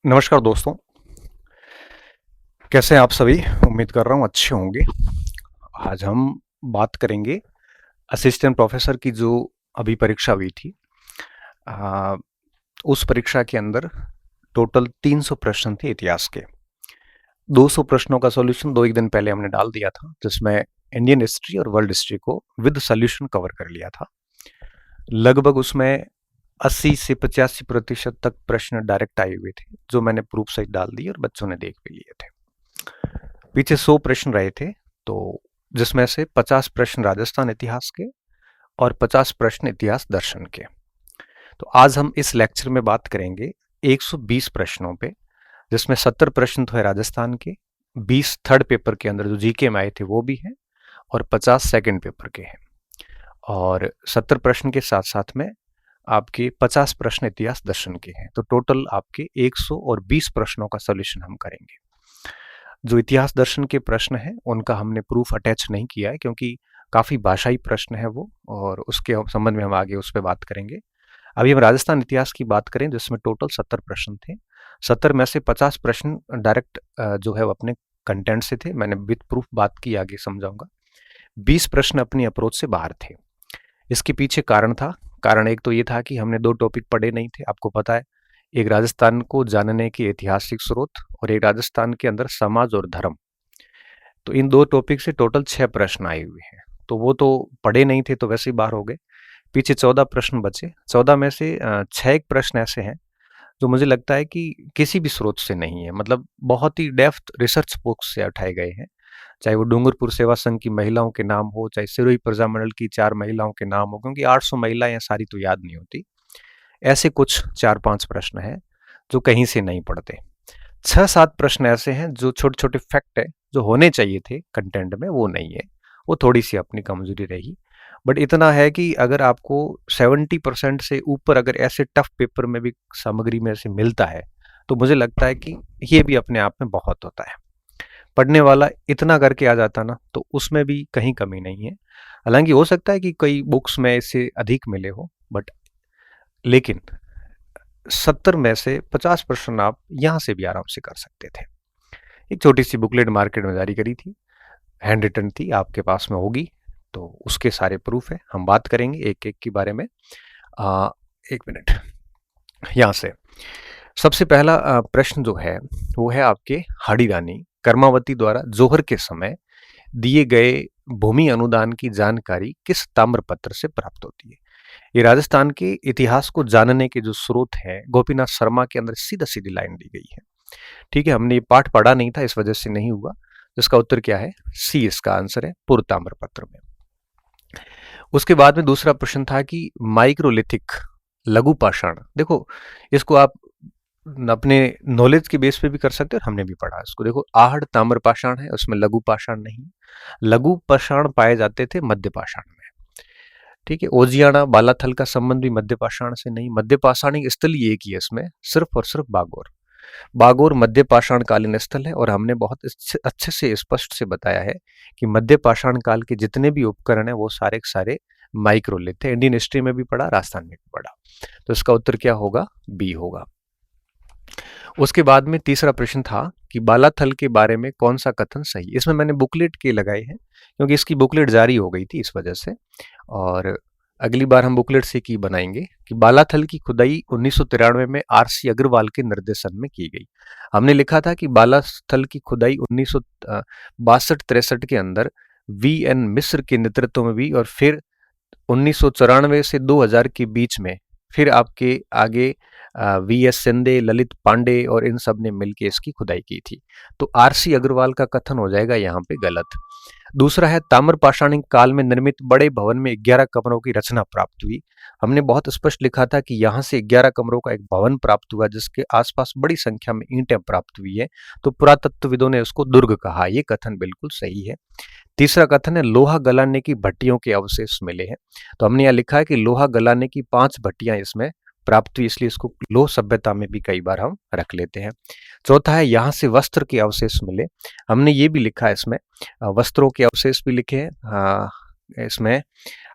नमस्कार दोस्तों, कैसे हैं आप सभी? उम्मीद कर रहा हूँ अच्छे होंगे। आज हम बात करेंगे असिस्टेंट प्रोफेसर की जो अभी परीक्षा हुई थी। आ, उस परीक्षा के अंदर टोटल 300 प्रश्न थे इतिहास के। 200 प्रश्नों का सॉल्यूशन 2 एक दिन पहले हमने डाल दिया था, जिसमें इंडियन हिस्ट्री और वर्ल्ड हिस्ट्री को विद सॉल्यूशन कवर कर लिया था। लगभग उसमें 80 से 85% तक प्रश्न डायरेक्ट आए हुए थे, जो मैंने प्रूफ सहित डाल दिए और बच्चों ने देख भी लिए थे। पीछे 100 प्रश्न रहे थे, तो जिसमें से 50 प्रश्न राजस्थान इतिहास के और 50 प्रश्न इतिहास दर्शन के। तो आज हम इस लेक्चर में बात करेंगे 120 प्रश्नों पे, जिसमें 70 प्रश्न तो है राजस्थान के, 20 थर्ड पेपर के अंदर जो जीके में आए थे वो भी हैं, और 50 सेकंड पेपर के हैं। और 70 प्रश्न के साथ साथ में आपके 50 प्रश्न इतिहास दर्शन के हैं। तो टोटल आपके 120 प्रश्नों का सोल्यूशन हम करेंगे। जो इतिहास दर्शन के प्रश्न हैं उनका हमने प्रूफ अटैच नहीं किया है, क्योंकि काफ़ी भाषाई प्रश्न है वो, और उसके संबंध में हम आगे उस पर बात करेंगे। अभी हम राजस्थान इतिहास की बात करें, जिसमें टोटल 70 प्रश्न थे। 70 में से 50 प्रश्न डायरेक्ट जो है वो अपने कंटेंट से थे, मैंने विद प्रूफ बात की, आगे समझाऊंगा। 20 प्रश्न अपनी अप्रोच से बाहर थे। इसके पीछे कारण था। कारण एक तो ये था कि हमने 2 टॉपिक पढ़े नहीं थे, आपको पता है। एक राजस्थान को जानने के ऐतिहासिक स्रोत, और एक राजस्थान के अंदर समाज और धर्म। तो इन 2 टॉपिक से टोटल 6 प्रश्न आए हुए हैं। तो वो तो पढ़े नहीं थे, तो वैसे ही बाहर हो गए। पीछे 14 प्रश्न बचे। 14 में से 6 एक प्रश्न ऐसे हैं जो मुझे लगता है कि किसी भी स्रोत से नहीं है, मतलब बहुत ही डेप्थ रिसर्च बुक्स से उठाए गए हैं। चाहे वो डूंगरपुर सेवा संघ की महिलाओं के नाम हो, चाहे सिरोही प्रजामंडल की 4 महिलाओं के नाम हो, क्योंकि 800 महिलाएं हैं, सारी तो याद नहीं होती। ऐसे कुछ 4-5 प्रश्न हैं जो कहीं से नहीं पढ़ते। 6-7 प्रश्न ऐसे हैं जो छोटे छोटे फैक्ट है, जो होने चाहिए थे कंटेंट में, वो नहीं है। वो थोड़ी सी अपनी कमजोरी रही। बट इतना है कि अगर आपको 70% से ऊपर अगर ऐसे टफ पेपर में भी सामग्री में से मिलता है, तो मुझे लगता है कि ये भी अपने आप में बहुत होता है। पढ़ने वाला इतना करके आ जाता ना, तो उसमें भी कहीं कमी नहीं है। हालांकि हो सकता है कि कई बुक्स में इससे अधिक मिले हो, बट लेकिन 70 में से 50 प्रश्न आप यहाँ से भी आराम से कर सकते थे। एक छोटी सी बुकलेट मार्केट में जारी करी थी, हैंड रिटन थी, आपके पास में होगी, तो उसके सारे प्रूफ है। हम बात करेंगे एक एक के बारे में। आ, एक मिनट, यहाँ से सबसे पहला प्रश्न जो है वो है आपके हाड़ी रानी कर्मावती द्वारा जोहर के समय दिए गए भूमि अनुदान की जानकारी किस ताम्रपत्र से प्राप्त होती है। ये राजस्थान के इतिहास को जानने के जो स्रोत है, गोपीनाथ शर्मा के अंदर सीधा सीधी लाइन दी गई है। ठीक है, हमने ये पाठ पढ़ा नहीं था, इस वजह से नहीं हुआ। इसका उत्तर क्या है? सी इसका आंसर है, पूर्व ताम्रपत्र में। उसके बाद में दूसरा प्रश्न था कि माइक्रोलिथिक लघु पाषाण, देखो इसको आप अपने नॉलेज के बेस पे भी कर सकते हो, और हमने भी पढ़ा इसको। देखो, आहड़ ताम्र पाषाण है, उसमें लघु पाषाण नहीं। लघु पाषाण पाए जाते थे मध्य पाषाण में। ठीक है, ओजियाना बालाथल का संबंध भी मध्य पाषाण से नहीं। मध्य पाषाणिक स्थल ही एक ही है इसमें, सिर्फ और सिर्फ बागौर। बागौर मध्य पाषाण कालीन स्थल है, और हमने बहुत अच्छे से स्पष्ट से बताया है कि मध्य पाषाण काल के जितने भी उपकरण है वो सारे के सारे माइक्रोलिथ थे। इंडियन हिस्ट्री में भी पढ़ा, राजस्थान में भी पढ़ा। तो इसका उत्तर क्या होगा? बी होगा। उसके बाद में तीसरा प्रश्न था कि बालाथल के बारे में कौन सा कथन सही। इसमें मैंने बुकलेट के लगाए हैं, क्योंकि इसकी बुकलेट जारी हो गई थी इस वजह से, और अगली बार हम बुकलेट से की बनाएंगे। कि बालाथल की खुदाई 1993 में आरसी अग्रवाल के निर्देशन में की गई। हमने लिखा था कि बालाथल की खुदाई 1962-63 के अंदर वी.एन. मिश्र के नेतृत्व में भी, और फिर 1994 से 2000 के बीच में फिर आपके आगे वी.एस. सिंधे, ललित पांडे और इन सब ने मिलकर इसकी खुदाई की थी। तो आरसी अग्रवाल का कथन हो जाएगा यहाँ पे गलत। दूसरा है, ताम्र पाषाणिक काल में निर्मित बड़े भवन में 11 कमरों की रचना प्राप्त हुई। हमने बहुत स्पष्ट लिखा था कि यहाँ से 11 कमरों का एक भवन प्राप्त हुआ, जिसके आसपास बड़ी संख्या में ईंटें प्राप्त हुई है। तो पुरातत्वविदों ने उसको दुर्ग कहा। ये कथन बिल्कुल सही है। तीसरा कथन है, लोहा गलाने की भट्टियों के अवशेष मिले हैं। तो हमने यहाँ लिखा है कि लोहा गलाने की 5 भट्टियां इसमें प्राप्त हुई, इसलिए इसको लोह सभ्यता में भी कई बार हम रख लेते हैं। चौथा है, यहाँ से वस्त्र के अवशेष मिले। हमने ये भी लिखा है इसमें, वस्त्रों के अवशेष भी लिखे हैं। इसमें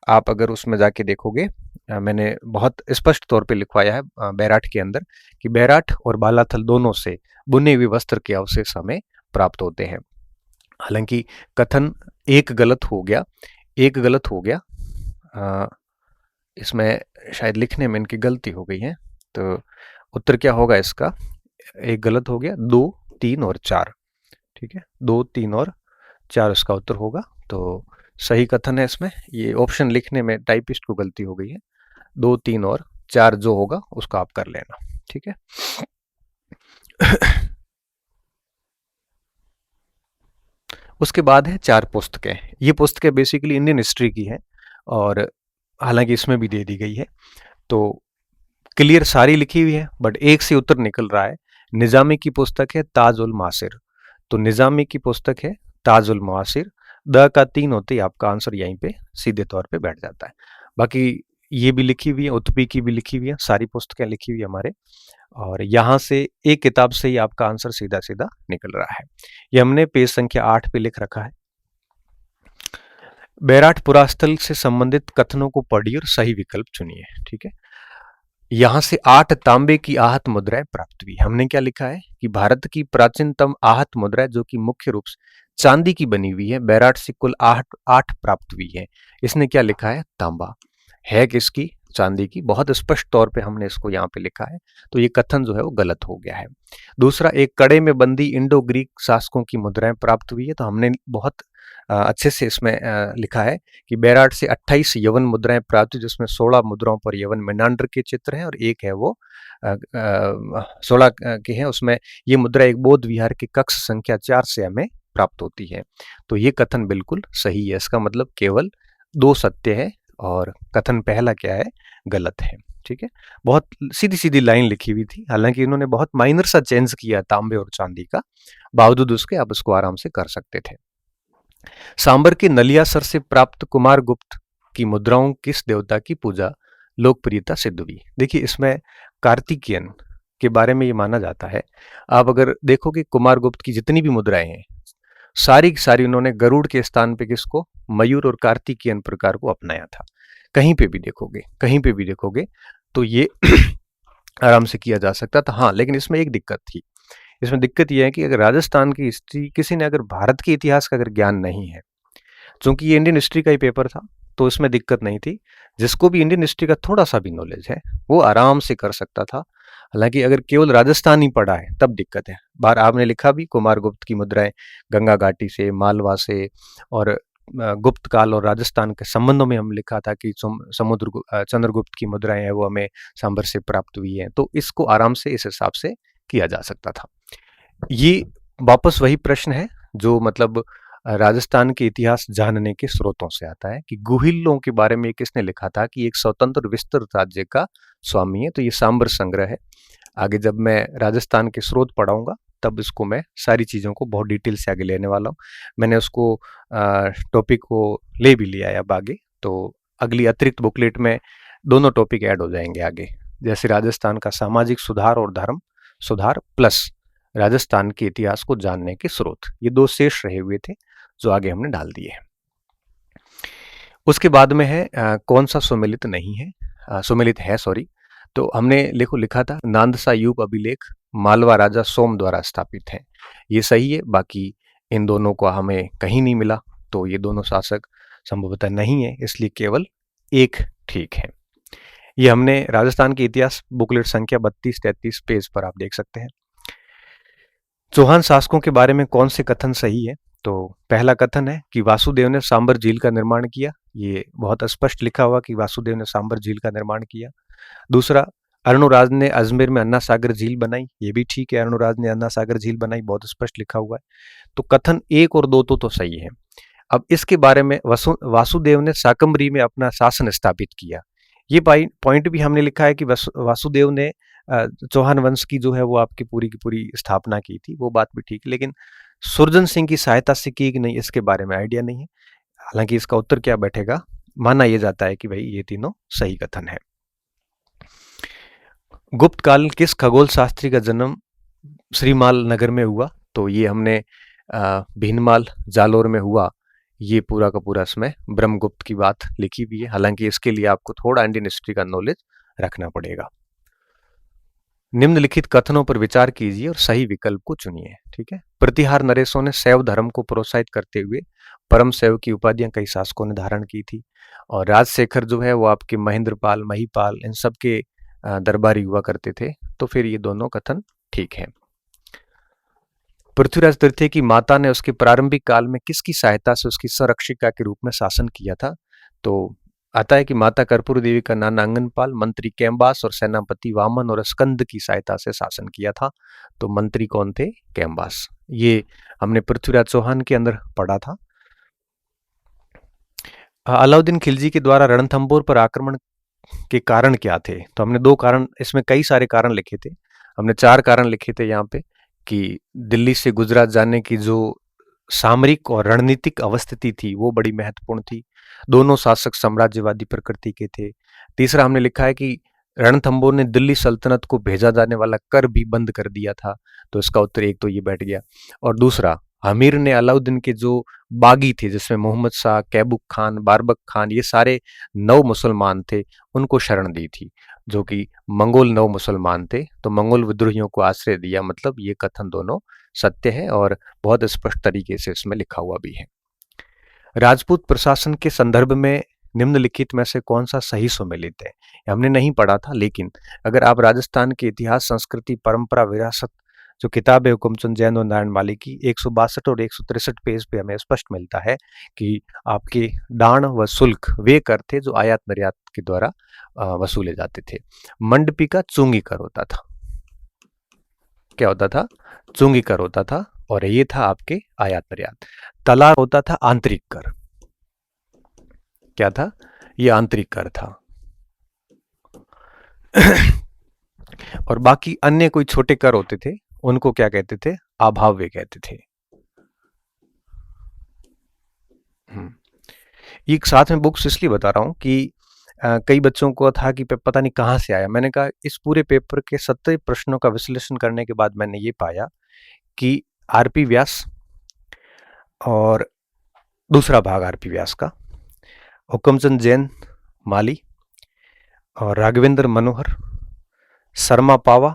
आप अगर उसमें जाके देखोगे मैंने बहुत स्पष्ट तौर पे लिखवाया है बैराठ के अंदर कि बैराठ और बालाथल दोनों से बुने हुए वस्त्र के अवशेष हमें प्राप्त होते हैं। हालांकि कथन एक गलत हो गया, एक गलत हो गया, इसमें शायद लिखने में इनकी गलती हो गई है। तो उत्तर क्या होगा इसका, एक गलत हो गया, 2, 3 और 4। ठीक है, 2, 3 और 4 इसका उत्तर होगा। तो सही कथन है इसमें, ये ऑप्शन लिखने में टाइपिस्ट को गलती हो गई है। 2, 3 और 4 जो होगा उसका आप कर लेना। ठीक है। उसके बाद है 4 पुस्तकें। ये पुस्तकें बेसिकली इंडियन हिस्ट्री की हैं और हालांकि इसमें भी दे दी गई है, तो क्लियर सारी लिखी हुई है, बट एक से उत्तर निकल रहा है। निजामी की पुस्तक है ताज उल मासिर, तो निजामी की पुस्तक है ताज उल मासिर। द का 3 होते ही आपका आंसर यहीं पे सीधे तौर पे बैठ जाता है। बाकी ये भी लिखी हुई है, उत्पी की भी लिखी हुई है, सारी पुस्तकें लिखी हुई है हमारे, और यहाँ से एक किताब से ही आपका आंसर सीधा सीधा निकल रहा है। ये हमने पेज संख्या 8 पे लिख रखा है। बैराठ पुरास्थल से संबंधित कथनों को पढ़िए और सही विकल्प चुनिए। ठीक है, यहां से 8 तांबे की आहत मुद्राएं प्राप्त हुई। हमने क्या लिखा है कि भारत की प्राचीनतम आहत मुद्रा जो कि मुख्य रूप से चांदी की बनी हुई है, बैराठ से कुल 8 प्राप्त हुई है। इसने क्या लिखा है, तांबा है किसकी, चांदी की। बहुत स्पष्ट तौर पे हमने इसको यहाँ पे लिखा है, तो ये कथन जो है वो गलत हो गया है। दूसरा, एक कड़े में बंदी इंडो ग्रीक शासकों की मुद्राएं प्राप्त हुई है, तो हमने बहुत अच्छे से इसमें लिखा है कि बैराठ से 28 यवन मुद्राएं प्राप्त हुई, जिसमें 16 मुद्राओं पर यवन मेनांडर के चित्र हैं और एक है वो 16 के हैं, उसमें ये मुद्रा एक बौद्ध विहार के कक्ष संख्या 4 से हमें प्राप्त होती है। तो ये कथन बिल्कुल सही है। इसका मतलब केवल 2 सत्य है और कथन पहला क्या है, गलत है। ठीक है, बहुत सीधी सीधी लाइन लिखी हुई थी, हालांकि इन्होंने बहुत माइनर सा चेंज किया तांबे और चांदी का, बावजूद उसके आप इसको आराम से कर सकते थे। सांबर के नलियासर से प्राप्त कुमार गुप्त की मुद्राओं किस देवता की पूजा लोकप्रियता सिद्ध हुई। देखिए, इसमें कार्तिकेयन के बारे में ये माना जाता है। आप अगर देखोगे कुमार गुप्त की जितनी भी मुद्राएं हैं, सारी की सारी उन्होंने गरुड़ के स्थान पे किसको, मयूर और कार्तिकेयन प्रकार को अपनाया था। कहीं पे भी देखोगे, कहीं पे भी देखोगे तो ये आराम से किया जा सकता था। हाँ, लेकिन इसमें एक दिक्कत थी। इसमें दिक्कत यह है कि अगर राजस्थान की हिस्ट्री, किसी ने अगर भारत के इतिहास का अगर ज्ञान नहीं है, चूंकि ये इंडियन हिस्ट्री का ही पेपर था, तो इसमें दिक्कत नहीं थी। जिसको भी इंडियन हिस्ट्री का थोड़ा सा भी नॉलेज है वो आराम से कर सकता था। हालांकि अगर केवल राजस्थान ही पढ़ा है तब दिक्कत है। बाहर आपने लिखा भी कुमार गुप्त की मुद्राएं गंगा घाटी से, मालवा से, और गुप्त काल और राजस्थान के संबंधों में हम लिखा था कि चंद्रगुप्त की मुद्राएं हैं वो हमें सांबर से प्राप्त हुई है, तो इसको आराम से इस हिसाब से किया जा सकता था। ये वापस वही प्रश्न है जो मतलब राजस्थान के इतिहास जानने के स्रोतों से आता है कि गुहिलों के बारे में किसने लिखा था कि एक स्वतंत्र विस्तृत राज्य का स्वामी है, तो ये सांबर संग्रह है। आगे जब मैं राजस्थान के स्रोत पढ़ाऊंगा तब इसको मैं सारी चीज़ों को बहुत डिटेल से आगे लेने वाला हूँ। मैंने उसको टॉपिक को ले भी लिया है अब आगे, तो अगली अतिरिक्त बुकलेट में दोनों टॉपिक ऐड हो जाएंगे आगे, जैसे राजस्थान का सामाजिक सुधार और धर्म सुधार प्लस राजस्थान के इतिहास को जानने के स्रोत, ये 2 शेष रहे हुए थे जो आगे हमने डाल दिए हैं। उसके बाद में है कौन सा सुमेलित नहीं है, सुमेलित है सॉरी। तो हमने लिखा था नांदसा यूप अभिलेख मालवा राजा सोम द्वारा स्थापित है, ये सही है। बाकी इन दोनों को हमें कहीं नहीं मिला, तो ये दोनों शासक संभवतः नहीं है, इसलिए केवल एक ठीक है। ये हमने राजस्थान के इतिहास बुकलेट संख्या 32-33 पेज पर आप देख सकते हैं। चौहान शासकों के बारे में कौन से कथन सही है, तो पहला कथन है कि वासुदेव ने सांबर झील का निर्माण किया, ये बहुत स्पष्ट लिखा हुआ कि वासुदेव ने सांबर झील का निर्माण किया। दूसरा, अर्णोराज ने अजमेर में अन्ना सागर झील बनाई, ये भी ठीक है, अर्णोराज ने अन्ना सागर झील बनाई, बहुत स्पष्ट लिखा हुआ है। तो कथन 1 और 2 तो सही है। अब इसके बारे में वासुदेव ने साकम्बरी में अपना शासन स्थापित किया, ये पॉइंट भी हमने लिखा है कि वासुदेव ने चौहान वंश की जो है वो आपकी पूरी की पूरी स्थापना की थी, वो बात भी ठीक है, लेकिन सुरजन सिंह की सहायता से की कि नहीं इसके बारे में आइडिया नहीं है। हालांकि इसका उत्तर क्या बैठेगा, माना यह जाता है कि भाई ये तीनों सही कथन है। गुप्त काल किस खगोल शास्त्री का जन्म श्रीमाल नगर में हुआ, तो ये हमने भीनमाल जालोर में हुआ, ये पूरा का पूरा इसमें ब्रह्मगुप्त की बात लिखी हुई है। हालांकि इसके लिए आपको थोड़ा इंडियन हिस्ट्री का नॉलेज रखना पड़ेगा। निम्नलिखित कथनों पर विचार कीजिए और सही विकल्प को चुनिए। ठीक है। प्रतिहार नरेशों ने शैव धर्म को प्रोत्साहित करते हुए परम शैव की उपाधियां कई शासकों ने धारण की थी, और राजशेखर जो है वो आपके महेंद्रपाल, महिपाल, इन सब के दरबारी हुआ करते थे। तो फिर ये दोनों कथन ठीक है। पृथ्वीराज तृतीय की माता ने उसके प्रारंभिक काल में किसकी सहायता से उसकी संरक्षिका के रूप में शासन किया था? तो आता है कि माता कर्पूरी देवी का नाना अंगनपाल, मंत्री कैम्बास और सेनापति वामन और स्कंद की सहायता से शासन किया था। तो मंत्री कौन थे? कैम्बास। ये हमने पृथ्वीराज चौहान के अंदर पढ़ा था। अलाउद्दीन खिलजी के द्वारा रणथंभौर पर आक्रमण के कारण क्या थे? तो हमने 2 कारण, इसमें कई सारे कारण लिखे थे। हमने 4 कारण लिखे थे यहाँ पे, कि दिल्ली से गुजरात जाने की जो सामरिक और रणनीतिक अवस्थिति थी वो बड़ी महत्वपूर्ण थी। दोनों शासक साम्राज्यवादी प्रकृति के थे। तीसरा हमने लिखा है कि रणथंभौर ने दिल्ली सल्तनत को भेजा जाने वाला कर भी बंद कर दिया था। तो इसका उत्तर एक तो ये बैठ गया। और दूसरा, अमीर ने अलाउद्दीन के जो बागी थे, जिसमें मोहम्मद शाह, कैबुक खान, बारबक खान, ये सारे नव मुसलमान थे, उनको शरण दी थी, जो कि मंगोल नव मुसलमान थे। तो मंगोल विद्रोहियों को आश्रय दिया। मतलब ये कथन दोनों सत्य है और बहुत स्पष्ट तरीके से इसमें लिखा हुआ भी है। राजपूत प्रशासन के संदर्भ में निम्नलिखित में से कौन सा सही सुमेलित है? हमने नहीं पढ़ा था, लेकिन अगर आप राजस्थान के इतिहास, संस्कृति, परंपरा, विरासत, जो किताब है हुकुमचंद जैन और नारायण माली की, 162 और 163 पेज पे हमें स्पष्ट मिलता है कि आपके दान व शुल्क वे कर थे जो आयात निर्यात के द्वारा वसूले जाते थे। मंडपी का चुंगी कर होता था। क्या होता था? चुंगी कर होता था, और ये था आपके आयात निर्यात। तलार होता था आंतरिक कर। क्या था? ये आंतरिक कर था। और बाकी अन्य कोई छोटे कर होते थे, उनको क्या कहते थे? अभाव्य कहते थे। ये साथ में बुक्स इसलिए बता रहा हूं कि कई बच्चों को था कि पता नहीं कहां से आया। मैंने कहा इस पूरे पेपर के 70 प्रश्नों का विश्लेषण करने के बाद मैंने ये पाया कि आरपी व्यास और दूसरा भाग आरपी व्यास का, हुकुमचंद जैन माली और राघवेंद्र मनोहर, शर्मा पावा,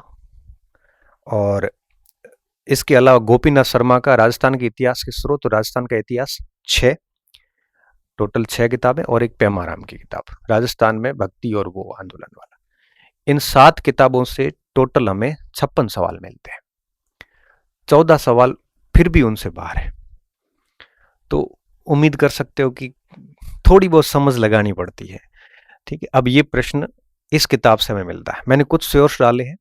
और इसके अलावा गोपीनाथ शर्मा का राजस्थान के इतिहास के स्रोत और राजस्थान का इतिहास, 6 टोटल 6 किताबें, और एक पेमाराम की किताब राजस्थान में भक्ति और वो आंदोलन वाला। इन 7 किताबों से टोटल हमें 56 सवाल मिलते हैं। 14 सवाल फिर भी उनसे बाहर है। तो उम्मीद कर सकते हो कि थोड़ी बहुत समझ लगानी पड़ती है। ठीक है। अब ये प्रश्न इस किताब से हमें मिलता है। मैंने कुछ सोर्स डाले हैं,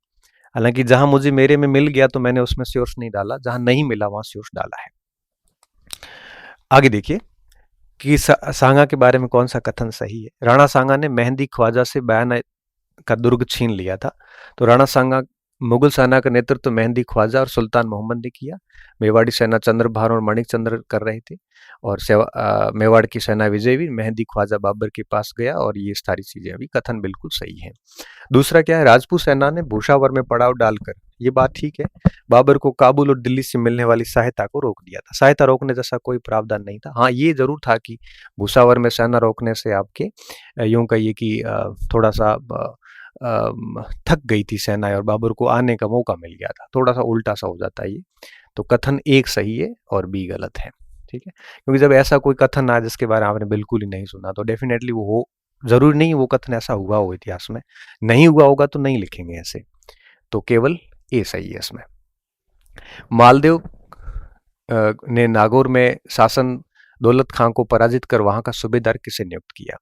हालांकि जहां मुझे मेरे में मिल गया तो मैंने उसमें सोर्स नहीं डाला, जहां नहीं मिला वहां सोर्स डाला है। आगे देखिए कि सांगा के बारे में कौन सा कथन सही है। राणा सांगा ने मेहंदी ख्वाजा से बयाना का दुर्ग छीन लिया था। तो राणा सांगा मुगल सेना का नेतृत्व मेहंदी ख्वाजा और सुल्तान मोहम्मद ने किया। मेवाड़ी सेना चंद्रभान और मणिक चंद्र कर रहे थे, और मेवाड़ की सेना विजय भी मेहंदी ख्वाजा बाबर के पास गया, और ये सारी चीजें अभी कथन बिल्कुल सही है। दूसरा क्या है? राजपूत सेना ने भूसावर में पड़ाव डालकर, ये बात ठीक है, बाबर को काबुल और दिल्ली से मिलने वाली सहायता को रोक दिया था। सहायता रोकने जैसा कोई प्रावधान नहीं था। हाँ, ये जरूर था कि भूसावर में सेना रोकने से आपके यूं कहिए कि थोड़ा सा थक गई थी सेना और बाबर को आने का मौका मिल गया था। थोड़ा सा उल्टा सा हो जाता है ये। तो कथन एक सही है और बी गलत है। ठीक है। क्योंकि जब ऐसा कोई कथन आए जिसके बारे में आपने बिल्कुल ही नहीं सुना, तो डेफिनेटली वो हो, जरूरी नहीं वो कथन ऐसा हुआ हो इतिहास में, नहीं हुआ होगा तो नहीं लिखेंगे ऐसे। तो केवल ए सही है इसमें। मालदेव ने नागौर में शासन दौलत खां को पराजित कर वहां का सूबेदार किसे नियुक्त किया?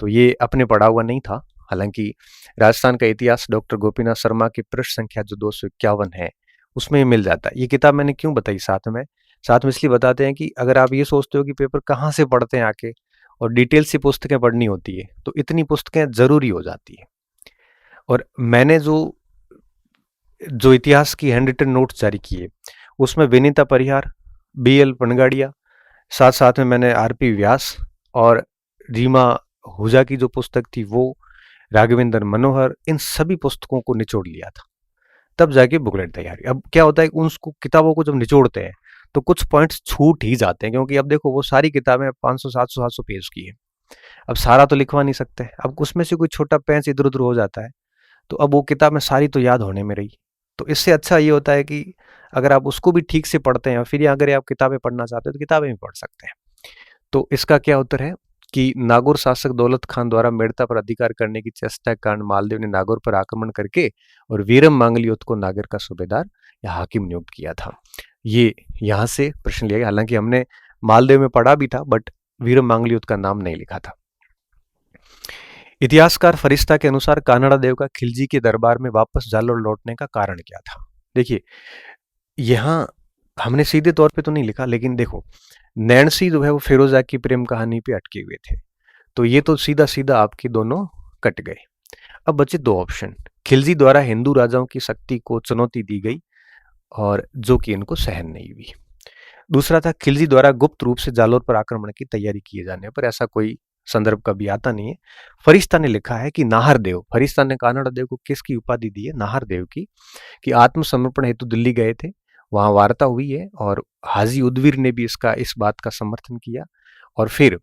तो ये अपने पढ़ा हुआ नहीं था। हालांकि राजस्थान का इतिहास डॉक्टर गोपीनाथ शर्मा की पृष्ठ संख्या जो 251 है उसमें ये मिल जाता है। ये किताब मैंने क्यों बताई साथ में इसलिए बताते हैं कि अगर आप ये सोचते हो कि पेपर कहाँ से पढ़ते हैं आके और डिटेल से पुस्तकें पढ़नी होती है, तो इतनी पुस्तकें जरूरी हो जाती है। और मैंने जो इतिहास की हैंड रिटन नोट्स जारी किए उसमें विनीता परिहार, BL पनगाड़िया, साथ साथ में मैंने RP व्यास और रीमा हुजा की जो पुस्तक थी वो, राघवेंद्र मनोहर, इन सभी पुस्तकों को निचोड़ लिया था, तब जाके बुकलेट तैयार। अब क्या होता है, उन किताबों को जब निचोड़ते हैं तो कुछ पॉइंट्स छूट ही जाते हैं, क्योंकि अब देखो वो सारी किताबें 500 700 700 पेज की है। अब सारा तो लिखवा नहीं सकते, अब उसमें से कोई छोटा पेज इधर उधर हो जाता है, तो अब वो किताब में सारी तो याद होने में रही। तो इससे अच्छा ये होता है कि अगर आप उसको भी ठीक से पढ़ते हैं और फिर अगर आप किताबें पढ़ना चाहते हो तो किताबें भी पढ़ सकते हैं। तो इसका क्या उत्तर है कि नागौर शासक दौलत खान द्वारा मेड़ता पर अधिकार करने की चेष्टा के कारण मालदेव ने नागौर पर आक्रमण करके और वीरम मांगलियोत को नागौर का सूबेदार या हाकिम नियुक्त किया था। ये यहाँ से प्रश्न लिया गया, हालांकि हमने मालदेव में पढ़ा भी था बट वीरम मांगलियोत का नाम नहीं लिखा था। इतिहासकार फरिश्ता के अनुसार कानड़ा देव का खिलजी के दरबार में वापस जालोर लौटने का कारण क्या था। देखिए यहाँ हमने सीधे तौर पे तो नहीं लिखा, लेकिन देखो नैणसी जो है वो फिरोजा की प्रेम कहानी पे अटके हुए थे, तो ये तो सीधा सीधा आपके दोनों कट गए। अब बचे दो ऑप्शन, खिलजी द्वारा हिंदू राजाओं की शक्ति को चुनौती दी गई और जो कि इनको सहन नहीं हुई। दूसरा था खिलजी द्वारा गुप्त रूप से जालोर पर आक्रमण की तैयारी किए जाने पर, ऐसा कोई संदर्भ कभी आता नहीं है। फरिश्ता ने लिखा है कि नाहर देव, फरिश्ता ने कानड़ा देव को किसकी उपाधि दी है, नाहर देव की, कि आत्मसमर्पण हेतु दिल्ली गए थे, वहां वार्ता हुई है और हाजी उदवीर ने भी इस बात का समर्थन किया। और फिर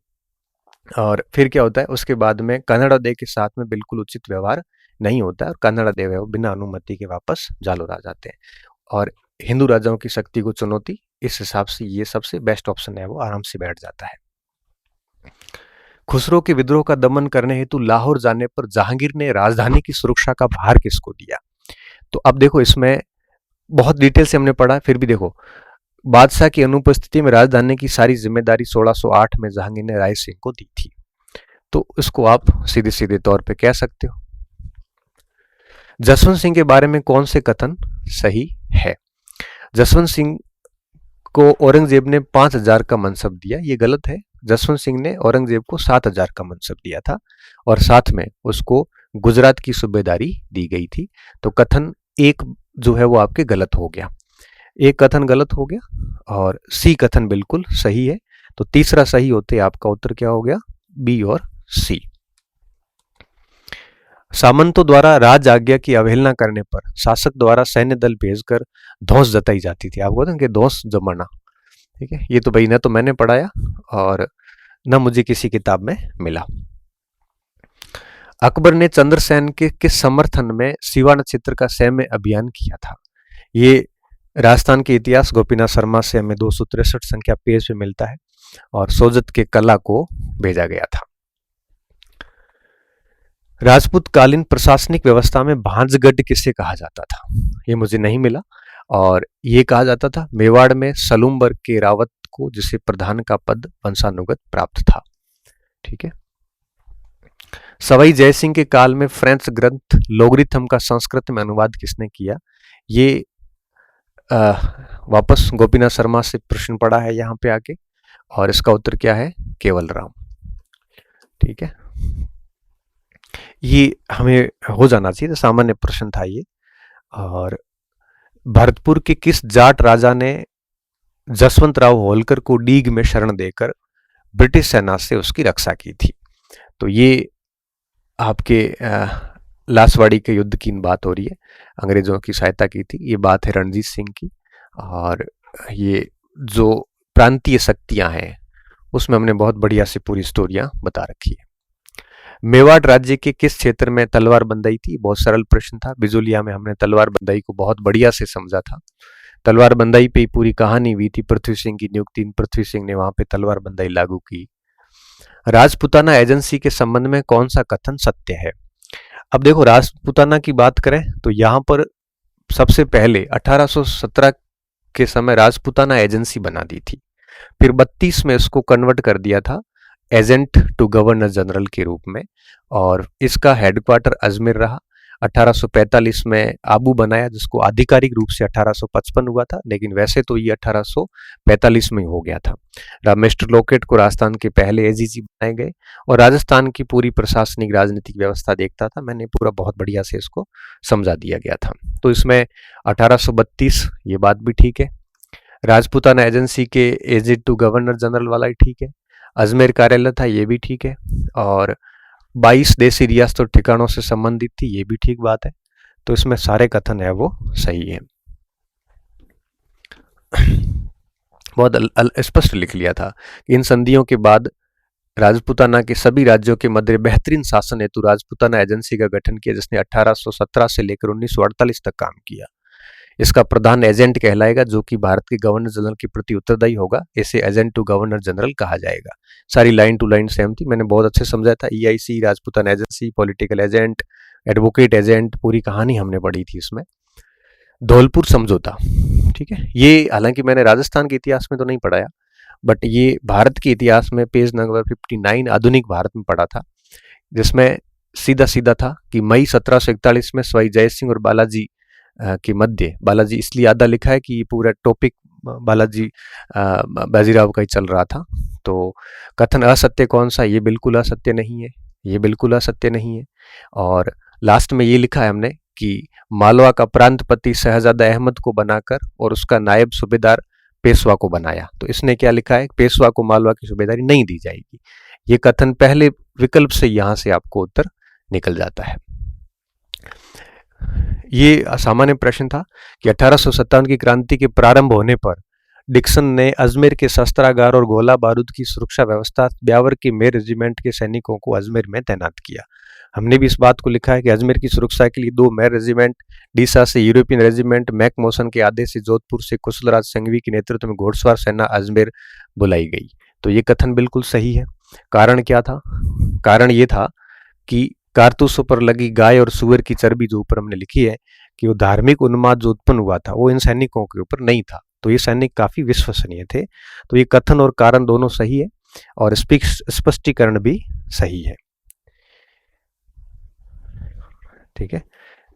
क्या होता है, उसके बाद में कन्नड़ा देव के साथ में बिल्कुल उचित व्यवहार नहीं होता है और कन्नड़ा देव है वो बिना अनुमति के वापस जालोर आ जाते हैं और हिंदू राजाओं की शक्ति को चुनौती, इस हिसाब से ये सबसे बेस्ट ऑप्शन है, वो आराम से बैठ जाता है। खुसरो के विद्रोह का दमन करने हेतु लाहौर जाने पर जहांगीर ने राजधानी की सुरक्षा का भार किसको दिया। तो अब देखो इसमें बहुत डिटेल से हमने पढ़ा, फिर भी देखो बादशाह की अनुपस्थिति में राजधानी की सारी जिम्मेदारी 1608 में जहांगीर ने राय सिंह को दी थी। तो इसको आप सीधे सीधे तौर पे कह सकते हो। जसवंत सिंह के बारे में कौन से कथन सही है। जसवंत सिंह को औरंगजेब ने 5000 का मनसब दिया, ये गलत है। जसवंत सिंह ने औरंगजेब को 7000 का मनसब दिया था और साथ में उसको गुजरात की सूबेदारी दी गई थी। तो कथन एक जो है वो आपके गलत हो गया, एक कथन गलत हो गया और सी कथन बिल्कुल सही है। तो तीसरा सही होते आपका उत्तर क्या हो गया, बी और सी। सामंतों द्वारा राज आज्ञा की अवहेलना करने पर शासक द्वारा सैन्य दल भेजकर धौंस जताई जाती थी। आपको कि धौंस जमाना, ठीक है, ये तो भाई न तो मैंने पढ़ाया और न मुझे किसी किताब में मिला। अकबर ने चंद्रसेन के किस समर्थन में सिवा नक्षत्र का सैन्य अभियान किया था। ये राजस्थान के इतिहास गोपीनाथ शर्मा से हमें 263 संख्या पेज पे मिलता है और सोजत के कला को भेजा गया था। राजपूत कालीन प्रशासनिक व्यवस्था में भांजगढ़ किसे कहा जाता था, ये मुझे नहीं मिला और ये कहा जाता था मेवाड़ में सलूम्बर के रावत को, जिसे प्रधान का पद वंशानुगत प्राप्त था। ठीक है। सवाई जयसिंह के काल में फ्रेंच ग्रंथ लोगरिथम का संस्कृत में अनुवाद किसने किया। ये वापस गोपीनाथ शर्मा से प्रश्न पड़ा है यहाँ पे आके और इसका उत्तर क्या है, केवल राम। ठीक है, ये हमें हो जाना चाहिए, तो सामान्य प्रश्न था ये। और भरतपुर के किस जाट राजा ने जसवंत राव होलकर को डीग में शरण देकर ब्रिटिश सेना से उसकी रक्षा की थी। तो ये आपके लासवाड़ी के युद्ध की बात हो रही है, अंग्रेजों की सहायता की थी, ये बात है रणजीत सिंह की। और ये जो प्रांतीय शक्तियां हैं उसमें हमने बहुत बढ़िया से पूरी स्टोरियां बता रखी है। मेवाड़ राज्य के किस क्षेत्र में तलवार बंदाई थी, बहुत सरल प्रश्न था। बिजोलिया में हमने तलवार बंदाई को बहुत बढ़िया से समझा था। तलवार बंदाई पे पूरी कहानी हुई थी, पृथ्वी सिंह की नियुक्ति, पृथ्वी सिंह ने वहां पे तलवार बंदाई लागू की। राजपुताना एजेंसी के संबंध में कौन सा कथन सत्य है। अब देखो राजपुताना की बात करें तो यहाँ पर सबसे पहले 1817 के समय राजपुताना एजेंसी बना दी थी, फिर 32 में इसको कन्वर्ट कर दिया था एजेंट टू गवर्नर जनरल के रूप में और इसका हेडक्वार्टर अजमेर रहा। 1845 में आबू बनाया, जिसको आधिकारिक रूप से 1855 हुआ था, लेकिन वैसे तो ये 1845 में हो गया था। मिस्टर लोकेट को राजस्थान के पहले एजीजी बनाए गए और राजस्थान की पूरी प्रशासनिक राजनीतिक व्यवस्था देखता था। मैंने पूरा बहुत बढ़िया से इसको समझा दिया गया था। तो इसमें 1832 ये बात भी ठीक है, राजपुताना एजेंसी के एजेंट टू गवर्नर जनरल वाला ही ठीक है, अजमेर कार्यालय था ये भी ठीक है, और 22 देशी रियासतों ठिकानों से संबंधित थी ये भी ठीक बात है। तो इसमें सारे कथन है वो सही है। बहुत स्पष्ट लिख लिया था कि इन संधियों के बाद राजपूताना के सभी राज्यों के मध्य बेहतरीन शासन हेतु राजपूताना एजेंसी का गठन किया, जिसने 1817 से लेकर 1948 तक काम किया। इसका प्रधान एजेंट कहलाएगा, जो कि भारत के गवर्नर जनरल के प्रति उत्तरदायी होगा। इसे एजेंट टू गवर्नर जनरल कहा जाएगा। सारी लाइन टू लाइन सेम थी, मैंने बहुत अच्छे समझाया था। EIC, Rajputana agency, political agent, advocate agent, पूरी कहानी हमने पढ़ी थी इसमें। धौलपुर समझौता, ठीक है, ये हालांकि मैंने राजस्थान के इतिहास में तो नहीं पढ़ाया, बट ये भारत के इतिहास में पेज नंबर 59 आधुनिक भारत में पढ़ा था, जिसमें सीधा सीधा था कि मई 1741 में सवाई जय सिंह और बालाजी के मध्य, बालाजी इसलिए आधा लिखा है कि ये पूरा टॉपिक बालाजी बाजीराव का ही चल रहा था। तो कथन असत्य कौन सा? ये बिल्कुल असत्य नहीं है, ये बिल्कुल असत्य नहीं है। और लास्ट में ये लिखा है हमने कि मालवा का प्रांतपति शहजादा अहमद को बनाकर और उसका नायब सूबेदार पेशवा को बनाया। तो इसने क्या लिखा है? पेशवा को मालवा की सूबेदारी नहीं दी जाएगी। ये कथन पहले विकल्प से यहां से आपको उत्तर निकल जाता है। ये सामान्य प्रश्न था कि 1857 की क्रांति के प्रारंभ होने पर डिक्सन ने अजमेर के शस्त्रागार और गोला बारूद की सुरक्षा व्यवस्था ब्यावर के मेर रेजिमेंट के सैनिकों को अजमेर में तैनात किया। हमने भी इस बात को लिखा है कि अजमेर की सुरक्षा के लिए 2 मेर रेजिमेंट, डीसा से यूरोपियन रेजिमेंट, मैक मोशन के आदेश से जोधपुर से कुशलराज संघवी के नेतृत्व में घोड़सवार सेना अजमेर बुलाई गई। तो ये कथन बिल्कुल सही है। कारण क्या था? कारण ये था कि कारतूसों पर लगी गाय और सुअर की चर्बी जो ऊपर हमने लिखी है कि वो धार्मिक उन्माद जो उत्पन्न हुआ था वो इन सैनिकों के ऊपर नहीं था। तो ये सैनिक काफी विश्वसनीय थे। तो ये कथन और कारण दोनों सही है और स्पष्टीकरण भी सही है, ठीक है,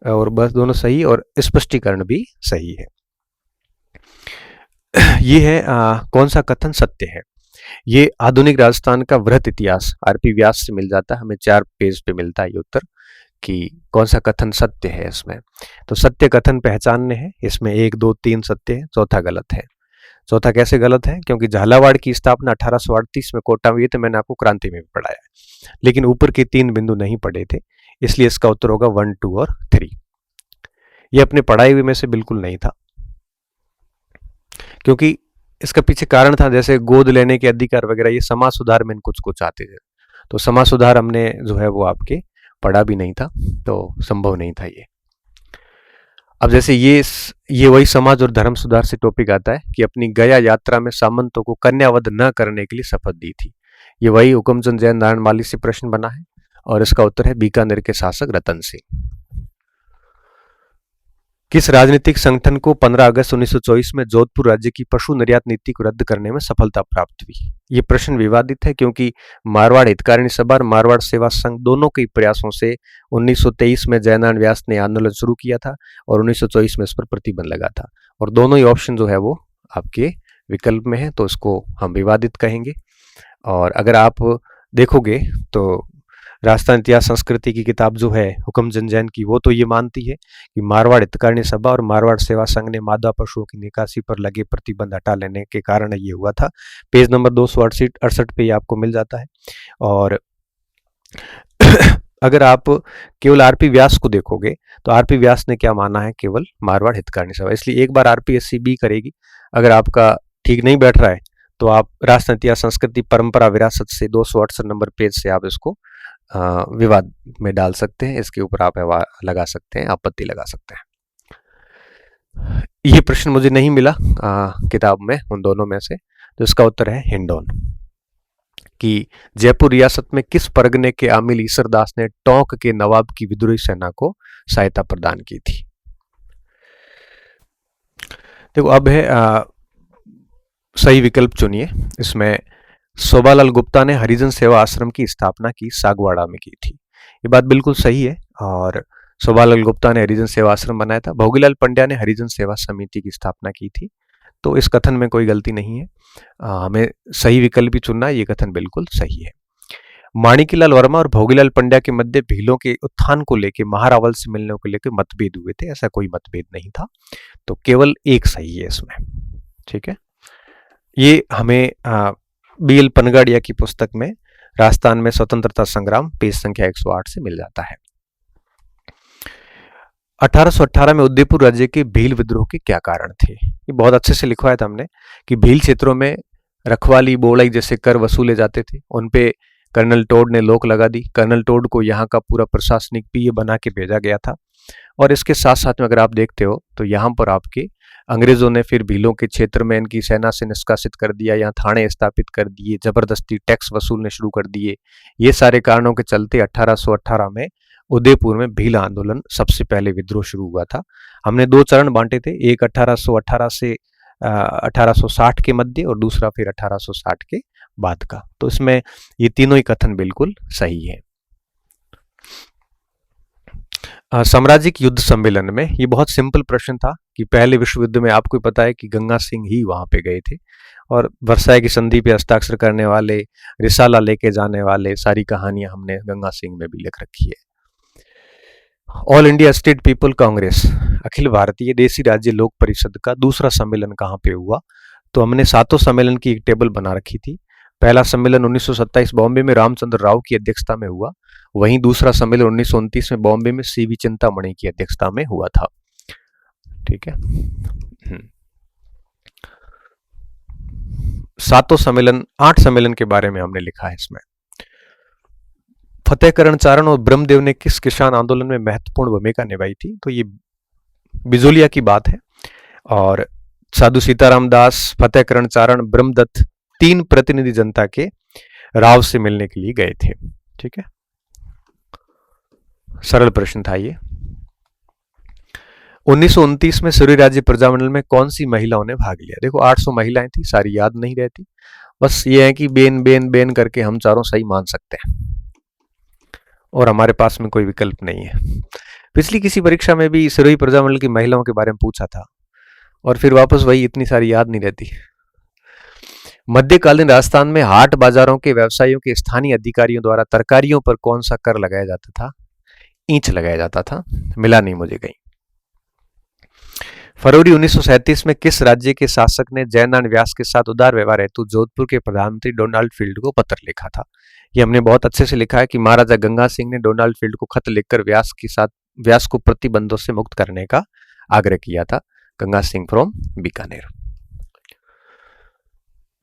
और बस दोनों सही और स्पष्टीकरण भी सही है। ये है कौन सा कथन सत्य है? ये आधुनिक राजस्थान का वृहत इतिहास RP व्यास से मिल जाता है, हमें 4 पेज पे मिलता है ये उत्तर कि कौन सा कथन सत्य है इसमें। तो सत्य कथन पहचानने हैं, इसमें 1, 2, 3 सत्य है, चौथा गलत है। चौथा कैसे गलत है? क्योंकि झालावाड़ की स्थापना 1838 में कोटा में हुई थी, मैंने आपको क्रांति में भी पढ़ाया है, लेकिन ऊपर के 3 बिंदु नहीं पढ़े थे, इसलिए इसका उत्तर होगा 1, 2 और 3। ये अपने पढ़ाई हुए में से बिल्कुल नहीं था, क्योंकि इसका पीछे कारण था, जैसे गोद लेने के अधिकार वगैरह, ये समाज सुधार में कुछ कुछ आते थे। तो समाज सुधार हमने जो है वो आपके पढ़ा भी नहीं था, तो संभव नहीं था ये। अब जैसे ये वही समाज और धर्म सुधार से टॉपिक आता है कि अपनी गया यात्रा में सामंतों को कन्यावध न करने के लिए शपथ दी थी। ये वही हुकुमचंद जैन नारायण माली से प्रश्न बना है और इसका उत्तर है बीकानेर के शासक रतन सिंह। किस राजनीतिक संगठन को 15 अगस्त 1924 में जोधपुर राज्य की पशु निर्यात नीति को रद्द करने में सफलता प्राप्त हुई? ये प्रश्न विवादित है, क्योंकि मारवाड़ हितकारिणी सभा और मारवाड़ सेवा संघ दोनों के प्रयासों से 1923 में जयनारायण व्यास ने आंदोलन शुरू किया था और 1924 में इस पर प्रतिबंध लगा था, और दोनों ही ऑप्शन जो है वो आपके विकल्प में है, तो इसको हम विवादित कहेंगे। और अगर आप देखोगे तो राजस्थान इतिहास संस्कृति की किताब जो है हुकुमचंद जैन की, वो तो ये मानती है कि मारवाड़ हितकारिणी सभा और मारवाड़ सेवा संघ ने मादा पशुओं की निकासी पर लगे प्रतिबंध हटा लेने के कारण ये हुआ था। पेज नंबर 268 पे ये आपको मिल जाता है। और अगर आप केवल RP व्यास को देखोगे तो RP व्यास ने क्या माना है? केवल मारवाड़ हितकारिणी सभा। इसलिए एक बार RPSC B करेगी। अगर आपका ठीक नहीं बैठ रहा है तो आप राजस्थान इतिहास संस्कृति परंपरा विरासत से 268 नंबर पेज से आप इसको विवाद में डाल सकते हैं, इसके ऊपर आप लगा सकते हैं, आपत्ति लगा सकते हैं। ये प्रश्न मुझे नहीं मिला किताब में उन दोनों में से, तो इसका उत्तर है हिंडौन कि जयपुर रियासत में किस परगने के आमिल ईसरदास ने टोंक के नवाब की विद्रोही सेना को सहायता प्रदान की थी? देखो अब है सही विकल्प चुनिए। इसमें शोभालाल गुप्ता ने हरिजन सेवा आश्रम की स्थापना की सागवाड़ा में की थी। ये बात बिल्कुल सही है, और शोभालाल गुप्ता ने हरिजन सेवा आश्रम बनाया था। भोगीलाल पंड्या ने हरिजन सेवा समिति की स्थापना की थी। तो इस कथन में कोई गलती नहीं है, हमें सही विकल्प ही चुनना है, ये कथन बिल्कुल सही है। माणिक्यलाल वर्मा और भोगीलाल पंड्या के मध्य भीलों के उत्थान को लेकर महारावल से मिलने को लेकर मतभेद हुए थे, ऐसा कोई मतभेद नहीं था, तो केवल एक सही है इसमें, ठीक है। ये हमें BL पनगाड़िया की पुस्तक में राजस्थान में स्वतंत्रता संग्राम पेज संख्या 108 से मिल जाता है। 1818 में उदयपुर राज्य के भील विद्रोह के क्या कारण थे? ये बहुत अच्छे से लिखवाया था हमने कि भील क्षेत्रों में रखवाली बोड़ाई जैसे कर वसूले जाते थे, उन पे कर्नल टोड ने रोक लगा दी। कर्नल टोड को यहाँ का पूरा प्रशासनिक पीए बना के भेजा गया था। और इसके साथ साथ में अगर आप देखते हो तो यहाँ पर आपके अंग्रेजों ने फिर भीलों के क्षेत्र में इनकी सेना से निष्कासित कर दिया, यहाँ थाने स्थापित कर दिए, जबरदस्ती टैक्स वसूलने शुरू कर दिए। ये सारे कारणों के चलते 1818 में उदयपुर में भील आंदोलन सबसे पहले विद्रोह शुरू हुआ था। हमने 2 चरण बांटे थे, एक 1818 से 1860 के मध्य और दूसरा फिर 1860 के बाद का। तो इसमें ये तीनों ही कथन बिल्कुल सही है। साम्राज्यिक युद्ध सम्मेलन में ये बहुत सिंपल प्रश्न था कि पहले विश्व युद्ध में आपको पता है कि गंगा सिंह ही वहां पे गए थे और वर्साई की संधि पे हस्ताक्षर करने वाले, रिसाला लेके जाने वाले, सारी कहानियां हमने गंगा सिंह में भी लिख रखी है। All India state people Congress, अखिल भारतीय देसी राज्य लोक परिषद का दूसरा सम्मेलन कहाँ पे हुआ? तो हमने 7 सम्मेलन की एक टेबल बना रखी थी। पहला सम्मेलन 1927 बॉम्बे में रामचंद्र राव की अध्यक्षता में हुआ। वहीं दूसरा सम्मेलन 1929 में बॉम्बे में सीवी चिंतामणि की अध्यक्षता में हुआ था। ठीक है। 8 सम्मेलन के बारे में हमने लिखा है इसमें। फतेहकरण चारण और ब्रह्मदेव ने किस किसान आंदोलन में महत्वपूर्ण भूमिका निभाई थी? तो ये बिजोलिया की बात है। और साधु सीताराम दास, फतेहकरण चारण, ब्रह्मदत्त 3 प्रतिनिधि जनता के राव से मिलने के लिए गए थे। ठीक है, सरल प्रश्न था ये। 1929 में सूर्य राज्य प्रजामंडल में कौन सी महिलाओं ने भाग लिया? देखो 800 महिलाएं थी, सारी याद नहीं रहती, बस ये है कि बेन बेन बेन करके हम चारों सही मान सकते हैं और हमारे पास में कोई विकल्प नहीं है। पिछली किसी परीक्षा में भी सिरोही प्रजामंडल की महिलाओं के बारे में पूछा था और फिर वापस वही, इतनी सारी याद नहीं रहती। मध्यकालीन राजस्थान में हाट बाजारों के व्यवसायियों के स्थानीय अधिकारियों द्वारा तरकारियों पर कौन सा कर लगाया जाता था? ईंच लगाया जाता था। मिला नहीं मुझे कहीं। फरवरी 1937 में किस राज्य के शासक ने जयनारायण व्यास के साथ उदार व्यवहार हेतु जोधपुर के प्रधानमंत्री डोनाल्ड फील्ड को पत्र लिखा था? ये हमने बहुत अच्छे से लिखा है कि महाराजा गंगा सिंह ने डोनाल्ड फील्ड को खत लिखकर व्यास को प्रतिबंधों से मुक्त करने का आग्रह किया था। गंगा सिंह फ्रॉम बीकानेर।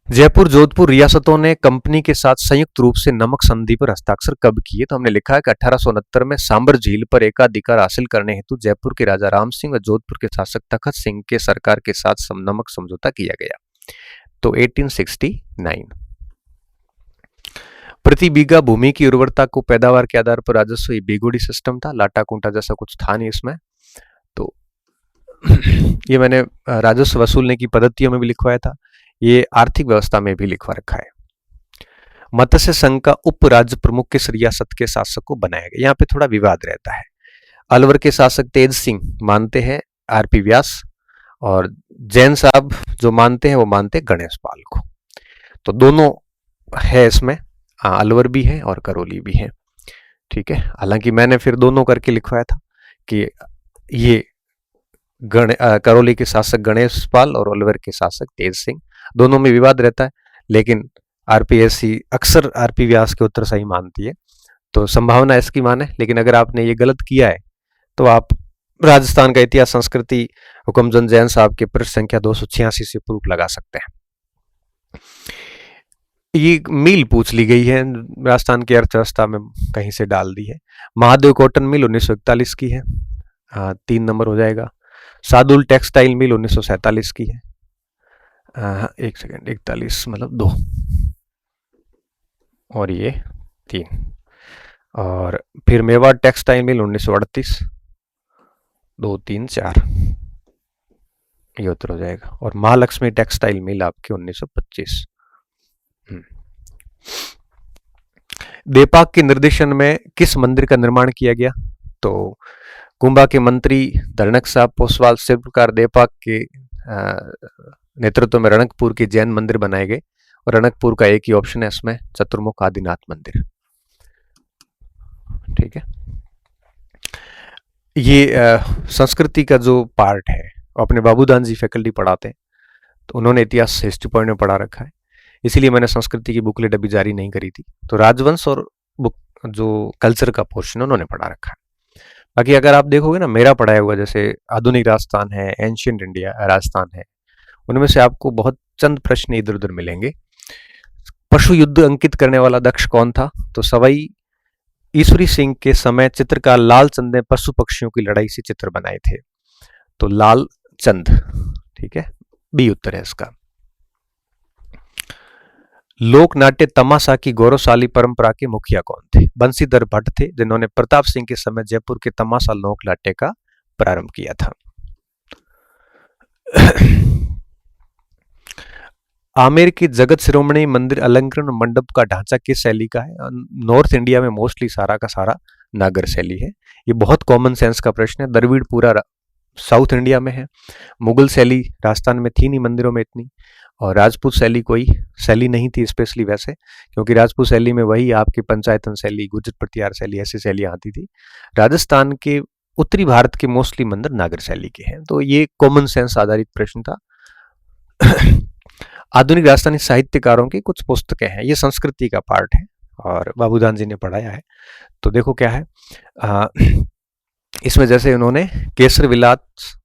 जयपुर जोधपुर रियासतों ने कंपनी के साथ संयुक्त रूप से नमक संधि पर हस्ताक्षर कब किए? तो हमने लिखा है कि 1869 में सांबर झील पर एकाधिकार हासिल करने हेतु जयपुर के राजा राम सिंह और जोधपुर के शासक तखत सिंह के सरकार के साथ नमक समझौता किया गया। तो 1869। प्रति बीघा भूमि की उर्वरता को पैदावार के आधार पर राजस्व बीगोड़ी सिस्टम था, लाटा कुंटा जैसा कुछ था नहीं इसमें। तो ये मैंने राजस्व वसूलने की पद्धतियों में भी लिखवाया था, ये आर्थिक व्यवस्था में भी लिखवा रखा है। मत्स्य संघ का उप राज्य प्रमुख किस रियासत के शासक को बनाया गया? यहाँ पे थोड़ा विवाद रहता है। अलवर के शासक तेज सिंह मानते हैं आरपी व्यास और जैन साहब जो मानते हैं वो मानते हैं गणेश पाल को। तो दोनों है इसमें, अलवर भी है और करौली भी है। ठीक है, हालांकि मैंने फिर दोनों करके लिखवाया था कि ये करौली के शासक गणेश पाल और अलवर के शासक तेज सिंह, दोनों में विवाद रहता है, लेकिन आरपीएससी अक्सर आरपी व्यास के उत्तर सही मानती है, तो संभावना इसकी माने। लेकिन अगर आपने ये गलत किया है तो आप राजस्थान का इतिहास संस्कृति हुकमचंद जैन साहब के पृष्ठ संख्या 286 से प्रूफ लगा सकते हैं। ये मील पूछ ली गई है, राजस्थान की अर्थव्यवस्था में कहीं से डाल दी है। महादेव कॉटन मिल 1941 की है, 3 नंबर हो जाएगा। सादुल टेक्सटाइल मिल 1947 की है, 1 सेकेंड, 41 मतलब 2 और ये 3। और फिर मेवाड़ टेक्सटाइल मिल 1938, 2 3 4 ये उत्तर हो जाएगा। और महालक्ष्मी टेक्सटाइल मिल आपकी 1925। देपाक के निर्देशन में किस मंदिर का निर्माण किया गया? तो कुंभा के मंत्री धरणक साहब पोसवाल शिल्पकार देपाक के नेतृत्व में रणकपुर के जैन मंदिर बनाए गए और रणकपुर का एक ही ऑप्शन है इसमें, चतुर्मुख आदिनाथ मंदिर। ठीक है, ये संस्कृति का जो पार्ट है अपने बाबूदान जी फैकल्टी पढ़ाते हैं, तो उन्होंने इतिहास हिस्ट्री पॉइंट में पढ़ा रखा है, इसीलिए मैंने संस्कृति की बुकलेट अभी जारी नहीं करी थी। तो राजवंश और बुक जो कल्चर का पोर्शन उन्होंने पढ़ा रखा है। बाकी अगर आप देखोगे ना, मेरा पढ़ाया हुआ जैसे आधुनिक राजस्थान है, एंशियंट इंडिया राजस्थान है, उनमें से आपको बहुत चंद प्रश्न इधर उधर मिलेंगे। पशु युद्ध अंकित करने वाला दक्ष कौन था? तो सवाई ईश्वरी सिंह के समय चित्रकार लाल चंद ने पशु पक्षियों की लड़ाई से चित्र बनाए थे। तो लाल चंद, ठीक है, बी उत्तर है इसका। लोक नाट्य तमाशा की गौरवशाली परंपरा के मुखिया कौन थे? बंशीधर भट्ट थे, जिन्होंने प्रताप सिंह के समय जयपुर के तमाशा लोक नाट्य का प्रारंभ किया था। आमेर के जगत शिरोमणि मंदिर अलंकरण मंडप का ढांचा किस शैली का है? नॉर्थ इंडिया में मोस्टली सारा का सारा नागर शैली है। ये बहुत कॉमन सेंस का प्रश्न है। द्रविड़ पूरा साउथ इंडिया में है। मुगल शैली राजस्थान में थी नहीं मंदिरों में इतनी, और राजपूत शैली कोई शैली नहीं थी स्पेशली वैसे, क्योंकि राजपूत शैली में वही आपकी पंचायतन शैली, गुर्जर प्रतिहार शैली, ऐसी शैलियां आती थी। राजस्थान के उत्तरी भारत के मोस्टली मंदिर नागर शैली के हैं। तो ये कॉमन सेंस आधारित प्रश्न था। आधुनिक राजस्थानी साहित्यकारों की कुछ पुस्तकें हैं, ये संस्कृति का पार्ट है और बाबूदान जी ने पढ़ाया है। तो देखो क्या है, इसमें जैसे उन्होंने केसर विलास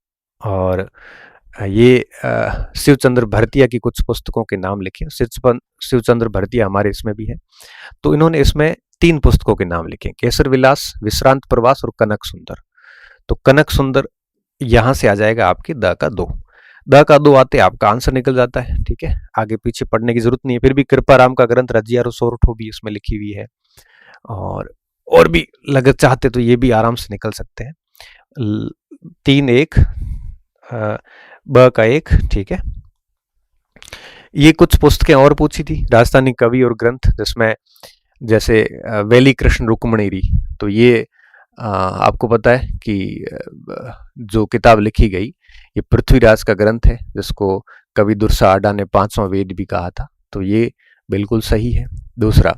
और ये शिवचंद्र भरतिया की कुछ पुस्तकों के नाम लिखे। शिवचंद्र भरतिया हमारे इसमें भी है। तो इन्होंने इसमें 3 पुस्तकों के नाम लिखे, केसर विलास, विश्रांत प्रवास और कनक सुंदर। तो कनक सुंदर यहां से आ जाएगा आपके द का 2। द का 2 आते आपका आंसर निकल जाता है, ठीक है, आगे पीछे पढ़ने की जरूरत नहीं है। फिर भी कृपाराम का ग्रंथ रजिया और सोरठो भी इसमें लिखी हुई है, और भी लग चाहते तो ये भी आराम से निकल सकते हैं। 3-1 ब का 1, ठीक है। ये कुछ पुस्तकें और पूछी थी, राजस्थानी कवि और ग्रंथ, जिसमें जैसे वेली कृष्ण रुक्मणी, तो ये आपको पता है कि जो किताब लिखी गई ये पृथ्वीराज का ग्रंथ है, जिसको कवि दुर्सा आडा ने 5वां वेद भी कहा था। तो ये बिल्कुल सही है। दूसरा,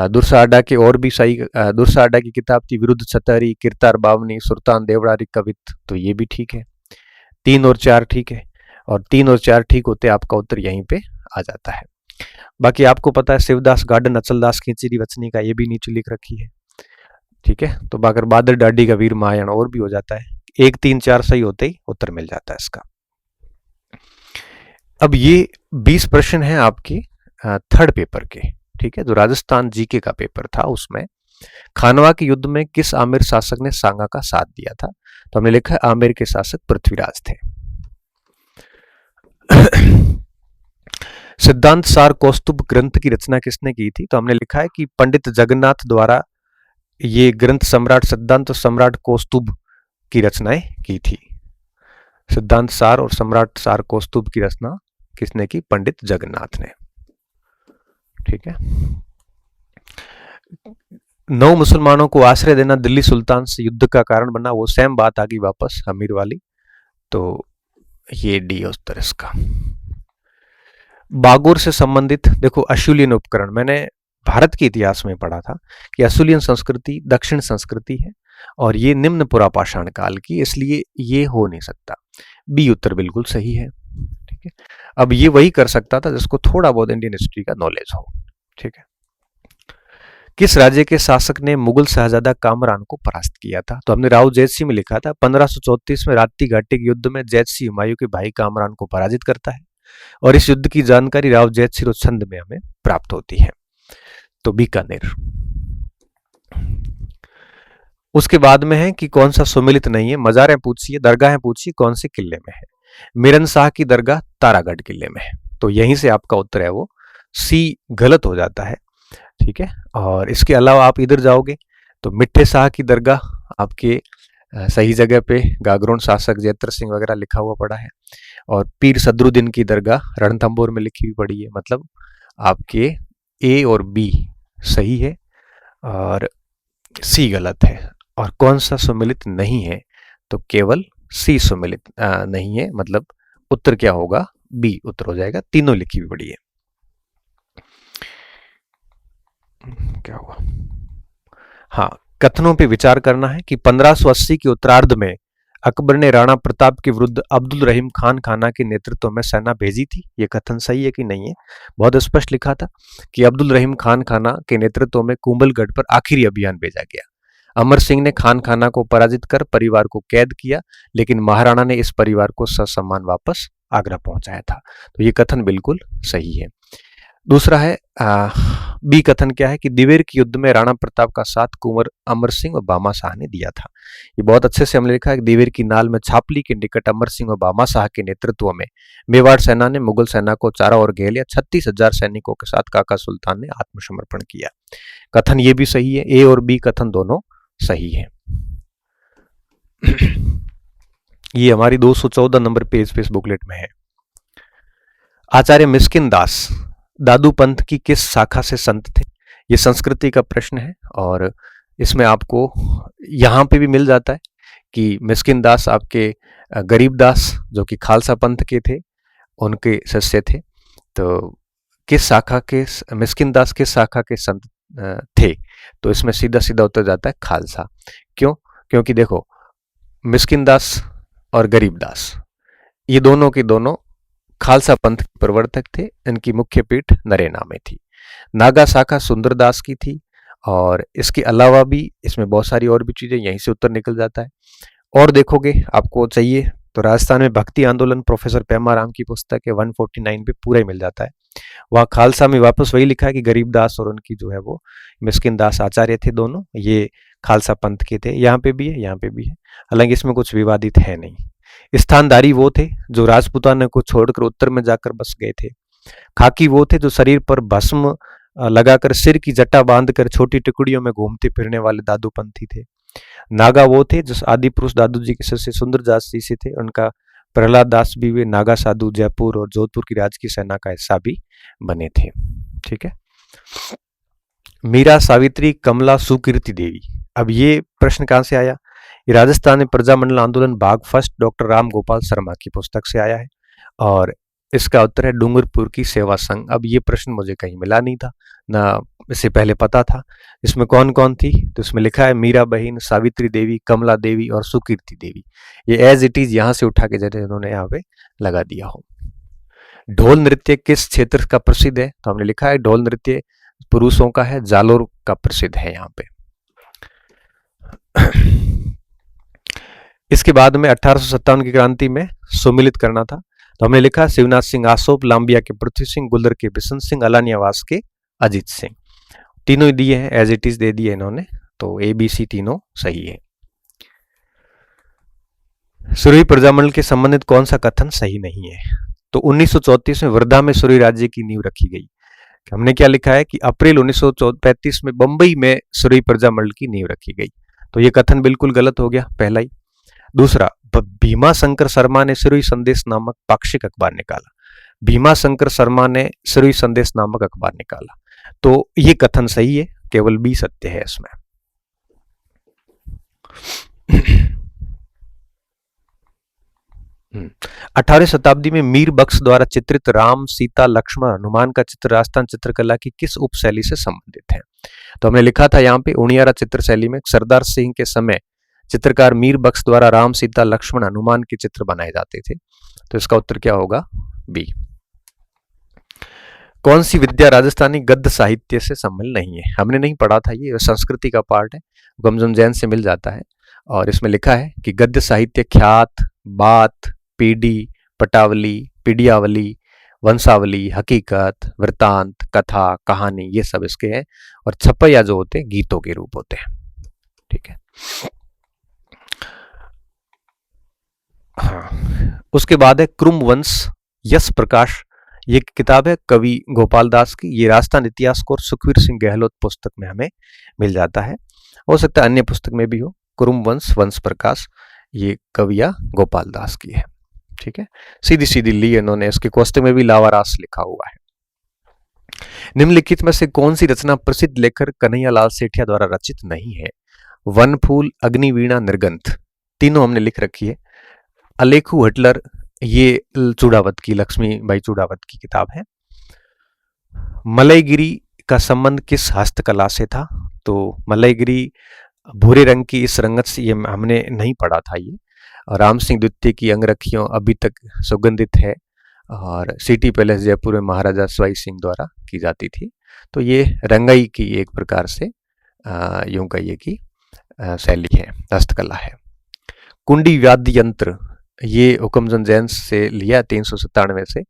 दुर्सा आडा के और भी सही, दुर्सा आडा की किताब थी विरुद्ध छतरी, किरतार बावनी, सुल्तान देवड़ारी कवित, तो ये भी ठीक है। 3 और 4 ठीक है, और 3 और 4 ठीक होते आपका उत्तर यहीं पे आ जाता है। बाकी आपको पता है शिवदास गार्डन अचलदास खींचीरी वचनी का, ये भी नीचे लिख रखी है, ठीक है। तो बाकर बादल डाडी का वीर महायान और भी हो जाता है। 1, 3, 4 सही होते ही उत्तर मिल जाता है इसका। अब ये 20 प्रश्न है आपके थर्ड पेपर के, ठीक है, जो राजस्थान जीके का पेपर था। उसमें खानवा के युद्ध में किस आमेर शासक ने सांगा का साथ दिया था? तो हमने लिखा है आमेर के शासक पृथ्वीराज थे। सिद्धांत सार कौस्तुभ ग्रंथ की रचना किसने की थी? तो हमने लिखा है कि पंडित जगन्नाथ द्वारा ये ग्रंथ सम्राट सिद्धांत और सम्राट कौस्तुभ की रचनाएं की थी। सिद्धांत सार और सम्राट सार कौस्तुभ की रचना किसने की? पंडित जगन्नाथ ने, ठीक है। 9 मुसलमानों को आश्रय देना दिल्ली सुल्तान से युद्ध का कारण बना, वो सेम बात आ गई वापस अमीर वाली। तो ये डी उत्तर इसका। बागोर से संबंधित देखो अशुलियन उपकरण, मैंने भारत के इतिहास में पढ़ा था कि अशुलियन संस्कृति दक्षिण संस्कृति है और ये निम्न पुरापाषाण काल की, इसलिए ये हो नहीं सकता। बी उत्तर बिल्कुल सही है, ठीक है। अब ये वही कर सकता था जिसको थोड़ा बहुत इंडियन हिस्ट्री का नॉलेज हो, ठीक है। किस राज्य के शासक ने मुगल शहजादा कामरान को परास्त किया था? तो हमने राव जैतसी में लिखा था 1534 में राप्ती घाटी के युद्ध में जैतसी हुमायूं के भाई कामरान को पराजित करता है, और इस युद्ध की जानकारी राव जैतसी छंद में हमें प्राप्त होती है। तो बीकानेर। उसके बाद में है कि कौन सा सुमिलित नहीं है? मजारें पूछिए, दरगाहें पूछिए, कौन से किले में है? मिरन शाह की दरगाह तारागढ़ किले में है। तो यहीं से आपका उत्तर है वो सी गलत हो जाता है, ठीक है। और इसके अलावा आप इधर जाओगे तो मिट्ठे शाह की दरगाह आपके सही जगह पे गागरोन शासक जैत्र सिंह वगैरह लिखा हुआ पड़ा है, और पीर सदरुद्दीन की दरगाह रणथंभौर में लिखी हुई पड़ी है। मतलब आपके ए और बी सही है और सी गलत है। और कौन सा सुमिलित नहीं है? तो केवल सी सुमिलित नहीं है, मतलब उत्तर क्या होगा? बी उत्तर हो जाएगा, तीनों लिखी हुई पड़ी है। क्या हुआ? हाँ, कथनों पे विचार करना है कि 1580 के उत्तरार्ध में अकबर ने राणा प्रताप के विरुद्ध अब्दुल रहीम खान खाना के नेतृत्व में सेना भेजी थी। ये कथन सही है कि नहीं है? बहुत स्पष्ट लिखा था कि अब्दुल रहीम खान खाना के नेतृत्व में कुंभलगढ़ पर आखिरी अभियान भेजा गया। अमर सिंह ने खान खाना को पराजित कर परिवार को कैद किया, लेकिन महाराणा ने इस परिवार को ससम्मान वापस आगरा पहुंचाया था। तो ये कथन बिल्कुल सही है। दूसरा है बी कथन क्या है कि दिवेर के युद्ध में राणा प्रताप का साथ कुंवर अमर सिंह और बामा शाह ने दिया था। ये बहुत अच्छे से हमने लिखा है कि दिवेर की नाल में छापली के निकट अमर सिंह और बामा शाह के नेतृत्व में मेवाड़ सेना ने मुगल सेना को चारों ओर घेर लिया। 36,000 सैनिकों के साथ काका सुल्तान ने आत्मसमर्पण किया। कथन ये भी सही है, ए और बी कथन दोनों सही है। ये हमारी 214 नंबर पेज पे इस बुकलेट में है। आचार्य मिस्किन दास दादू पंथ की किस शाखा से संत थे? ये संस्कृति का प्रश्न है और इसमें आपको यहाँ पे भी मिल जाता है कि मिस्किन दास आपके गरीब दास जो कि खालसा पंथ के थे उनके शिष्य थे। तो किस शाखा के मिस्किन दास किस शाखा के संत थे? तो इसमें सीधा सीधा उत्तर जाता है खालसा। क्यों? क्योंकि देखो मिस्किन दास और गरीब दास ये दोनों के दोनों खालसा पंथ के प्रवर्तक थे। इनकी मुख्य पीठ नरेना में थी। नागा शाखा सुंदरदास की थी और इसके अलावा भी इसमें बहुत सारी और भी चीजें, यहीं से उत्तर निकल जाता है। और देखोगे आपको चाहिए तो राजस्थान में भक्ति आंदोलन प्रोफेसर पेमाराम की पुस्तक है 149 पे पूरा ही मिल जाता है। वहाँ खालसा में वापस वही लिखा है कि गरीबदास और उनकी जो है वो मिस्किन दास आचार्य थे, दोनों ये खालसा पंथ के थे। यहाँ पे भी है, यहाँ पे भी है, हालांकि इसमें कुछ विवादित है नहीं। स्थानधारी वो थे जो राजपूताना को छोड़कर उत्तर में जाकर बस गए थे। खाकी वो थे जो शरीर पर भस्म लगाकर सिर की जटा बांधकर छोटी टुकड़ियों में घूमते फिरने वाले दादूपंथी थे। नागा वो थे जो आदि पुरुष दादू जी के शिष्य सुंदरदास जी से थे। उनका प्रहलाद दास भी वे नागा साधु जयपुर और जोधपुर की राजकीय सेना का हिस्सा भी बने थे। ठीक है। मीरा सावित्री कमला सुकीर्ति देवी, अब ये प्रश्न कहां से आया? ये राजस्थान में प्रजामंडल आंदोलन भाग फर्स्ट डॉक्टर राम गोपाल शर्मा की पुस्तक से आया है और इसका उत्तर है डूंगरपुर की सेवा संघ। अब ये प्रश्न मुझे कहीं मिला नहीं था ना, इससे पहले पता था। इसमें कौन कौन थी? तो इसमें लिखा है मीरा बहन, सावित्री देवी, कमला देवी और सुकीर्ति देवी। ये एज इट इज यहाँ से उठा के जैसे उन्होंने यहाँ पे लगा दिया हो। ढोल नृत्य किस क्षेत्र का प्रसिद्ध है? तो हमने लिखा है ढोल नृत्य पुरुषों का है, जालोर का प्रसिद्ध है यहाँ पे। इसके बाद में 1857 की क्रांति में सुमिलित करना था, तो हमने लिखा शिवनाथ सिंह आसोप, लांबिया के पृथ्वी सिंह, गुल्लर के बिशन सिंह, अलानियावास के अजीत सिंह। तीनों ही दिए हैं, एज इट इज दे दिए इन्होंने, तो ए बी सी तीनों सही है। सुरई प्रजामंडल के संबंधित कौन सा कथन सही नहीं है? तो 1934 में वर्धा में सुरई राज्य की नींव रखी गई। हमने क्या लिखा है कि अप्रैल 1935 में बंबई में सुरई प्रजामंडल की नींव रखी गई। तो ये कथन बिल्कुल गलत हो गया, पहला ही। दूसरा, भीमा शंकर शर्मा ने सुरई संदेश नामक पाक्षिक अखबार निकाला। भीमा शंकर शर्मा ने सुरई संदेश नामक अखबार निकाला, तो ये कथन सही है, केवल बी सत्य है इसमें। 18वीं शताब्दी में मीर बख्श द्वारा चित्रित राम, सीता, लक्ष्मण, हनुमान का चित्र राजस्थान चित्रकला की किस उपशैली से संबंधित है? तो हमने लिखा था यहाँ पे उनियारा चित्रशैली में सरदार सिंह के समय चित्रकार मीर बख्श द्वारा राम, सीता, लक्ष्मण, हनुमान के चित्र बनाए जाते थे। तो इसका उत्तर क्या होगा? बी। कौन सी विद्या राजस्थानी गद्य साहित्य से सम्मिलित नहीं है? हमने नहीं पढ़ा था, ये संस्कृति का पार्ट है, गमजम जैन से मिल जाता है। और इसमें लिखा है कि गद्य साहित्य ख्यात, बात, पीढ़ी, पटावली, पीढ़ियावली, वंशावली, हकीकत, वृतांत, कथा, कहानी, ये सब इसके हैं। और छपैया जो होते हैं गीतों के रूप होते हैं। ठीक है। हाँ, उसके बाद है क्रुम वंश यश प्रकाश, ये किताब है कवि गोपाल दास की। ये राजस्थान इतिहास को सुखवीर सिंह गहलोत पुस्तक में हमें मिल जाता है, हो सकता है अन्य पुस्तक में भी हो। क्रुम वंश वंश प्रकाश ये कविया गोपाल दास की है। ठीक है, सीधी सीधी ली इन्होंने, इसके कोष्टक में भी लावारास लिखा हुआ है। निम्नलिखित में से कौन सी रचना प्रसिद्ध लेखक कन्हैयालाल सेठिया द्वारा रचित नहीं है? वन फूल, अग्निवीणा, निर्गंथ, तीनों हमने लिख रखी है। अलेखू हटलर, ये चूड़ावत की, लक्ष्मी बाई चूड़ावत की किताब है। मलयगिरी का संबंध किस हस्तकला से था? तो मलयगिरी भूरे रंग की इस रंगत से, ये हमने नहीं पढ़ा था। ये राम सिंह द्वितीय की अंगरखियों अभी तक सुगंधित है और सिटी पैलेस जयपुर में महाराजा सवाई सिंह द्वारा की जाती थी। तो ये रंगाई की एक प्रकार से यूं कहिए कि शैली है, हस्तकला है। कुंडी वाद्य यंत्र ये हुकमचंद जैन से लिया 397 से,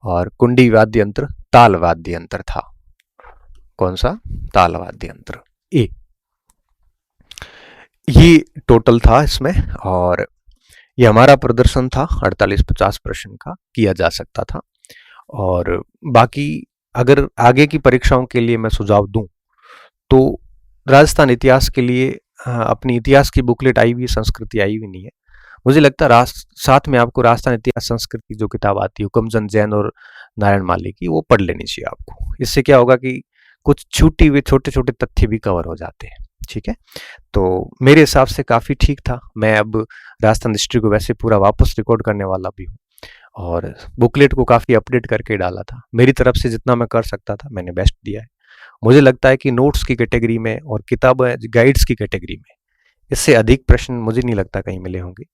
और कुंडी वाद्य यंत्र ताल वाद्य यंत्र था। कौन सा? ताल वाद्य यंत्र ए। ये टोटल था इसमें, और ये हमारा प्रदर्शन था 48-50 प्रश्न का, किया जा सकता था। और बाकी अगर आगे की परीक्षाओं के लिए मैं सुझाव दूं तो राजस्थान इतिहास के लिए अपनी इतिहास की बुकलेट आई हुई, संस्कृति आई हुई नहीं है। मुझे लगता है साथ में आपको राजस्थान इतिहास संस्कृति जो किताब आती है हुकमचंद जैन और नारायण माली की, वो पढ़ लेनी चाहिए आपको। इससे क्या होगा कि कुछ छूटी हुए छोटे छोटे तथ्य भी कवर हो जाते हैं। ठीक है, तो मेरे हिसाब से काफ़ी ठीक था। मैं अब राजस्थान हिस्ट्री को वैसे पूरा वापस रिकॉर्ड करने वाला भी हूँ, और बुकलेट को काफ़ी अपडेट करके डाला था। मेरी तरफ से जितना मैं कर सकता था मैंने बेस्ट दिया है। मुझे लगता है कि नोट्स की कैटेगरी में और किताबें गाइड्स की कैटेगरी में इससे अधिक प्रश्न मुझे नहीं लगता कहीं मिले होंगे,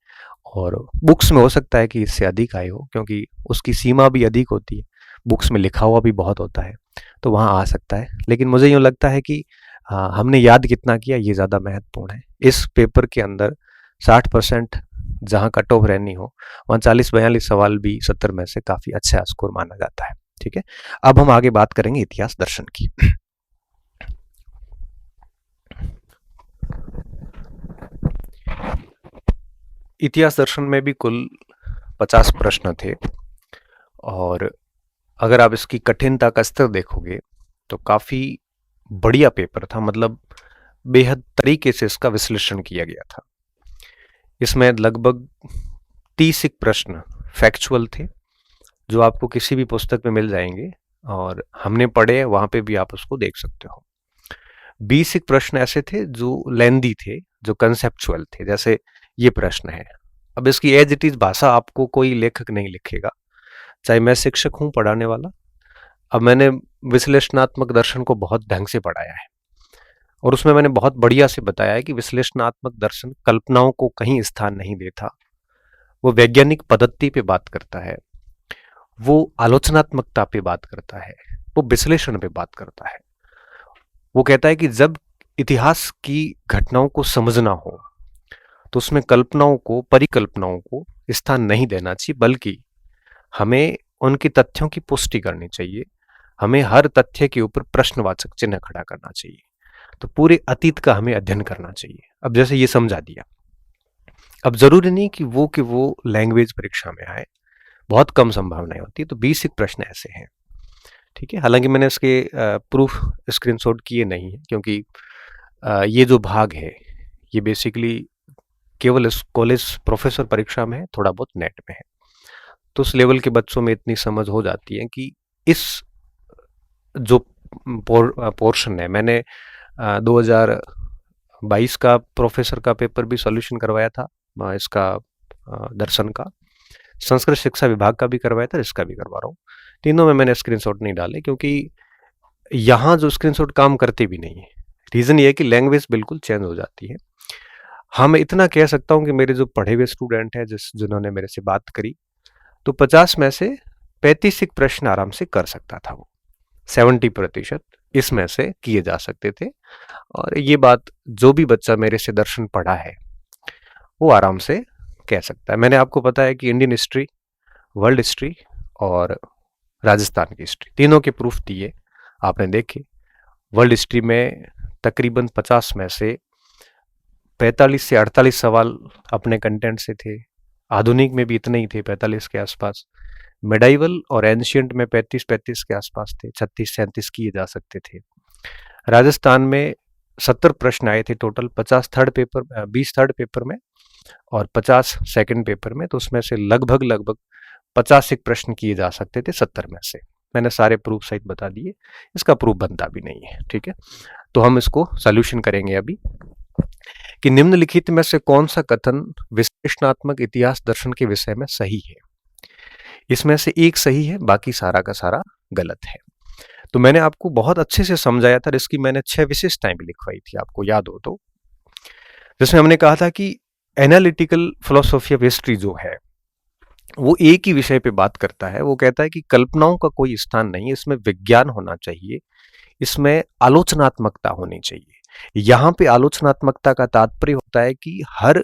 और बुक्स में हो सकता है कि इससे अधिक आए हो, क्योंकि उसकी सीमा भी अधिक होती है। बुक्स में लिखा हुआ भी बहुत होता है, तो वहाँ आ सकता है। लेकिन मुझे यूँ लगता है कि हमने याद कितना किया ये ज़्यादा महत्वपूर्ण है। इस पेपर के अंदर 60% जहाँ कट ऑफ रहनी हो, वहाँ 40-42 सवाल भी 70 में से काफ़ी अच्छा स्कोर माना जाता है। ठीक है, अब हम आगे बात करेंगे इतिहास दर्शन की। इतिहास दर्शन में भी कुल 50 प्रश्न थे, और अगर आप इसकी कठिनता का स्तर देखोगे तो काफ़ी बढ़िया पेपर था। मतलब बेहद तरीके से इसका विश्लेषण किया गया था। इसमें लगभग 30 प्रश्न फैक्चुअल थे, जो आपको किसी भी पुस्तक में मिल जाएंगे, और हमने पढ़े वहाँ पे भी आप उसको देख सकते हो। 20 प्रश्न ऐसे थे जो लेंदी थे, जो कंसेप्चुअल थे। जैसे ये प्रश्न है, अब इसकी एज इट इज भाषा आपको कोई लेखक नहीं लिखेगा, चाहे मैं शिक्षक हूँ पढ़ाने वाला। अब मैंने विश्लेषणात्मक दर्शन को बहुत ढंग से पढ़ाया है, और उसमें मैंने बहुत बढ़िया से बताया है कि विश्लेषणात्मक दर्शन कल्पनाओं को कहीं स्थान नहीं देता। वो वैज्ञानिक पद्धति पे बात करता है, वो आलोचनात्मकता पे बात करता है, वो विश्लेषण पे बात करता है। वो कहता है कि जब इतिहास की घटनाओं को समझना हो तो उसमें कल्पनाओं को, परिकल्पनाओं को स्थान नहीं देना चाहिए, बल्कि हमें उनकी तथ्यों की पुष्टि करनी चाहिए। हमें हर तथ्य के ऊपर प्रश्नवाचक चिन्ह खड़ा करना चाहिए। तो पूरे अतीत का हमें अध्ययन करना चाहिए। अब जैसे ये समझा दिया, अब जरूरी नहीं कि वो लैंग्वेज परीक्षा में आए, बहुत कम संभावनाएं होती है। तो 20 प्रश्न ऐसे हैं। ठीक है, हालांकि मैंने इसके प्रूफ स्क्रीनशॉट किए नहीं है, क्योंकि ये जो भाग है ये बेसिकली केवल इस कॉलेज प्रोफेसर परीक्षा में है, थोड़ा बहुत नेट में है। तो उस लेवल के बच्चों में इतनी समझ हो जाती है कि इस जो पोर्शन है, मैंने 2022 का प्रोफेसर का पेपर भी सॉल्यूशन करवाया था, इसका दर्शन का, संस्कृत शिक्षा विभाग का भी करवाया था, इसका भी करवा रहा हूँ। तीनों में मैंने स्क्रीनशॉट नहीं डाले, क्योंकि यहाँ जो स्क्रीनशॉट काम करते भी नहीं है। रीज़न ये है कि लैंग्वेज बिल्कुल चेंज हो जाती है। हाँ, मैं इतना कह सकता हूँ कि मेरे जो पढ़े हुए स्टूडेंट हैं, जिन्होंने मेरे से बात करी, तो 50 में से 35 प्रश्न आराम से कर सकता था वो। 70% इसमें से किए जा सकते थे, और ये बात जो भी बच्चा मेरे से दर्शन पढ़ा है वो आराम से कह सकता है। मैंने आपको बताया कि इंडियन हिस्ट्री, वर्ल्ड हिस्ट्री और राजस्थान की हिस्ट्री, तीनों के प्रूफ दिए, आपने देखे। वर्ल्ड हिस्ट्री में तकरीबन 50 में से 45 से 48 सवाल अपने कंटेंट से थे। आधुनिक में भी इतने ही थे, 45 के आसपास। मेडाइवल और एंशियंट में 35 के आसपास थे, 36-37 किए जा सकते थे। राजस्थान में 70 प्रश्न आए थे total, 50 third paper, 20 third paper में और 50 सेकंड पेपर में। तो उसमें से लगभग 50 प्रश्न किए जा सकते थे 70 में से। मैंने सारे प्रूफ सहित बता दिए, इसका प्रूफ बनता भी नहीं है। ठीक है, तो हम इसको सॉल्यूशन करेंगे अभी कि निम्नलिखित में से कौन सा कथन विश्लेषणात्मक इतिहास दर्शन के विषय में सही है। इसमें से एक सही है, बाकी सारा का सारा गलत है। तो मैंने आपको बहुत अच्छे से समझाया था, इसकी मैंने 6 विशेषताएं भी लिखवाई थी, आपको याद हो तो, जिसमें हमने कहा था कि एनालिटिकल फिलोसॉफी ऑफ हिस्ट्री जो है वो एक ही विषय पे बात करता है। वो कहता है कि कल्पनाओं का कोई स्थान नहीं है, इसमें विज्ञान होना चाहिए, इसमें आलोचनात्मकता होनी चाहिए। यहाँ पे आलोचनात्मकता का तात्पर्य होता है कि हर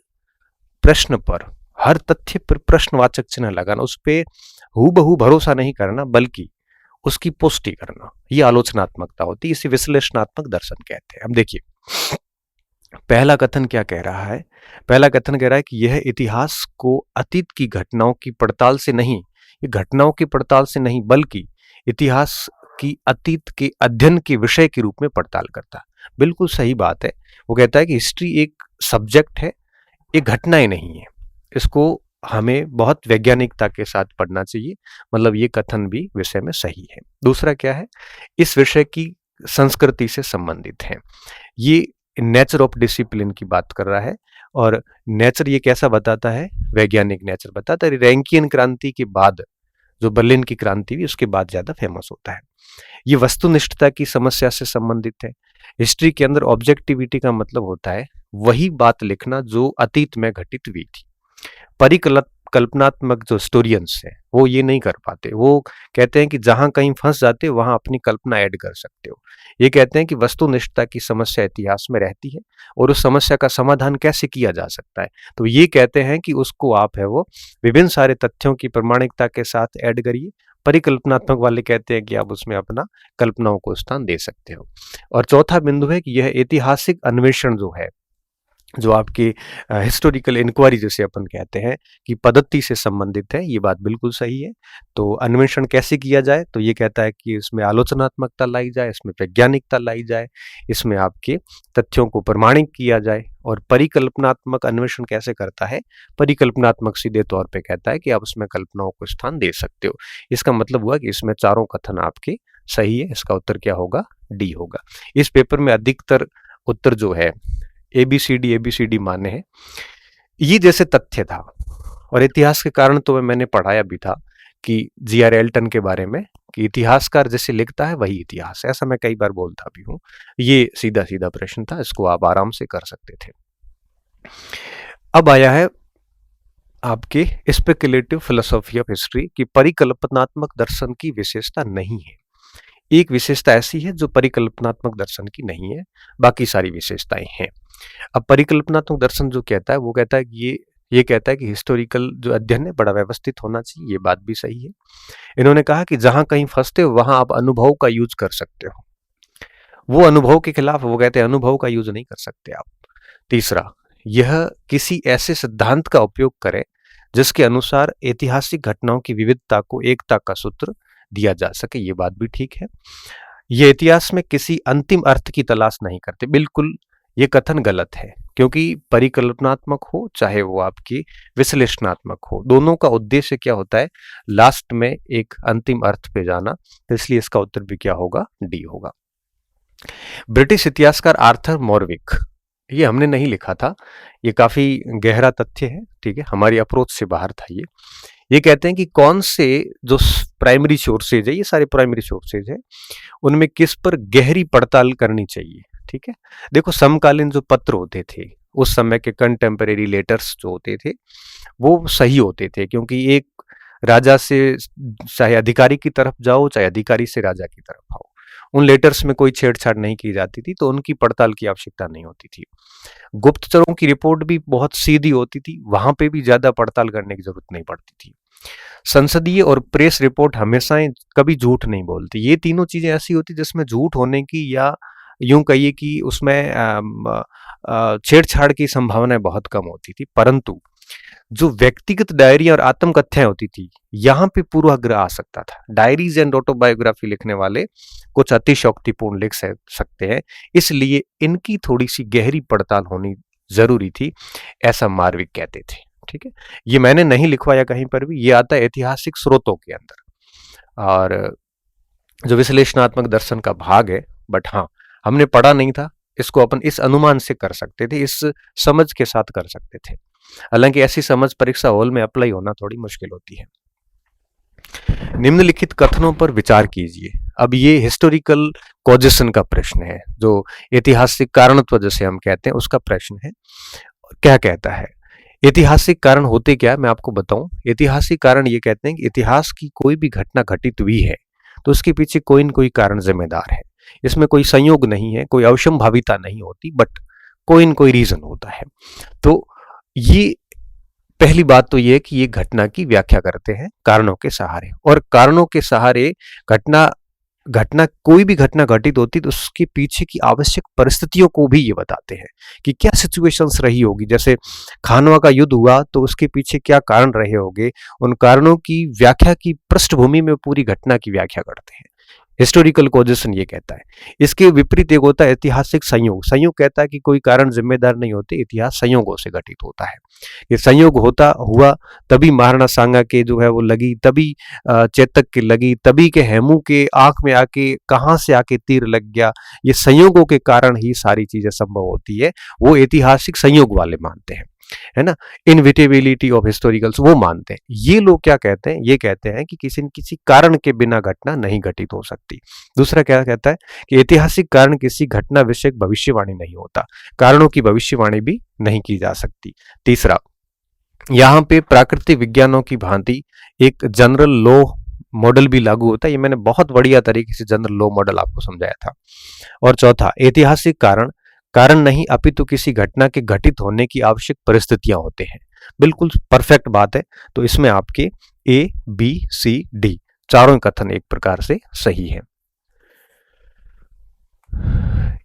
प्रश्न पर, हर तथ्य पर प्रश्नवाचक चिन्ह लगाना, उस पे हूबहू भरोसा नहीं करना बल्कि उसकी पुष्टि करना, ये आलोचनात्मकता होती है। इसे विश्लेषणात्मक दर्शन कहते हैं। अब देखिए पहला कथन क्या कह रहा है। पहला कथन कह रहा है कि यह इतिहास को अतीत की घटनाओं की पड़ताल से नहीं, ये घटनाओं की पड़ताल से नहीं बल्कि इतिहास की अतीत के अध्ययन के विषय के रूप में पड़ताल करता है। बिल्कुल सही बात है। वो कहता है कि हिस्ट्री एक सब्जेक्ट है, ये घटनाएं नहीं है। इसको हमें बहुत वैज्ञानिकता के साथ पढ़ना चाहिए। मतलब ये कथन भी विषय में सही है। दूसरा क्या है, इस विषय की संस्कृति से संबंधित है। ये नेचर ऑफ डिसिप्लिन की बात कर रहा है। और नेचर ये कैसा बताता है, वैज्ञानिक नेचर बताता है। रैंकियन क्रांति के बाद जो बर्लिन की क्रांति हुई उसके बाद ज्यादा फेमस होता है। ये वस्तुनिष्ठता की समस्या से संबंधित है। हिस्ट्री के अंदर ऑब्जेक्टिविटी का मतलब होता है वही बात लिखना जो अतीत में घटित हुई थी। कल्पनात्मक जो स्टोरियंस है वो ये नहीं कर पाते। वो कहते हैं कि जहां कहीं फंस जाते हो वहां अपनी कल्पना ऐड कर सकते हो। ये कहते हैं कि वस्तुनिष्ठता की समस्या इतिहास में रहती है और उस समस्या का समाधान कैसे किया जा सकता है। तो ये कहते हैं कि उसको आप है वो विभिन्न सारे तथ्यों की प्रामाणिकता के साथ ऐड करिए। परिकल्पनात्मक वाले कहते हैं कि आप उसमें अपना कल्पनाओं को स्थान दे सकते हो। और चौथा बिंदु है कि यह ऐतिहासिक अन्वेषण जो है, जो आपकी हिस्टोरिकल इंक्वायरी जिसे अपन कहते हैं कि पद्धति से संबंधित है। ये बात बिल्कुल सही है। तो अन्वेषण कैसे किया जाए, तो ये कहता है कि इसमें आलोचनात्मकता लाई जाए, इसमें वैज्ञानिकता लाई जाए, इसमें आपके तथ्यों को प्रमाणित किया जाए। और परिकल्पनात्मक अन्वेषण कैसे करता है, परिकल्पनात्मक सीधे तौर पे कहता है कि आप उसमें कल्पनाओं को स्थान दे सकते हो। इसका मतलब हुआ कि इसमें चारों कथन आपके सही है। इसका उत्तर क्या होगा, डी होगा। इस पेपर में अधिकतर उत्तर जो है एबीसीडी माने हैं। ये जैसे तथ्य था। और इतिहास के कारण तो मैंने पढ़ाया भी था कि जीआर एल्टन के बारे में कि इतिहासकार जैसे लिखता है वही इतिहास है। ऐसा मैं कई बार बोलता भी हूं। ये सीधा सीधा प्रश्न था, इसको आप आराम से कर सकते थे। अब आया है आपके स्पेकुलेटिव फिलोसॉफी ऑफ हिस्ट्री की परिकल्पनात्मक दर्शन की विशेषता नहीं है। एक विशेषता ऐसी है जो परिकल्पनात्मक दर्शन की नहीं है, बाकी सारी विशेषताएं हैं। अब परिकल्पनात्मक दर्शन जो कहता है वो कहता है कि ये कहता है कि हिस्टोरिकल जो अध्ययन है बड़ा व्यवस्थित होना चाहिए। ये बात भी सही है। इन्होंने कहा कि जहां कहीं फंसते हो वहां आप अनुभव का यूज कर सकते हो। वो अनुभव के खिलाफ वो कहते हैं अनुभव का यूज नहीं कर सकते आप। तीसरा, यह किसी ऐसे सिद्धांत का उपयोग करे जिसके अनुसार ऐतिहासिक घटनाओं की विविधता को एकता का सूत्र दिया जा सके। ये बात भी ठीक है। ये इतिहास में किसी अंतिम अर्थ की तलाश नहीं करते। बिल्कुल ये कथन गलत है, क्योंकि परिकल्पनात्मक हो चाहे वो आपकी विश्लेषणात्मक हो, दोनों का उद्देश्य क्या होता है, लास्ट में एक अंतिम अर्थ पे जाना। तो इसलिए इसका उत्तर भी क्या होगा, डी होगा। ब्रिटिश इतिहासकार आर्थर मॉरविक, ये हमने नहीं लिखा था, ये काफी गहरा तथ्य है, ठीक है, हमारी अप्रोच से बाहर था ये कहते हैं कि कौन से जो प्राइमरी सोर्सेज है, ये सारे प्राइमरी सोर्सेज है, उनमें किस पर गहरी पड़ताल करनी चाहिए। ठीक है, देखो समकालीन जो पत्र होते थे उस समय के कंटेम्परेरी लेटर्स जो होते थे वो सही होते थे, क्योंकि एक राजा से चाहे अधिकारी की तरफ जाओ चाहे अधिकारी से राजा की तरफ आओ, उन लेटर्स में कोई छेड़छाड़ नहीं की जाती थी, तो उनकी पड़ताल की आवश्यकता नहीं होती थी। गुप्तचरों की रिपोर्ट भी बहुत सीधी होती थी, वहां पे भी ज्यादा पड़ताल करने की जरूरत नहीं पड़ती थी। संसदीय और प्रेस रिपोर्ट हमेशा कभी झूठ नहीं बोलती। ये तीनों चीजें ऐसी होती जिसमें झूठ होने की या यूं कहिए कि उसमें छेड़छाड़ की संभावनाएं बहुत कम होती थी। परंतु जो व्यक्तिगत डायरी और आत्मकथाएं होती थी, यहां पे पूर्वाग्रह आ सकता था। डायरीज एंड ऑटोबायोग्राफी लिखने वाले कुछ अतिशयोक्तिपूर्ण लिख सकते हैं, इसलिए इनकी थोड़ी सी गहरी पड़ताल होनी जरूरी थी, ऐसा मार्विक कहते थे। ठीक है, ये मैंने नहीं लिखवाया कहीं पर भी, ये आता है ऐतिहासिक स्रोतों के अंदर और जो विश्लेषणात्मक दर्शन का भाग है। बट हाँ, हमने पढ़ा नहीं था, इसको अपन इस अनुमान से कर सकते थे, इस समझ के साथ कर सकते थे। हालांकि ऐसी समझ परीक्षा हॉल में अप्लाई होना थोड़ी मुश्किल होती है। निम्नलिखित कथनों पर विचार कीजिए। अब ये हिस्टोरिकल कॉजेशन का प्रश्न है, जो ऐतिहासिक कारणत्व जैसे हम कहते हैं उसका प्रश्न है। क्या कहता है, ऐतिहासिक कारण होते क्या, मैं आपको बताऊं। ऐतिहासिक कारण ये कहते हैं कि इतिहास की कोई भी घटना घटित हुई है तो उसके पीछे कोई न कोई कारण जिम्मेदार है। इसमें कोई संयोग नहीं है, कोई अवसंभाविता नहीं होती, बट कोई न कोई रीजन होता है। तो ये पहली बात तो ये है कि ये घटना की व्याख्या करते हैं कारणों के सहारे, और कारणों के सहारे घटना घटना कोई भी घटना घटित होती तो उसके पीछे की आवश्यक परिस्थितियों को भी ये बताते हैं कि क्या सिचुएशंस रही होगी। जैसे खानवा का युद्ध हुआ तो उसके पीछे क्या कारण रहे होंगे, उन कारणों की व्याख्या की पृष्ठभूमि में पूरी घटना की व्याख्या करते हैं। हिस्टोरिकल कॉजेशन ये कहता है। इसके विपरीत एक होता है ऐतिहासिक संयोग। संयोग कहता है कि कोई कारण जिम्मेदार नहीं होते, इतिहास संयोगों से घटित होता है। ये संयोग होता हुआ तभी महाराणा सांगा के जो है वो लगी, तभी चेतक के लगी, तभी के हेमू के आंख में आके कहाँ से आके तीर लग गया, ये संयोगों के कारण ही सारी चीजें संभव होती है। वो ऐतिहासिक संयोग वाले मानते हैं, है ना। इनविटेबिलिटी ऑफ हिस्टोरिकल्स वो मानते हैं। ये लोग क्या कहते हैं, ये कहते हैं कि किसी न किसी कारण के बिना घटना नहीं घटित हो सकती। दूसरा क्या कहता है कि ऐतिहासिक कारण किसी घटना विषयक भविष्यवाणी नहीं होता, कारणों की भविष्यवाणी भी नहीं की जा सकती। तीसरा, यहाँ पे प्राकृतिक विज्ञानों की भांति एक जनरल लॉ मॉडल भी लागू होता है। ये मैंने बहुत बढ़िया तरीके से जनरल लॉ मॉडल आपको समझाया था। और चौथा, ऐतिहासिक कारण कारण नहीं अपितु किसी घटना के घटित होने की आवश्यक परिस्थितियां होते हैं। बिल्कुल परफेक्ट बात है। तो इसमें आपके ए बी सी डी चारों कथन एक प्रकार से सही है।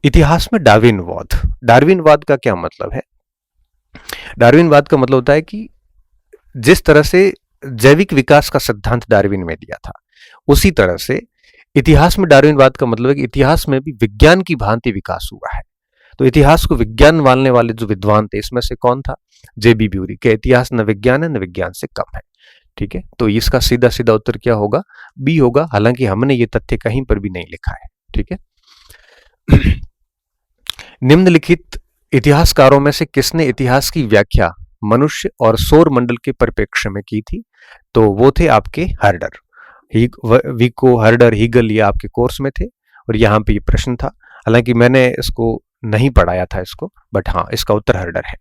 इतिहास में डार्विनवाद। डार्विनवाद का क्या मतलब है? डार्विनवाद का मतलब होता है कि जिस तरह से जैविक विकास का सिद्धांत डार्विन में दिया था, उसी तरह से इतिहास में डार्विनवाद का मतलब है कि इतिहास में भी विज्ञान की भांति विकास हुआ है। तो इतिहास को विज्ञान मानने वाले जो विद्वान थे, इसमें से कौन था? जेबी ब्यूरी के इतिहास न विज्ञान है न विज्ञान से कम है। ठीक है, तो इसका सीधा सीधा उत्तर क्या होगा? बी होगा, हालांकि हमने ये तथ्य कहीं पर भी नहीं लिखा है। ठीक है। निम्नलिखित इतिहासकारों में से किसने इतिहास की व्याख्या मनुष्य और सौर मंडल के परिप्रेक्ष्य में की थी? तो वो थे आपके हर्डर। विको, हर्डर, हीगल ये आपके कोर्स में थे और यहाँ पे ये प्रश्न था। हालांकि मैंने इसको नहीं पढ़ाया था इसको, बट हाँ, इसका उत्तर हर्डर है।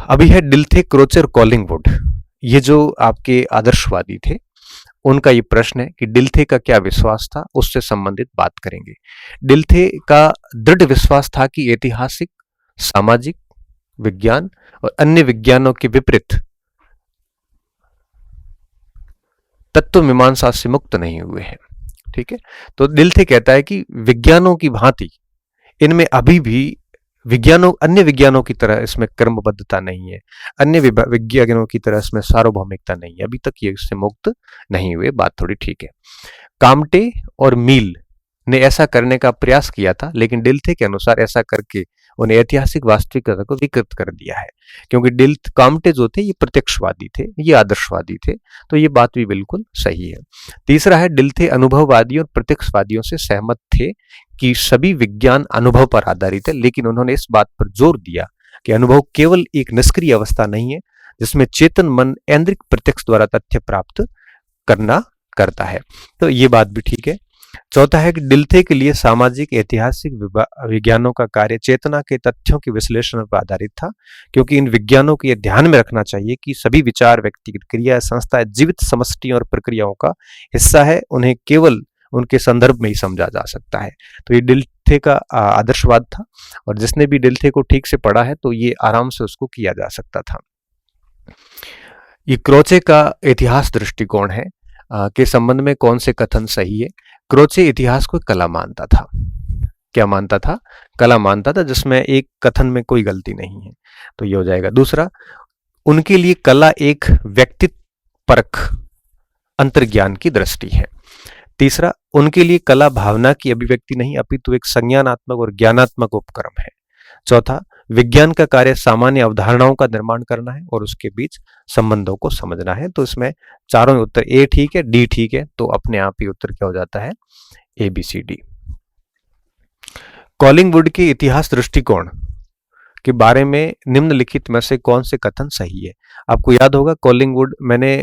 अभी है डिल्थे, क्रोचर, कॉलिंगवुड। ये जो आपके आदर्शवादी थे, उनका ये प्रश्न है कि डिल्थे का क्या विश्वास था, उससे संबंधित बात करेंगे। डिल्थे का दृढ़ विश्वास था कि ऐतिहासिक, सामाजिक विज्ञान और अन्य विज्ञानों के विपरीत तत्व मीमांसा से मुक्त नहीं हुए हैं। ठीक है, तो डिल्थे कहता है कि विज्ञानों की भांति इनमें अभी भी अन्य विज्ञानों की तरह इसमें क्रमबद्धता नहीं है, अन्य विज्ञानों की तरह इसमें सार्वभौमिकता नहीं है, अभी तक ये इससे मुक्त नहीं हुए। बात थोड़ी ठीक है। काम्टे और मील ने ऐसा करने का प्रयास किया था, लेकिन डिल्थे के अनुसार ऐसा करके उन्हें ऐतिहासिक वास्तविकता को विकृत कर दिया है, क्योंकि काम्टे जो थे ये प्रत्यक्षवादी थे, ये आदर्शवादी थे। तो ये बात भी बिल्कुल सही है। तीसरा है, डिल्थे अनुभववादियों और प्रत्यक्षवादियों से सहमत थे कि सभी विज्ञान अनुभव पर आधारित है, लेकिन उन्होंने इस बात पर जोर दिया कि अनुभव केवल एक निष्क्रिय अवस्था नहीं है जिसमें चेतन मन ऐन्द्रिक प्रत्यक्ष द्वारा तथ्य प्राप्त करता है। तो ये बात भी ठीक है। चौथा है कि डिल्थे के लिए सामाजिक ऐतिहासिक विज्ञानों का कार्य चेतना के तथ्यों के विश्लेषण पर आधारित था, क्योंकि इन विज्ञानों को यह ध्यान में रखना चाहिए कि सभी विचार, व्यक्तिगत क्रिया, संस्था जीवित समष्टियों और प्रक्रियाओं का हिस्सा है, उन्हें केवल उनके संदर्भ में ही समझा जा सकता है। तो ये डिल्थे का आदर्शवाद था, और जिसने भी डिल्थे को ठीक से पढ़ा है तो ये आराम से उसको किया जा सकता था। ये क्रोचे का इतिहास दृष्टिकोण है के संबंध में कौन से कथन सही है? क्रोचे इतिहास को कला मानता था। क्या मानता था? कला मानता था, जिसमें एक कथन में कोई गलती नहीं है, तो ये हो जाएगा। दूसरा, उनके लिए कला एक व्यक्तित्व परख अंतर्ज्ञान की दृष्टि है। तीसरा, उनके लिए कला भावना की अभिव्यक्ति नहीं अपितु एक संज्ञानात्मक और ज्ञानात्मक उपक्रम है। चौथा, विज्ञान का कार्य सामान्य अवधारणाओं का निर्माण करना है और उसके बीच संबंधों को समझना है। तो इसमें चारों उत्तर ए ठीक है, डी ठीक है, तो अपने आप ही उत्तर क्या हो जाता है? A B C D. Collingwood के इतिहास दृष्टिकोण के बारे में निम्नलिखित में से कौन से कथन सही है? आपको याद होगा कॉलिंगवुड, मैंने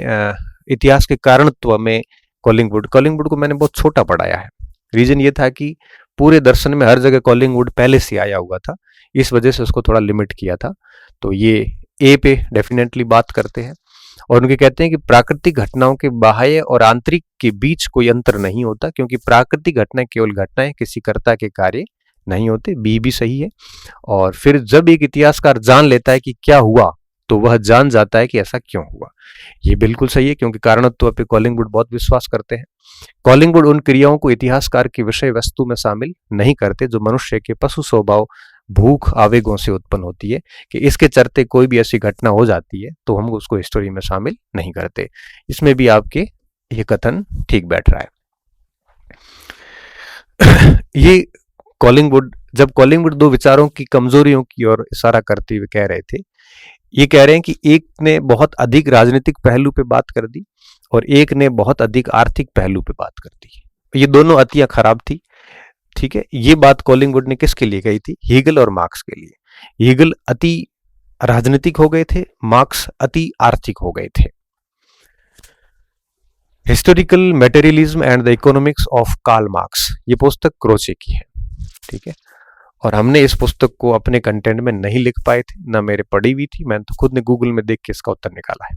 इतिहास के कारणत्व में कॉलिंगवुड को मैंने बहुत छोटा पढ़ाया है। रीजन ये था कि पूरे दर्शन में हर जगह कॉलिंगवुड पहले से आया हुआ था, इस वजह से उसको थोड़ा लिमिट किया था। तो ये ए पे डेफिनेटली बात करते हैं, और उनके कहते हैं कि प्राकृतिक घटनाओं के बाह्य और आंतरिक के बीच कोई अंतर नहीं होता, क्योंकि प्राकृतिक घटनाएं केवल घटनाएं, किसी कर्ता के कार्य नहीं होते। बी भी सही है। और फिर जब एक इतिहासकार जान लेता है कि क्या हुआ, तो वह जान जाता है कि ऐसा क्यों हुआ। ये बिल्कुल सही है, क्योंकि कारणत्व पे कॉलिंगवुड बहुत विश्वास करते हैं। कॉलिंगवुड उन क्रियाओं को इतिहासकार की विषय वस्तु में शामिल नहीं करते जो मनुष्य के पशु स्वभाव, भूख, आवेगों से उत्पन्न होती है, कि इसके चलते कोई भी ऐसी घटना हो जाती है तो हम उसको हिस्टोरी में शामिल नहीं करते। इसमें भी आपके ये कथन ठीक बैठ रहा है। ये जब कॉलिंगवुड दो विचारों की कमजोरियों की ओर इशारा करते हुए कह रहे थे, ये कह रहे हैं कि एक ने बहुत अधिक राजनीतिक पहलू पे बात कर दी और एक ने बहुत अधिक आर्थिक पहलू पे बात कर दी। ये दोनों अतियां खराब थी। ठीक है, ये बात कॉलिंगवुड ने किसके लिए कही थी? हीगल और मार्क्स के लिए। हीगल अति राजनीतिक हो गए थे, मार्क्स अति आर्थिक हो गए थे। Historical materialism and the economics of Karl Marx, ये पुस्तक क्रोचे की है। ठीक है, और हमने इस पुस्तक को अपने कंटेंट में नहीं लिख पाए थे, ना मेरे पढ़ी हुई थी, मैंने तो खुद ने गूगल में देख के इसका उत्तर निकाला है।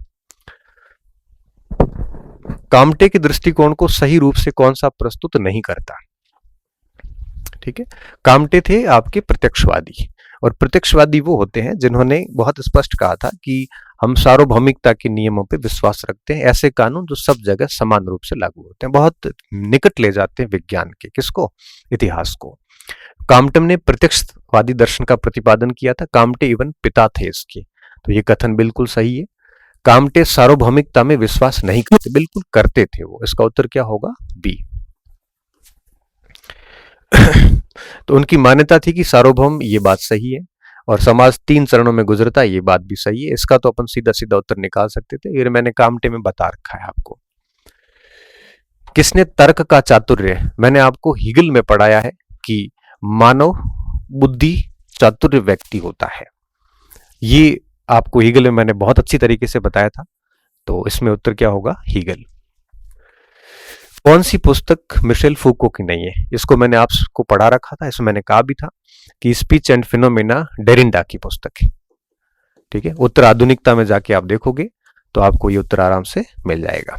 काम्टे के दृष्टिकोण को सही रूप से कौन सा प्रस्तुत नहीं करता? ठीक है, काम्टे थे आपके प्रत्यक्षवादी, और प्रत्यक्षवादी वो होते हैं जिन्होंने बहुत स्पष्ट कहा था कि हम सार्वभौमिकता के नियमों पे विश्वास रखते हैं, ऐसे कानून जो सब जगह समान रूप से लागू होते हैं, बहुत निकट ले जाते हैं विज्ञान के। किसको? इतिहास को। काम्टन ने प्रत्यक्षवादी दर्शन का प्रतिपादन किया था। काम्टे इवन पिता थे इसके, तो ये कथन बिल्कुल सही है। काम्टे सार्वभौमिकता में विश्वास नहीं करते, बिल्कुल करते थे वो। इसका उत्तर क्या होगा? बी। तो उनकी मान्यता थी कि सार्वभौम, ये बात सही है, और समाज 3 चरणों में गुजरता है, ये बात भी सही है। इसका तो अपन सीधा सीधा उत्तर निकाल सकते थे, ये मैंने काम्टे में बता रखा है आपको। किसने तर्क का चातुर्य? मैंने आपको हीगल में पढ़ाया है कि मानव बुद्धि चातुर्य व्यक्ति होता है, ये आपको हीगल में मैंने बहुत अच्छी तरीके से बताया था। तो इसमें उत्तर क्या होगा? हीगल। कौन सी पुस्तक मिशेल फूको की नहीं है? इसको मैंने आपको पढ़ा रखा था, इसमें मैंने कहा भी था कि स्पीच एंड फिनोमेना डेरिंडा की पुस्तक है। ठीक है, उत्तर आधुनिकता में जाके आप देखोगे तो आपको ये उत्तर आराम से मिल जाएगा।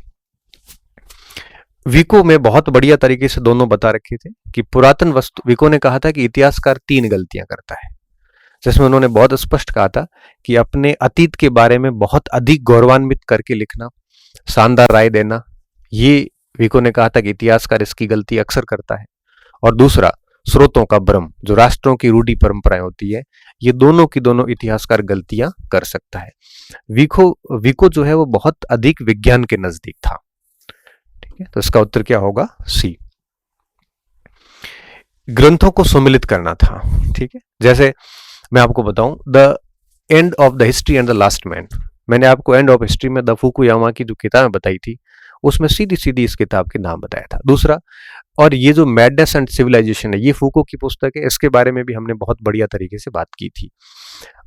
विको में बहुत बढ़िया तरीके से दोनों बता रखे थे कि पुरातन वस्तु, विको ने कहा था कि इतिहासकार 3 गलतियां करता है, जिसमें उन्होंने बहुत स्पष्ट कहा था कि अपने अतीत के बारे में बहुत अधिक गौरवान्वित करके लिखना, शानदार राय देना, ये विको ने कहा था कि इतिहासकार इसकी गलती अक्सर करता है। और दूसरा, स्रोतों का भ्रम, जो राष्ट्रों की रूढ़ी परंपराएं होती है, ये दोनों की दोनों इतिहासकार गलतियां कर सकता है। विको जो है वो बहुत अधिक विज्ञान के नजदीक था। ठीक है, तो इसका उत्तर क्या होगा? सी। ग्रंथों को सम्मिलित करना था। ठीक है, जैसे मैं आपको बताऊं, the end of the history and the last man, मैंने आपको एंड ऑफ हिस्ट्री में द फुकुयामा की जो किताब बताई थी, उसमें सीधी सीधी इस किताब के नाम बताया था। दूसरा, और ये जो मैडनेस एंड सिविलाइजेशन है, ये फूको की पुस्तक है, इसके बारे में भी हमने बहुत बढ़िया तरीके से बात की थी।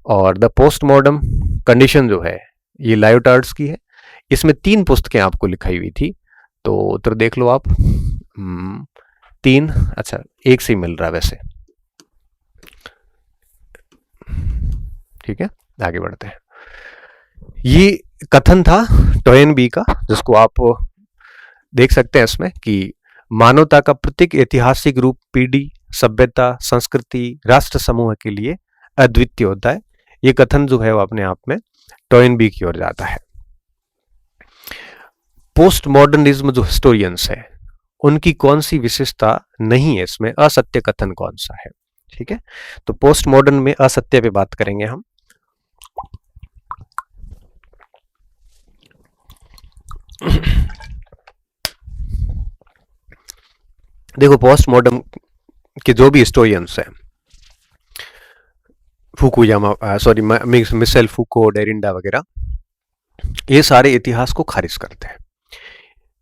और द पोस्ट मॉडर्न कंडीशन जो है, ये लायोटार्ड्स की है। इसमें 3 पुस्तकें आपको लिखाई हुई थी, तो उत्तर देख लो आप। 3, अच्छा, एक से ही मिल रहा है वैसे। ठीक है, आगे बढ़ते हैं। ये कथन था टॉयनबी का, जिसको आप देख सकते हैं इसमें, कि मानवता का प्रत्येक ऐतिहासिक रूप पीढ़ी, सभ्यता, संस्कृति, राष्ट्र समूह के लिए अद्वितीय होता है। ये कथन जो है वो अपने आप में टॉयनबी की ओर जाता है। पोस्ट मॉडर्निज्म जो हिस्टोरियंस है, उनकी कौन सी विशेषता नहीं है इसमें? असत्य कथन कौन सा है? ठीक है, तो पोस्ट मॉडर्न में असत्य पे बात करेंगे हम। देखो, पोस्ट मॉडर्न के जो भी हिस्टोरियंस हैं, फुकुयामा, सॉरी, मिशेल फूको, डेरिंडा वगैरह, ये सारे इतिहास को खारिज करते हैं।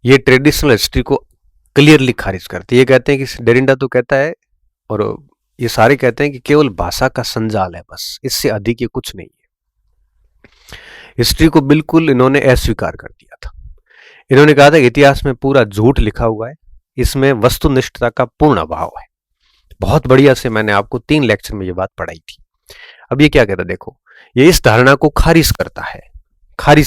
ये ट्रेडिशनल हिस्ट्री को क्लियरली खारिज करते हैं। ये कहते हैं कि डेरिंडा तो कहता है, और ये सारे कहते हैं कि केवल भाषा का संजाल है, बस, इससे अधिक ये कुछ नहीं है। हिस्ट्री को बिल्कुल इन्होंने अस्वीकार कर दिया था। इन्होंने कहा था कि इतिहास में पूरा झूठ लिखा हुआ है, इसमें वस्तुनिष्ठता का पूर्ण अभाव है। बहुत बढ़िया से मैंने आपको 3 लेक्चर में ये बात पढ़ाई थी। अब ये क्या कहता है? देखो, ये इस धारणा को खारिज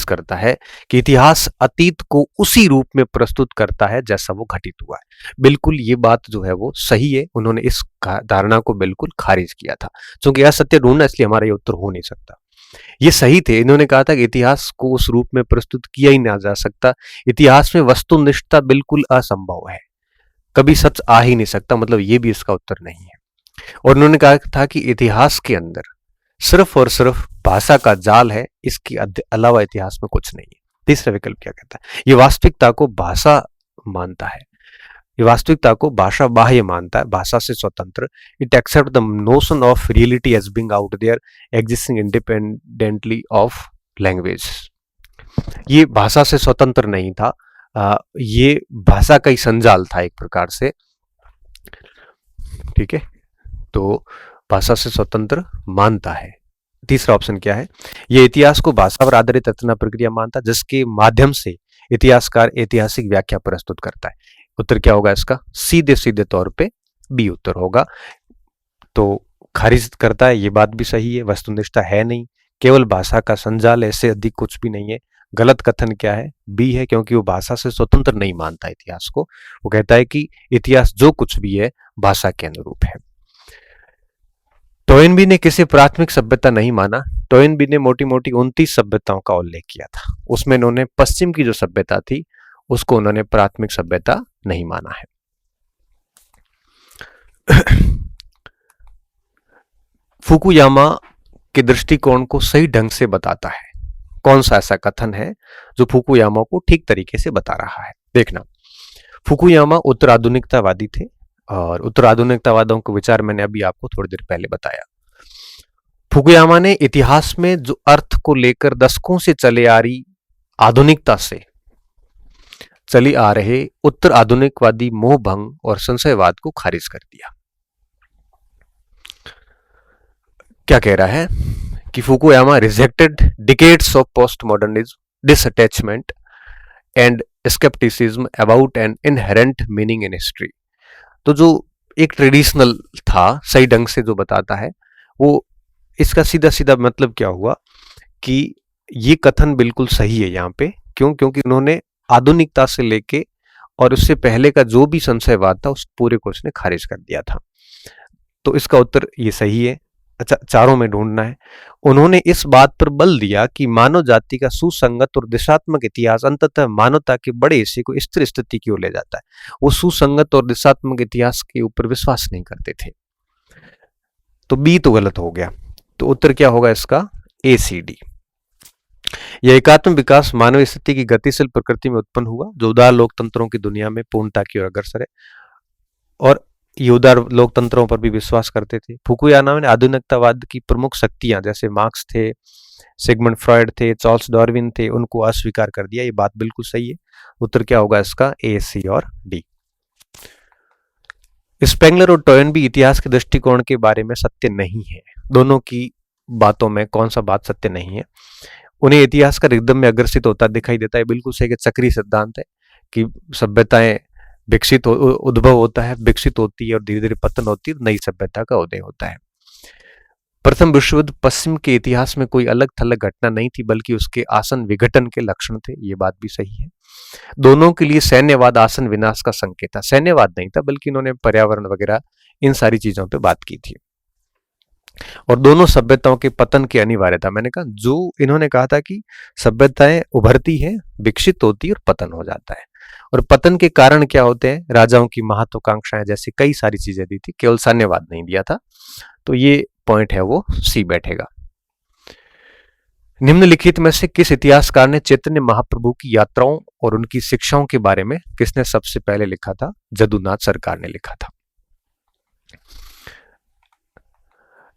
करता है कि इतिहास अतीत को उसी रूप में प्रस्तुत करता है जैसा वो घटित हुआ है। बिल्कुल ये बात जो है वो सही है, उन्होंने इस धारणा को बिल्कुल खारिज किया था। क्योंकि असत्य ढूंढना, इसलिए हमारा ये उत्तर हो नहीं सकता। ये सही थे। इन्होंने कहा था कि इतिहास को उस रूप में प्रस्तुत किया ही ना जा सकता, इतिहास में वस्तुनिष्ठता बिल्कुल असंभव है, कभी सच आ ही नहीं सकता, मतलब ये भी इसका उत्तर नहीं है। और उन्होंने कहा था कि इतिहास के अंदर सिर्फ और सिर्फ भाषा का जाल है, इसके अलावा इतिहास में कुछ नहीं है। तीसरा विकल्प क्या कहता है? ये वास्तविकता को भाषा मानता है, ये वास्तविकता को भाषा बाह्य मानता है, भाषा से स्वतंत्र। It accept the notion of reality as being out there existing independently of language. ये भाषा से स्वतंत्र नहीं था, ये भाषा का ही संजाल था एक प्रकार से, ठीक है। तो भाषा से स्वतंत्र मानता है। तीसरा ऑप्शन क्या है? ये इतिहास को भाषा पर आधारित रचना प्रक्रिया मानता, जिसके माध्यम से इतिहासकार ऐतिहासिक व्याख्या प्रस्तुत करता है। उत्तर क्या होगा इसका? सीधे सीधे तौर पे बी उत्तर होगा। तो खारिज करता है, ये बात भी सही है, वस्तुनिष्ठता है नहीं, केवल भाषा का संजाल, ऐसे अधिक कुछ भी नहीं है। गलत कथन क्या है? बी है, क्योंकि वो भाषा से स्वतंत्र नहीं मानता इतिहास को। वो कहता है कि इतिहास जो कुछ भी है भाषा के अनुरूप है। टोयनबी ने किसी प्राथमिक सभ्यता नहीं माना। टोयनबी ने मोटी मोटी 29 सभ्यताओं का उल्लेख किया था, उसमें इन्होंने पश्चिम की जो सभ्यता थी उसको उन्होंने प्राथमिक सभ्यता नहीं माना है। फुकुयामा के दृष्टिकोण को सही ढंग से बताता है। कौन सा ऐसा कथन है जो फुकुयामा को ठीक तरीके से बता रहा है? देखना, फुकुयामा उत्तराधुनिकतावादी थे, और उत्तराधुनिकतावादों के विचार मैंने अभी आपको थोड़ी देर पहले बताया। फुकुयामा ने इतिहास में जो अर्थ को लेकर दशकों से चले आ रही आधुनिकता से चली आ रहे उत्तर आधुनिकवादी मोहभंग और संशयवाद को खारिज कर दिया। क्या कह रहा है कि Fukuyama rejected decades of post modernism, disattachment and scepticism about an inherent meaning in history. तो जो एक ट्रेडिशनल था, सही ढंग से जो बताता है, वो इसका सीधा सीधा मतलब क्या हुआ कि ये कथन बिल्कुल सही है यहाँ पे। क्यों? क्योंकि उन्होंने आधुनिकता से लेके और उससे पहले का जो भी संशयवाद था उस पूरे को उसने खारिज कर दिया था। तो इसका उत्तर ये सही है। अच्छा, चारों में ढूंढना है। उन्होंने इस बात पर बल दिया कि मानव जाति का सुसंगत और दिशात्मक इतिहास अंततः मानवता के बड़े हिस्से को स्थिर स्थिति की ओर ले जाता है। वो सुसंगत और दिशात्मक इतिहास के ऊपर विश्वास नहीं करते थे। तो बी तो गलत हो गया। तो उत्तर क्या होगा इसका? ए सी डी। यह एकात्म विकास मानव स्थिति की गतिशील प्रकृति में उत्पन्न हुआ, जो उदार लोकतंत्रों की दुनिया में पूर्णता की ओर अग्रसर है, और ये उदार लोकतंत्रों पर भी विश्वास करते थे। फुकुयामा ने आधुनिकतावाद की प्रमुख शक्तियां जैसे मार्क्स थे, सिगमंड फ्रॉयड थे, चार्ल्स डार्विन थे, उनको अस्वीकार कर दिया। ये बात बिल्कुल सही है। उत्तर क्या होगा इसका? ए, सी और डी। स्पेंगलर और टोयनबी इतिहास के दृष्टिकोण के बारे में सत्य नहीं है। दोनों की बातों में कौन सा बात सत्य नहीं है? उन्हें इतिहास का रिदम में अग्रसित होता दिखाई देता है। बिल्कुल सही है, चक्रीय सिद्धांत है कि सभ्यताएं विकसित उद्भव होता है, विकसित होती है और धीरे धीरे पतन होती है, नई सभ्यता का उदय होता है। प्रथम विश्व युद्ध पश्चिम के इतिहास में कोई अलग थलग घटना नहीं थी, बल्कि उसके आसन विघटन के लक्षण थे। ये बात भी सही है। दोनों के लिए सैन्यवाद आसन विनाश का संकेत था। सैन्यवाद नहीं था, बल्कि इन्होंने पर्यावरण वगैरह इन सारी चीजों पे बात की थी। और दोनों सभ्यताओं के पतन की अनिवार्यता, मैंने कहा जो इन्होंने कहा था कि सभ्यताएं उभरती हैं, विकसित होती है और पतन हो जाता है। और पतन के कारण क्या होते हैं? राजाओं की महत्वाकांक्षाएं जैसी कई सारी चीजें दी थी, केवल साम्यवाद नहीं दिया था। तो ये पॉइंट है वो सी बैठेगा। निम्नलिखित में से किस इतिहासकार ने चैतन्य महाप्रभु की यात्राओं और उनकी शिक्षाओं के बारे में किसने सबसे पहले लिखा था? जदुनाथ सरकार ने लिखा था।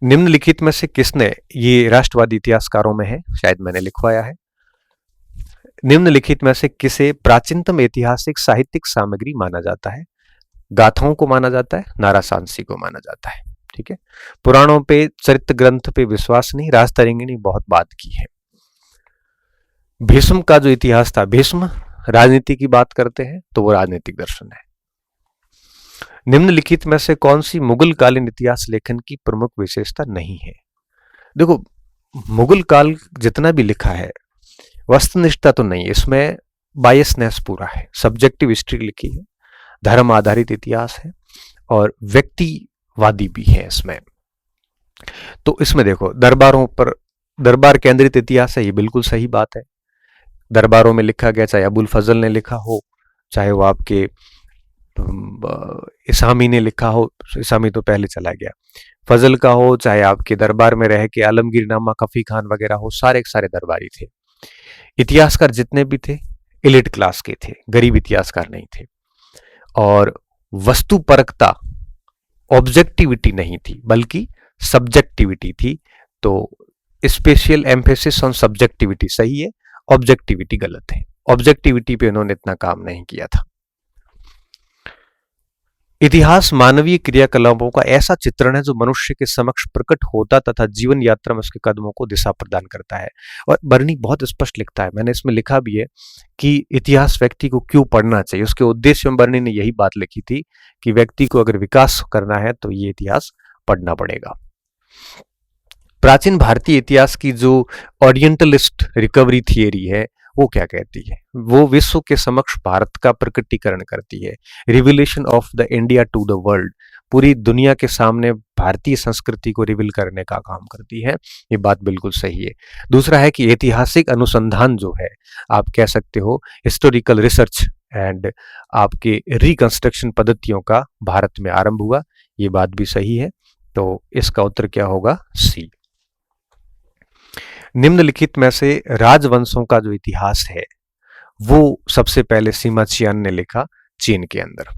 निम्नलिखित में से किसने, ये राष्ट्रवादी इतिहासकारों में है, शायद मैंने लिखवाया है। निम्नलिखित में से किसे प्राचीनतम ऐतिहासिक साहित्यिक सामग्री माना जाता है? गाथाओं को माना जाता है, नारासांसी को माना जाता है। ठीक है। पुराणों पे, चरित्र ग्रंथ पे विश्वास नहीं, राजतरंगी ने बहुत बात की है। भीष्म का जो इतिहास था, भीष्म राजनीति की बात करते हैं तो वो राजनीतिक दर्शन है। निम्नलिखित में से कौन सी मुगल कालीन इतिहास लेखन की प्रमुख विशेषता नहीं है? देखो, मुगल काल जितना भी लिखा है वस्तुनिष्ठता तो नहीं, इसमें बायसनेस पूरा है। सब्जेक्टिव हिस्ट्री लिखी है, धर्म आधारित इतिहास है और व्यक्तिवादी भी है इसमें। तो इसमें देखो, दरबारों पर दरबार केंद्रित इतिहास है, ये बिल्कुल सही बात है। दरबारों में लिखा गया, चाहे अबुल फजल ने लिखा हो, चाहे वो आपके इसामी ने लिखा हो, इसामी तो पहले चला गया, फजल का हो, चाहे आपके दरबार में रह के आलमगीर नामा, खफी खान वगैरह हो, सारे सारे दरबारी थे। इतिहासकार जितने भी थे एलिट क्लास के थे, गरीब इतिहासकार नहीं थे। और वस्तुपरकता, ऑब्जेक्टिविटी नहीं थी, बल्कि सब्जेक्टिविटी थी। तो स्पेशल एम्फेसिस ऑन सब्जेक्टिविटी सही है, ऑब्जेक्टिविटी गलत है। ऑब्जेक्टिविटी पे उन्होंने इतना काम नहीं किया था। इतिहास मानवीय क्रियाकलापों का ऐसा चित्रण है जो मनुष्य के समक्ष प्रकट होता तथा जीवन यात्रा में उसके कदमों को दिशा प्रदान करता है। और बर्नी बहुत स्पष्ट लिखता है, मैंने इसमें लिखा भी है कि इतिहास व्यक्ति को क्यों पढ़ना चाहिए। उसके उद्देश्य में बर्नी ने यही बात लिखी थी कि व्यक्ति को अगर विकास करना है तो ये इतिहास पढ़ना पड़ेगा। प्राचीन भारतीय इतिहास की जो ओरिएंटलिस्ट रिकवरी थियरी है वो क्या कहती है? वो विश्व के समक्ष भारत का प्रकटीकरण करती है, revelation of the India to the world, पूरी दुनिया के सामने भारतीय संस्कृति को रिवील करने का काम करती है। ये बात बिल्कुल सही है। दूसरा है कि ऐतिहासिक अनुसंधान जो है, आप कह सकते हो हिस्टोरिकल रिसर्च एंड आपके रिकंस्ट्रक्शन पद्धतियों का भारत में आरंभ हुआ, ये बात भी सही है। तो इसका उत्तर क्या होगा? सी। निम्नलिखित में से राजवंशों का जो इतिहास है वो सबसे पहले सीमा चियान ने लिखा चीन के अंदर।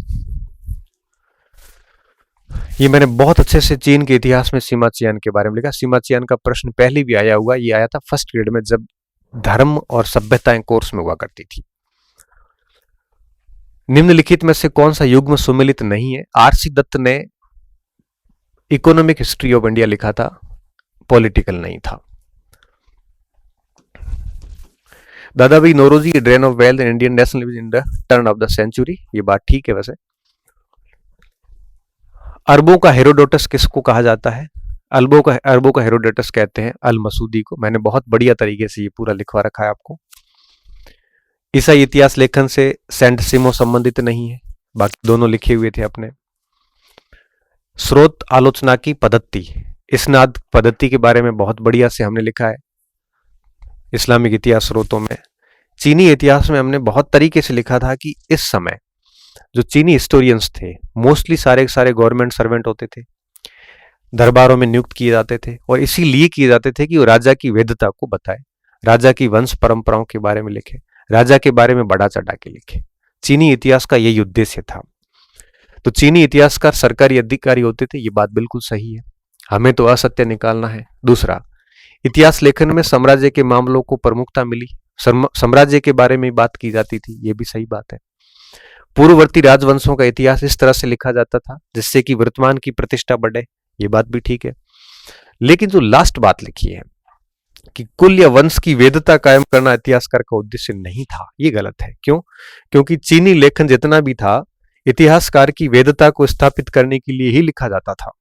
ये मैंने बहुत अच्छे से चीन के इतिहास में सीमा चियान के बारे में लिखा। सीमा चियान का प्रश्न पहले भी आया हुआ, ये आया था फर्स्ट ग्रेड में जब धर्म और सभ्यताएं कोर्स में हुआ करती थी। निम्नलिखित में से कौन सा युग्म सुमेलित नहीं है? आरसी दत्त ने इकोनॉमिक हिस्ट्री ऑफ इंडिया लिखा था, पॉलिटिकल नहीं था। Dadabhai Naoroji, drain of wealth and Indian nationalism in the turn of the century, ये बात ठीक है। वैसे अरबों का हेरोडोटस किसको कहा जाता है? अरबों का हेरोडोटस कहते हैं अल मसूदी को। मैंने बहुत बढ़िया तरीके से ये पूरा लिखवा रखा है आपको। ईसाई इतिहास लेखन से सेंट सिमो संबंधित नहीं है, बाकी दोनों लिखे हुए थे अपने। स्रोत आलोचना की पद्धति, इसनाद पद्धति के बारे में बहुत बढ़िया से हमने लिखा है इस्लामिक इतिहास स्रोतों में। चीनी इतिहास में हमने बहुत तरीके से लिखा था कि इस समय जो चीनी हिस्टोरियंस थे मोस्टली सारे गवर्नमेंट सर्वेंट होते थे, दरबारों में नियुक्त किए जाते थे, और इसीलिए किए जाते थे कि वो राजा की वेदता को बताए, राजा की वंश परंपराओं के बारे में लिखे, राजा के बारे में बढ़ा चढ़ा के लिखे। चीनी इतिहास का यही उद्देश्य था। तो चीनी इतिहासकार सरकारी अधिकारी होते थे, ये बात बिल्कुल सही है। हमें तो असत्य निकालना है। दूसरा, इतिहास लेखन में साम्राज्य के मामलों को प्रमुखता मिली, साम्राज्य के बारे में बात की जाती थी, ये भी सही बात है। पूर्ववर्ती राजवंशों का इतिहास इस तरह से लिखा जाता था जिससे कि वर्तमान की प्रतिष्ठा बढ़े, ये बात भी ठीक है। लेकिन जो लास्ट बात लिखी है कि कुल या वंश की वेदता कायम करना इतिहासकार का उद्देश्य नहीं था, ये गलत है। क्यों? क्योंकि चीनी लेखन जितना भी था इतिहासकार की वेदता को स्थापित करने के लिए ही लिखा जाता था,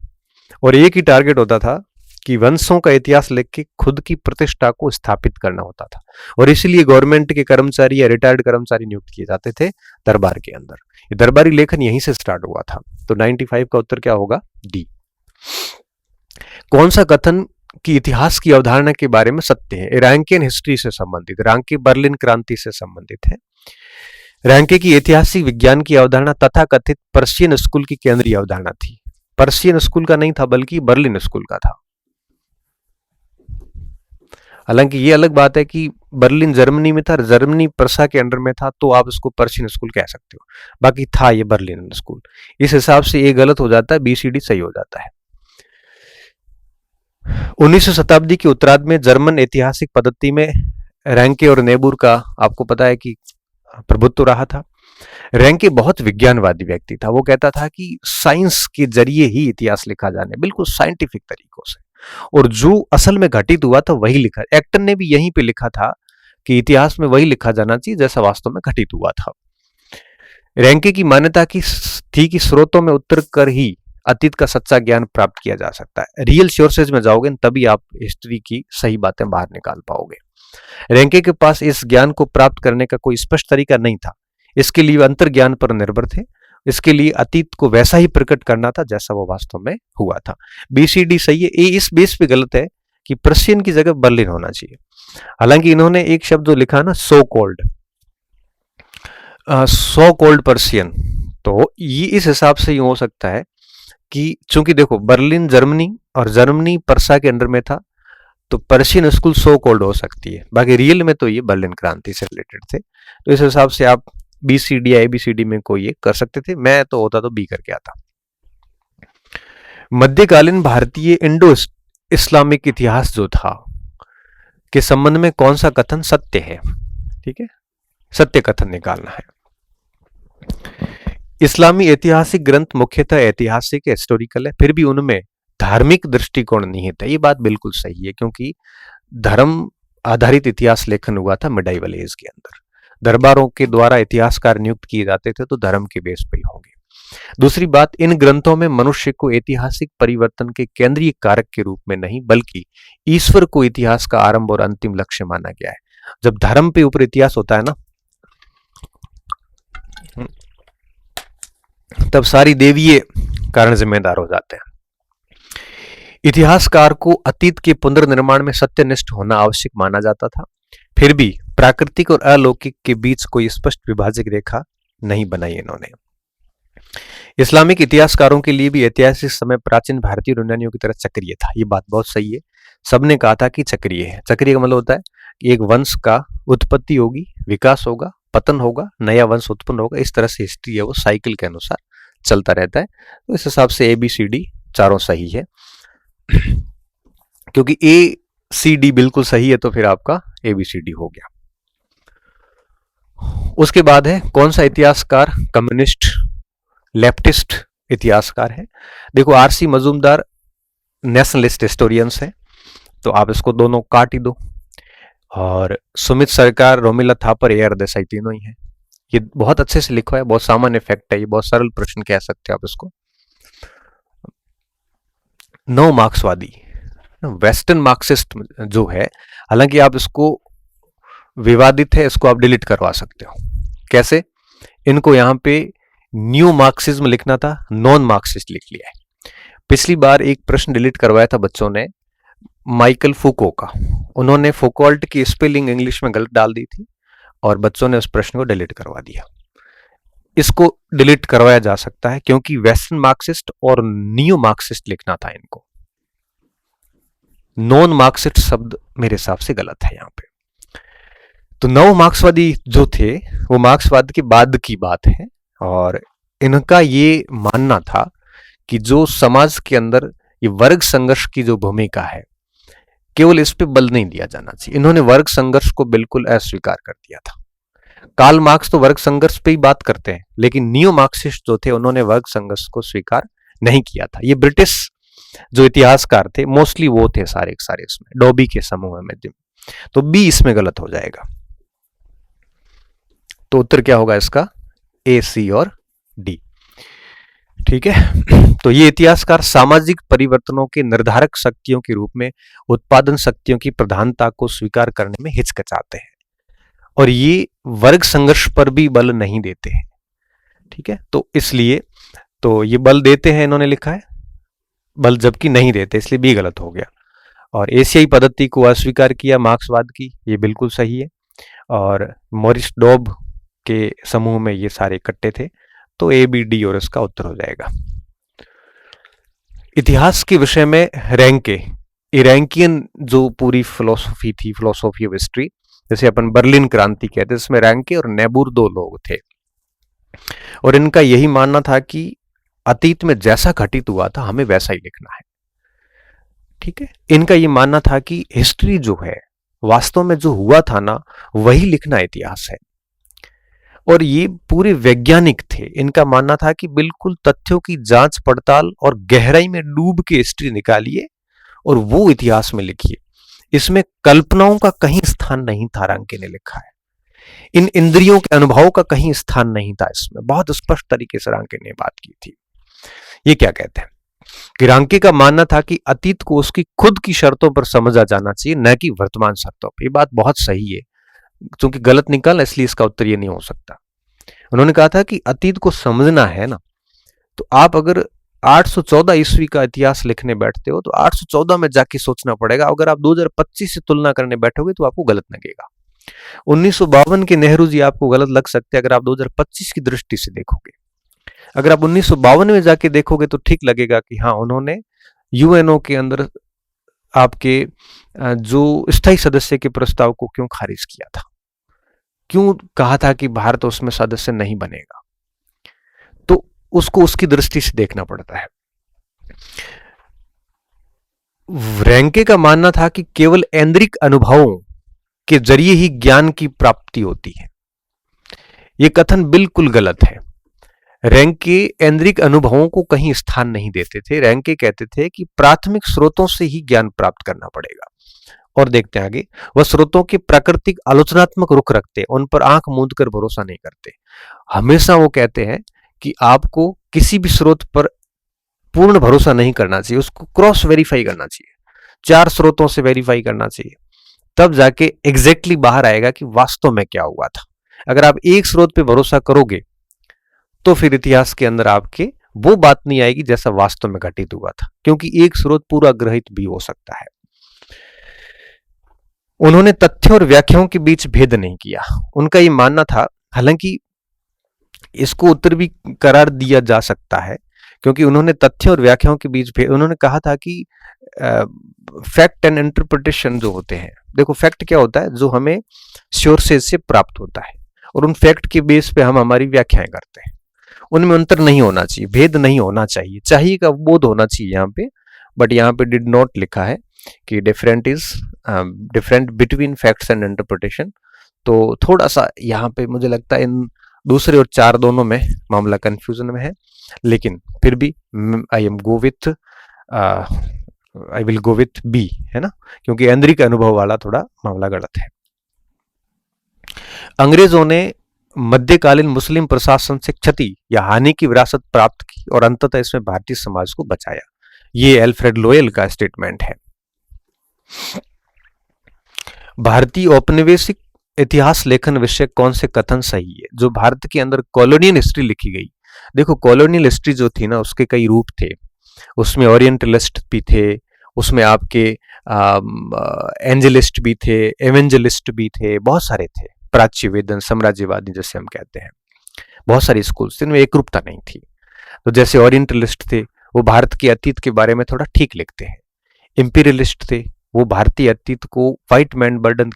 और एक ही टारगेट होता था कि वंशों का इतिहास लिख के खुद की प्रतिष्ठा को स्थापित करना होता था। और इसलिए गवर्नमेंट के कर्मचारी या रिटायर्ड कर्मचारी नियुक्त किए जाते थे दरबार के अंदर। ये दरबारी लेखन यहीं से स्टार्ट हुआ था। तो 95 का उत्तर क्या होगा? डी। कौन सा कथन की इतिहास की अवधारणा के बारे में सत्य है? रैंकिन हिस्ट्री से संबंधित, रैंके बर्लिन क्रांति से संबंधित है। रैंके की ऐतिहासिक विज्ञान की अवधारणा तथा कथित पर्शियन स्कूल की केंद्रीय अवधारणा थी। पर्शियन स्कूल का नहीं था बल्कि बर्लिन स्कूल का था। हालांकि ये अलग बात है कि बर्लिन जर्मनी में था, जर्मनी प्रसा के अंडर में था, तो आप इसको पर्शियन स्कूल कह सकते हो, बाकी था ये बर्लिन स्कूल। इस हिसाब से ये गलत हो जाता है, बीसीडी सही हो जाता है। 19वीं शताब्दी के उत्तरार्ध में जर्मन ऐतिहासिक पद्धति में रैंके और नेबुर का आपको पता है कि प्रभुत्व रहा था। रैंके बहुत विज्ञानवादी व्यक्ति था। वो कहता था कि साइंस के जरिए ही इतिहास लिखा जाने, बिल्कुल साइंटिफिक तरीकों से, और जो असल में घटित हुआ था वही लिखा। एक्टन ने भी यहीं पे लिखा था कि इतिहास में वही लिखा जाना चाहिए जैसा वास्तव में घटित हुआ था। रैंके की मान्यता थी कि स्रोतों में उतर कर ही अतीत का सच्चा ज्ञान प्राप्त किया जा सकता है। रियल सोर्सेज में जाओगे तभी आप हिस्ट्री की सही बातें बाहर निकाल पाओगे। रैंके के पास इस ज्ञान को प्राप्त करने का कोई स्पष्ट तरीका नहीं था। इसके लिए अंतर ज्ञान पर निर्भर थे। इसके लिए अतीत को वैसा ही प्रकट करना था जैसा वो वास्तव में हुआ था। बीसीडी सही है। ए इस बेस पे गलत है कि पर्शियन की जगह बर्लिन होना चाहिए। हालांकि इन्होंने एक शब्द जो लिखा ना, सो कॉल्ड पर्शियन, तो ये इस हिसाब से यूं हो सकता है कि चूंकि देखो बर्लिन जर्मनी और जर्मनी पर्सा के अंडर में था, तो पर्शियन स्कूल सो कॉल्ड हो सकती है, बाकी रियल में तो ये बर्लिन क्रांति से रिलेटेड थे। तो इस हिसाब से आप बी सी डी या ABCD में कोई एक कर सकते थे, मैं तो होता तो बी करके आता। मध्यकालीन भारतीय इंडो इस्लामिक इतिहास जो था के संबंध में कौन सा कथन सत्य है? ठीक है, सत्य कथन निकालना है। इस्लामी ऐतिहासिक ग्रंथ मुख्यतः ऐतिहासिक हिस्टोरिकल है, फिर भी उनमें धार्मिक दृष्टिकोण निहित है। ये बात बिल्कुल सही है, क्योंकि धर्म आधारित इतिहास लेखन हुआ था मिडाइवल एज के अंदर। दरबारों के द्वारा इतिहासकार नियुक्त किए जाते थे, तो धर्म के बेस पे ही होंगे। दूसरी बात, इन ग्रंथों में मनुष्य को ऐतिहासिक परिवर्तन के केंद्रीय कारक के रूप में नहीं, बल्कि ईश्वर को इतिहास का आरंभ और अंतिम लक्ष्य माना गया है। जब धर्म पे ऊपर इतिहास होता है ना, तब सारी देवीय कारण जिम्मेदार हो जाते हैं। इतिहासकार को अतीत के पुनर्निर्माण में सत्यनिष्ठ होना आवश्यक माना जाता था, फिर भी प्राकृतिक और अलौकिक के बीच कोई स्पष्ट विभाजक रेखा नहीं बनाई इन्होंने। इस्लामिक इतिहासकारों के लिए भी ऐतिहासिक समय प्राचीन भारतीय और यूनानियों की तरह चक्रीय था। ये बात बहुत सही है, सबने कहा था कि चक्रीय है। चक्रीय का मतलब होता है कि एक वंश का उत्पत्ति होगी, विकास होगा, पतन होगा, नया वंश उत्पन्न होगा, इस तरह से हिस्ट्री है वो साइकिल के अनुसार चलता रहता है। तो इस हिसाब से ABCD चारों सही है। क्योंकि ACD बिल्कुल सही है, तो फिर आपका ABCD हो गया। उसके बाद है कौन सा इतिहासकार कम्युनिस्ट लेफ्टिस्ट इतिहासकार है? देखो, RC मजूमदार नेशनलिस्ट हिस्टोरियंस है, तो आप इसको दोनों काट ही दो। और सुमित सरकार, रोमिला थापर, AR देसाई तीनों ही हैं। ये बहुत अच्छे से लिखा है, बहुत सामान्य फैक्ट है, ये बहुत सरल प्रश्न कह सकते हो आप इसको। नव मार्क्सवादी, वेस्टर्न मार्क्सिस्ट जो है, हालांकि आप इसको विवादित है, इसको आप डिलीट करवा सकते हो। कैसे? इनको यहां पे न्यू मार्क्सिज्म लिखना था, नॉन मार्क्सिस्ट लिख लिया है। पिछली बार एक प्रश्न डिलीट करवाया था बच्चों ने माइकल फूको का, उन्होंने फोकॉल्ट की स्पेलिंग इंग्लिश में गलत डाल दी थी और बच्चों ने उस प्रश्न को डिलीट करवा दिया। इसको डिलीट करवाया जा सकता है, क्योंकि वेस्टर्न मार्क्सिस्ट और न्यू मार्क्सिस्ट लिखना था इनको। नॉन मार्क्सिस्ट शब्द मेरे हिसाब से गलत है यहां पे। तो नव मार्क्सवादी जो थे वो मार्क्सवाद के बाद की बात है, और इनका ये मानना था कि जो समाज के अंदर ये वर्ग संघर्ष की जो भूमिका है, केवल इस पे बल नहीं दिया जाना चाहिए। इन्होंने वर्ग संघर्ष को बिल्कुल अस्वीकार कर दिया था। कार्ल मार्क्स तो वर्ग संघर्ष पे ही बात करते हैं, लेकिन नियो मार्क्सिस्ट जो थे उन्होंने वर्ग संघर्ष को स्वीकार नहीं किया था। ये ब्रिटिश जो इतिहासकार थे, मोस्टली वो थे सारे के सारे इसमें, डॉबी के समूह में। तो बी इसमें गलत हो जाएगा। तो उत्तर क्या होगा इसका? A, C और D। ठीक है। तो ये इतिहासकार सामाजिक परिवर्तनों के निर्धारक शक्तियों के रूप में उत्पादन शक्तियों की प्रधानता को स्वीकार करने में हिचकिचाते हैं, और ये वर्ग संघर्ष पर भी बल नहीं देते हैं। ठीक है, तो इसलिए तो ये बल देते हैं, इन्होंने लिखा है बल जबकि नहीं देते, इसलिए भी गलत हो गया। और एशियाई पद्धति को अस्वीकार किया मार्क्सवाद की, ये बिल्कुल सही है। और मॉरिस डॉब के समूह में ये सारे इकट्ठे थे, तो A, B, D और इसका उत्तर हो जाएगा। इतिहास के विषय में रैंकियन जो पूरी फिलोसॉफी थी, फिलोसॉफी ऑफ हिस्ट्री, जैसे अपन बर्लिन क्रांति कहते हैं, इसमें रैंके और नेबूर दो लोग थे, और इनका यही मानना था कि अतीत में जैसा घटित हुआ था हमें वैसा ही लिखना है। ठीक है, इनका ये मानना था कि हिस्ट्री जो है वास्तव में जो हुआ था ना, वही लिखना इतिहास है। और ये पूरे वैज्ञानिक थे, इनका मानना था कि बिल्कुल तथ्यों की जांच पड़ताल और गहराई में डूब के हिस्ट्री निकालिए और वो इतिहास में लिखिए। इसमें कल्पनाओं का कहीं स्थान नहीं था, रांके ने लिखा है। इन इंद्रियों के अनुभवों का कहीं स्थान नहीं था इसमें, बहुत स्पष्ट तरीके से रांके ने बात की थी। ये क्या कहते हैं कि रांके का मानना था कि अतीत को उसकी खुद की शर्तों पर समझा जाना चाहिए, न कि वर्तमान शर्तों पर। ये बात बहुत सही है, क्योंकि गलत निकाला इसलिए इसका उत्तर ये नहीं हो सकता। उन्होंने कहा था कि अतीत को समझना है ना, तो आप अगर 814 ईस्वी का इतिहास लिखने बैठते हो तो 814 में जाके सोचना पड़ेगा। अगर आप 2025 से तुलना करने बैठोगे तो आपको गलत लगेगा। 1952 के नेहरू जी आपको गलत लग सकते हैं अगर आप 2025 की दृष्टि से देखोगे। अगर आप 1952 में जाके देखोगे तो ठीक लगेगा कि हाँ, उन्होंने यूएनओ के अंदर आपके जो स्थायी सदस्य के प्रस्ताव को क्यों खारिज किया था, क्यों कहा था कि भारत उसमें सदस्य नहीं बनेगा, तो उसको उसकी दृष्टि से देखना पड़ता है। रेंके का मानना था कि केवल ऐन्द्रिक अनुभवों के जरिए ही ज्ञान की प्राप्ति होती है। यह कथन बिल्कुल गलत है। रेंके ऐन्द्रिक अनुभवों को कहीं स्थान नहीं देते थे। रेंके कहते थे कि प्राथमिक स्रोतों से ही ज्ञान प्राप्त करना पड़ेगा। और देखते हैं आगे, वह स्रोतों के प्राकृतिक आलोचनात्मक रुख रखते, उन पर आंख मूंद कर भरोसा नहीं करते। हमेशा वो कहते हैं कि आपको किसी भी स्रोत पर पूर्ण भरोसा नहीं करना चाहिए, उसको क्रॉस वेरीफाई करना चाहिए, 4 स्रोतों से वेरीफाई करना चाहिए, तब जाके एग्जैक्टली बाहर आएगा कि वास्तव में क्या हुआ था। अगर आप एक स्रोत पे भरोसा करोगे तो फिर इतिहास के अंदर आपके वो बात नहीं आएगी जैसा वास्तव में घटित हुआ था, क्योंकि एक स्रोत पूरा ग्रहित भी हो सकता है। उन्होंने तथ्यों और व्याख्याओं के बीच भेद नहीं किया। उनका ये मानना था, हालांकि इसको उत्तर भी करार दिया जा सकता है, क्योंकि उन्होंने तथ्यों और व्याख्याओं के बीच भेद, उन्होंने कहा था कि फैक्ट एंड इंटरप्रिटेशन जो होते हैं, देखो फैक्ट क्या होता है, जो हमें सोर्सेज से प्राप्त होता है, और उन फैक्ट के बेस पे हम हमारी व्याख्याएं करते हैं। उनमें अंतर नहीं होना चाहिए, भेद नहीं होना चाहिए, चाहिए का बोध होना चाहिए यहाँ पे, बट यहाँ पे डिड नॉट लिखा है कि different between facts and interpretation. तो थोड़ा सा यहाँ पे मुझे लगता है इन दूसरे और 4 दोनों में मामला कंफ्यूजन में है, लेकिन फिर भी I will go with B, है ना, क्योंकि ऐन्द्रिक अनुभव वाला थोड़ा मामला गलत है। अंग्रेजों ने मध्यकालीन मुस्लिम प्रशासन से क्षति या हानि की विरासत प्राप्त की और अंततः इसमें भारतीय समाज को बचाया। ये अल्फ्रेड लोयल का स्टेटमेंट है। भारतीय औपनिवेशिक इतिहास लेखन विषय कौन से कथन सही है? जो भारत के अंदर कॉलोनियल हिस्ट्री लिखी गई, देखो कॉलोनियल हिस्ट्री जो थी ना, उसके कई रूप थे। उसमें ओरिएंटलिस्ट भी थे, उसमें आपके एंजलिस्ट भी थे, एवेंजलिस्ट भी थे, बहुत सारे थे, प्राच्य वेदन, साम्राज्यवादी जैसे हम कहते हैं, बहुत सारी स्कूल्स थे, इनमें एक रूपता नहीं थी। तो जैसे ओरिएंटलिस्ट थे, वो भारत के अतीत के बारे में थोड़ा ठीक लिखते हैं। इंपीरियलिस्ट थे, वो भारतीय अतीत को व्हाइट मैन बर्डन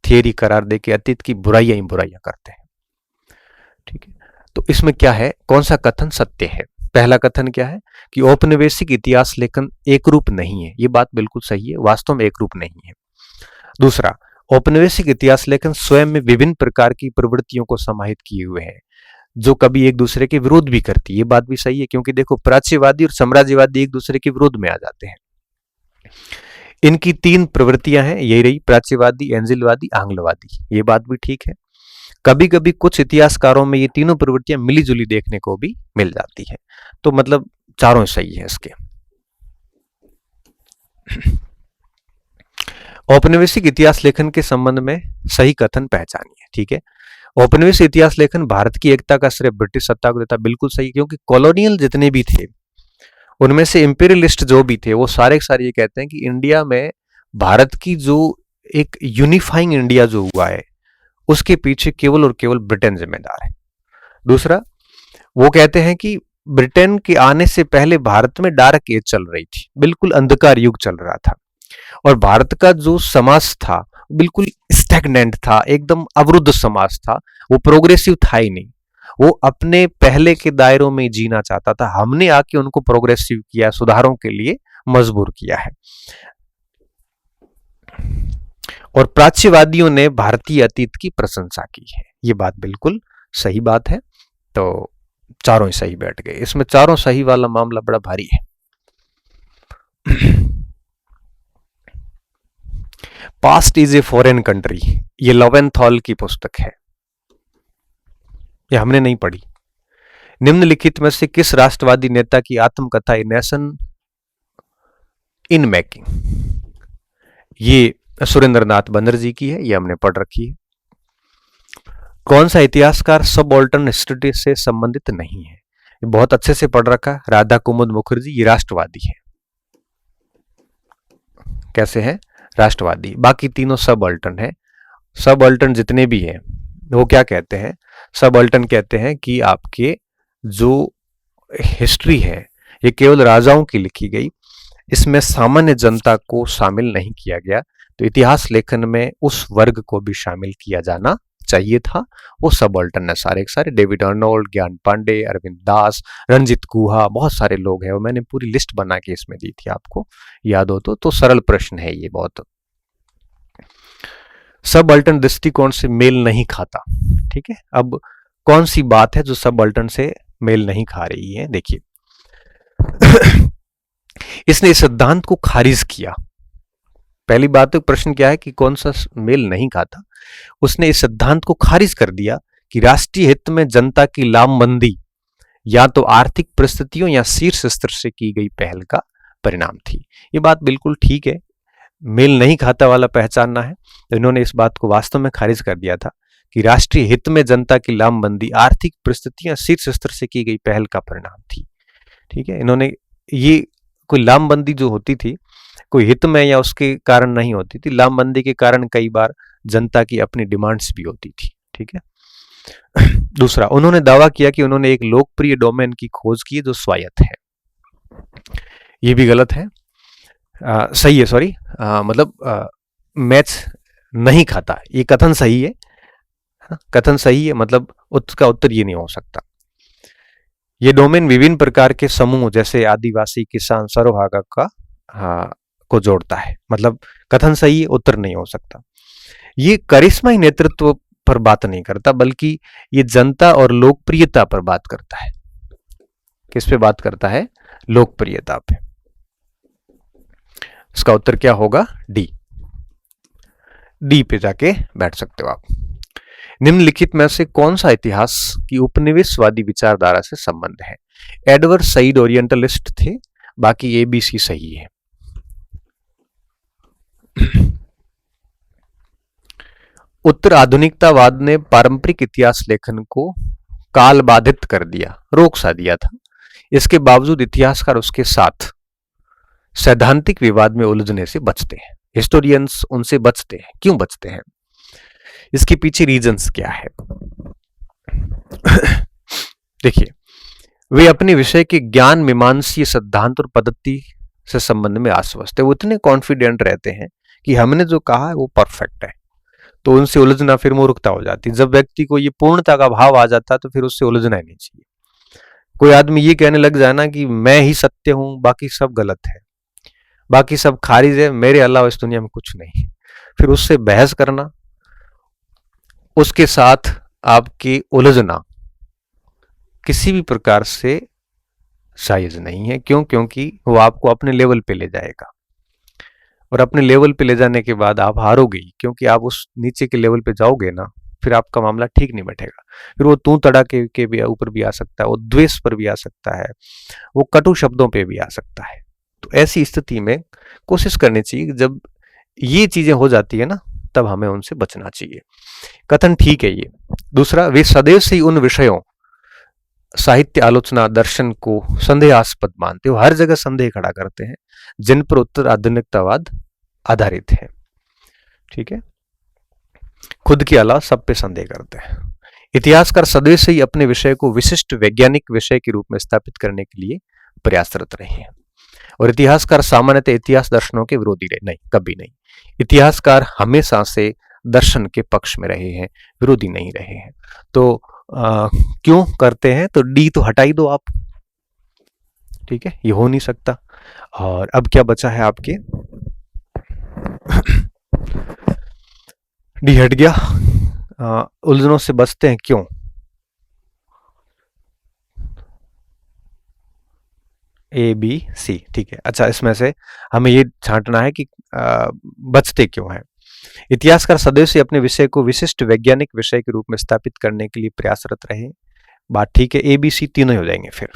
थियरी करार देके अतीत की बुराइयां ही बुराइयां करते हैं। ठीक है, तो इसमें क्या है, कौन सा कथन सत्य है? पहला कथन क्या है कि औपनिवेशिक इतिहास लेखन एक रूप नहीं है। ये बात बिल्कुल सही है, वास्तव में एक रूप नहीं है। दूसरा, औपनिवेशिक इतिहास लेखन स्वयं में विभिन्न प्रकार की प्रवृत्तियों को समाहित किए हुए है, जो कभी एक दूसरे के विरोध भी करती है। ये बात भी सही है, क्योंकि देखो प्राच्यवादी और साम्राज्यवादी एक दूसरे के विरोध में आ जाते हैं। इनकी 3 प्रवृत्तियां हैं, यही रही, प्राच्यवादी, एंजिलवादी, आंग्लवादी। ये बात भी ठीक है। कभी कभी कुछ इतिहासकारों में ये तीनों प्रवृत्तियां मिली जुली देखने को भी मिल जाती है। तो मतलब चारों सही है इसके। औपनिवेशिक इतिहास लेखन के संबंध में सही कथन पहचानिए। ठीक है, औपनिवेशिक इतिहास लेखन भारत की एकता का श्रेय ब्रिटिश सत्ता को देता, बिल्कुल सही, क्योंकि कॉलोनियल जितने भी थे उनमें से इंपीरियलिस्ट जो भी थे वो सारे ये कहते हैं कि इंडिया में भारत की जो एक यूनिफाइंग इंडिया जो हुआ है उसके पीछे केवल और केवल ब्रिटेन जिम्मेदार है। दूसरा, वो कहते हैं कि ब्रिटेन के आने से पहले भारत में डार्क एज चल रही थी, बिल्कुल अंधकार युग चल रहा था, और भारत का जो समाज था बिल्कुल स्टैग्नेंट था, एकदम अवरुद्ध समाज था, वो प्रोग्रेसिव था ही नहीं, वो अपने पहले के दायरों में जीना चाहता था। हमने आके उनको प्रोग्रेसिव किया, सुधारों के लिए मजबूर किया है। और प्राच्यवादियों ने भारतीय अतीत की प्रशंसा की है। ये बात बिल्कुल सही बात है। तो चारों ही सही बैठ गए। इसमें चारों सही वाला मामला बड़ा भारी है। Past is a foreign country, ये लोवेंथॉल की पुस्तक है, ये हमने नहीं पढ़ी। निम्नलिखित में से किस राष्ट्रवादी नेता की आत्मकथा ए नेशन इन मेकिंग, ये सुरेंद्रनाथ बनर्जी की है, ये हमने पढ़ रखी है। कौन सा इतिहासकार सबऑल्टर्न हिस्ट्री से संबंधित नहीं है? ये बहुत अच्छे से पढ़ रखा है। राधा कुमुद मुखर्जी, ये राष्ट्रवादी है। कैसे है? राष्ट्रवादी। बाकी तीनों सब अल्टर्न है। सब अल्टर्न जितने भी हैं वो क्या कहते हैं? सब अल्टर्न कहते हैं कि आपके जो हिस्ट्री है ये केवल राजाओं की लिखी गई, इसमें सामान्य जनता को शामिल नहीं किया गया। तो इतिहास लेखन में उस वर्ग को भी शामिल किया जाना चाहिए था। वो सब अल्टर्न है सारे के सारे। डेविड अर्नोल्ड, ज्ञान पांडे, अरविंद दास, रणजीत गुहा, बहुत सारे लोग हैं। और मैंने पूरी लिस्ट बना के इसमें दी थी, आपको याद हो तो सरल प्रश्न है ये बहुत। सब अल्टर्न दृष्टिकोण से मेल नहीं खाता। ठीक है, अब कौन सी बात है जो सब अल्टर्न से मेल नहीं खा रही है? देखिए इसने इस सिद्धांत को खारिज किया। पहली बात तो प्रश्न क्या है कि कौन सा मेल नहीं खाता? उसने इस सिद्धांत को खारिज कर दिया कि राष्ट्रीय हित में जनता की लामबंदी या तो आर्थिक परिस्थितियों या शीर्ष स्तर से की गई पहल का परिणाम थी। ये बात बिल्कुल ठीक है, मेल नहीं खाता वाला पहचानना है। तो इन्होंने इस बात को वास्तव में खारिज कर दिया था कि राष्ट्रीय हित में जनता की लामबंदी आर्थिक परिस्थितियां शीर्ष स्तर से की गई पहल का परिणाम थी। ठीक है, इन्होंने ये कोई लामबंदी जो होती थी कोई हित में या उसके कारण नहीं होती थी। लामबंदी के कारण कई बार जनता की अपनी डिमांड्स भी होती थी। ठीक है। दूसरा, उन्होंने दावा किया कि उन्होंने एक लोकप्रिय डोमेन की खोज की जो स्वायत्त है। ये भी गलत है। सही है, सॉरी, मतलब मैच नहीं खाता, ये कथन सही है। कथन सही है, मतलब उसका उत्तर ये नहीं हो सकता। ये डोमेन विभिन्न प्रकार के समूह जैसे आदिवासी, किसान, सर्वभागा का को जोड़ता है। मतलब कथन सही है, उत्तर नहीं हो सकता। ये करिश्माई नेतृत्व पर बात नहीं करता, बल्कि ये जनता और लोकप्रियता पर बात करता है। किस पे बात करता है? लोकप्रियता पे। इसका उत्तर क्या होगा? डी। डी पे जाके बैठ सकते हो आप। निम्नलिखित में से कौन सा इतिहास की उपनिवेशवादी विचारधारा से संबंध है? एडवर्ड सईद ओरिएंटलिस्ट थे, बाकी एबीसी सही है। उत्तर आधुनिकतावाद ने पारंपरिक इतिहास लेखन को काल बाधित कर दिया, रोक सा दिया था। इसके बावजूद इतिहासकार उसके साथ सैद्धांतिक विवाद में उलझने से बचते हैं। हिस्टोरियंस उनसे बचते हैं। क्यों बचते हैं? इसके पीछे रीजंस क्या है? देखिए, वे अपने विषय के ज्ञान, मीमांसीय सिद्धांत और पद्धति से संबंध में आश्वस्त है। वो इतने कॉन्फिडेंट रहते हैं कि हमने जो कहा है वो परफेक्ट है। तो उनसे उलझना फिर मूर्खता हो जाती है। जब व्यक्ति को ये पूर्णता का भाव आ जाता है तो फिर उससे उलझना ही नहीं चाहिए। कोई आदमी ये कहने लग जाए ना कि मैं ही सत्य हूं, बाकी सब गलत है, बाकी सब खारिज है, मेरे अलावा इस दुनिया में कुछ नहीं, फिर उससे बहस करना, उसके साथ आपकी उलझना किसी भी प्रकार से जायज नहीं है। क्यों? क्योंकि वो आपको अपने लेवल पे ले जाएगा, और अपने लेवल पे ले जाने के बाद आप हारोगे, क्योंकि आप उस नीचे के लेवल पे जाओगे ना, फिर आपका मामला ठीक नहीं बैठेगा। फिर वो तू तड़ा के भी ऊपर भी आ सकता है, वो द्वेष पर भी आ सकता है, वो कटु शब्दों पे भी आ सकता है। तो ऐसी स्थिति में कोशिश करनी चाहिए, जब ये चीजें हो जाती है ना, तब हमें उनसे बचना चाहिए। कथन ठीक है ये। दूसरा, वे सदैव से ही उन विषयों, साहित्य, आलोचना, दर्शन को संदेहास्पद मानते हो, हर जगह संदेह खड़ा करते हैं जिन पर उत्तर आधुनिकतावाद आधारित है। ठीक है, खुद के अलावा सब पे संदेह करते हैं। इतिहासकार सदैव से ही अपने विषय को विशिष्ट वैज्ञानिक विषय के रूप में स्थापित करने के लिए प्रयासरत रहे हैं। और इतिहासकार सामान्यतः इतिहास दर्शनों के विरोधी रहे नहीं, कभी नहीं। इतिहासकार हमेशा से दर्शन के पक्ष में रहे हैं, विरोधी नहीं रहे हैं। तो क्यों करते हैं? तो डी तो हटा ही दो आप। ठीक है, ये हो नहीं सकता। और अब क्या बचा है आपके? डी हट गया। उलझनों से बचते हैं क्यों? A B C. ठीक है, अच्छा, इसमें से हमें ये छांटना है कि बचते क्यों हैं। इतिहासकार सदैव से अपने विषय को विशिष्ट वैज्ञानिक विषय के रूप में स्थापित करने के लिए प्रयासरत रहे। बात ठीक है, ए बी सी तीनों ही हो जाएंगे। फिर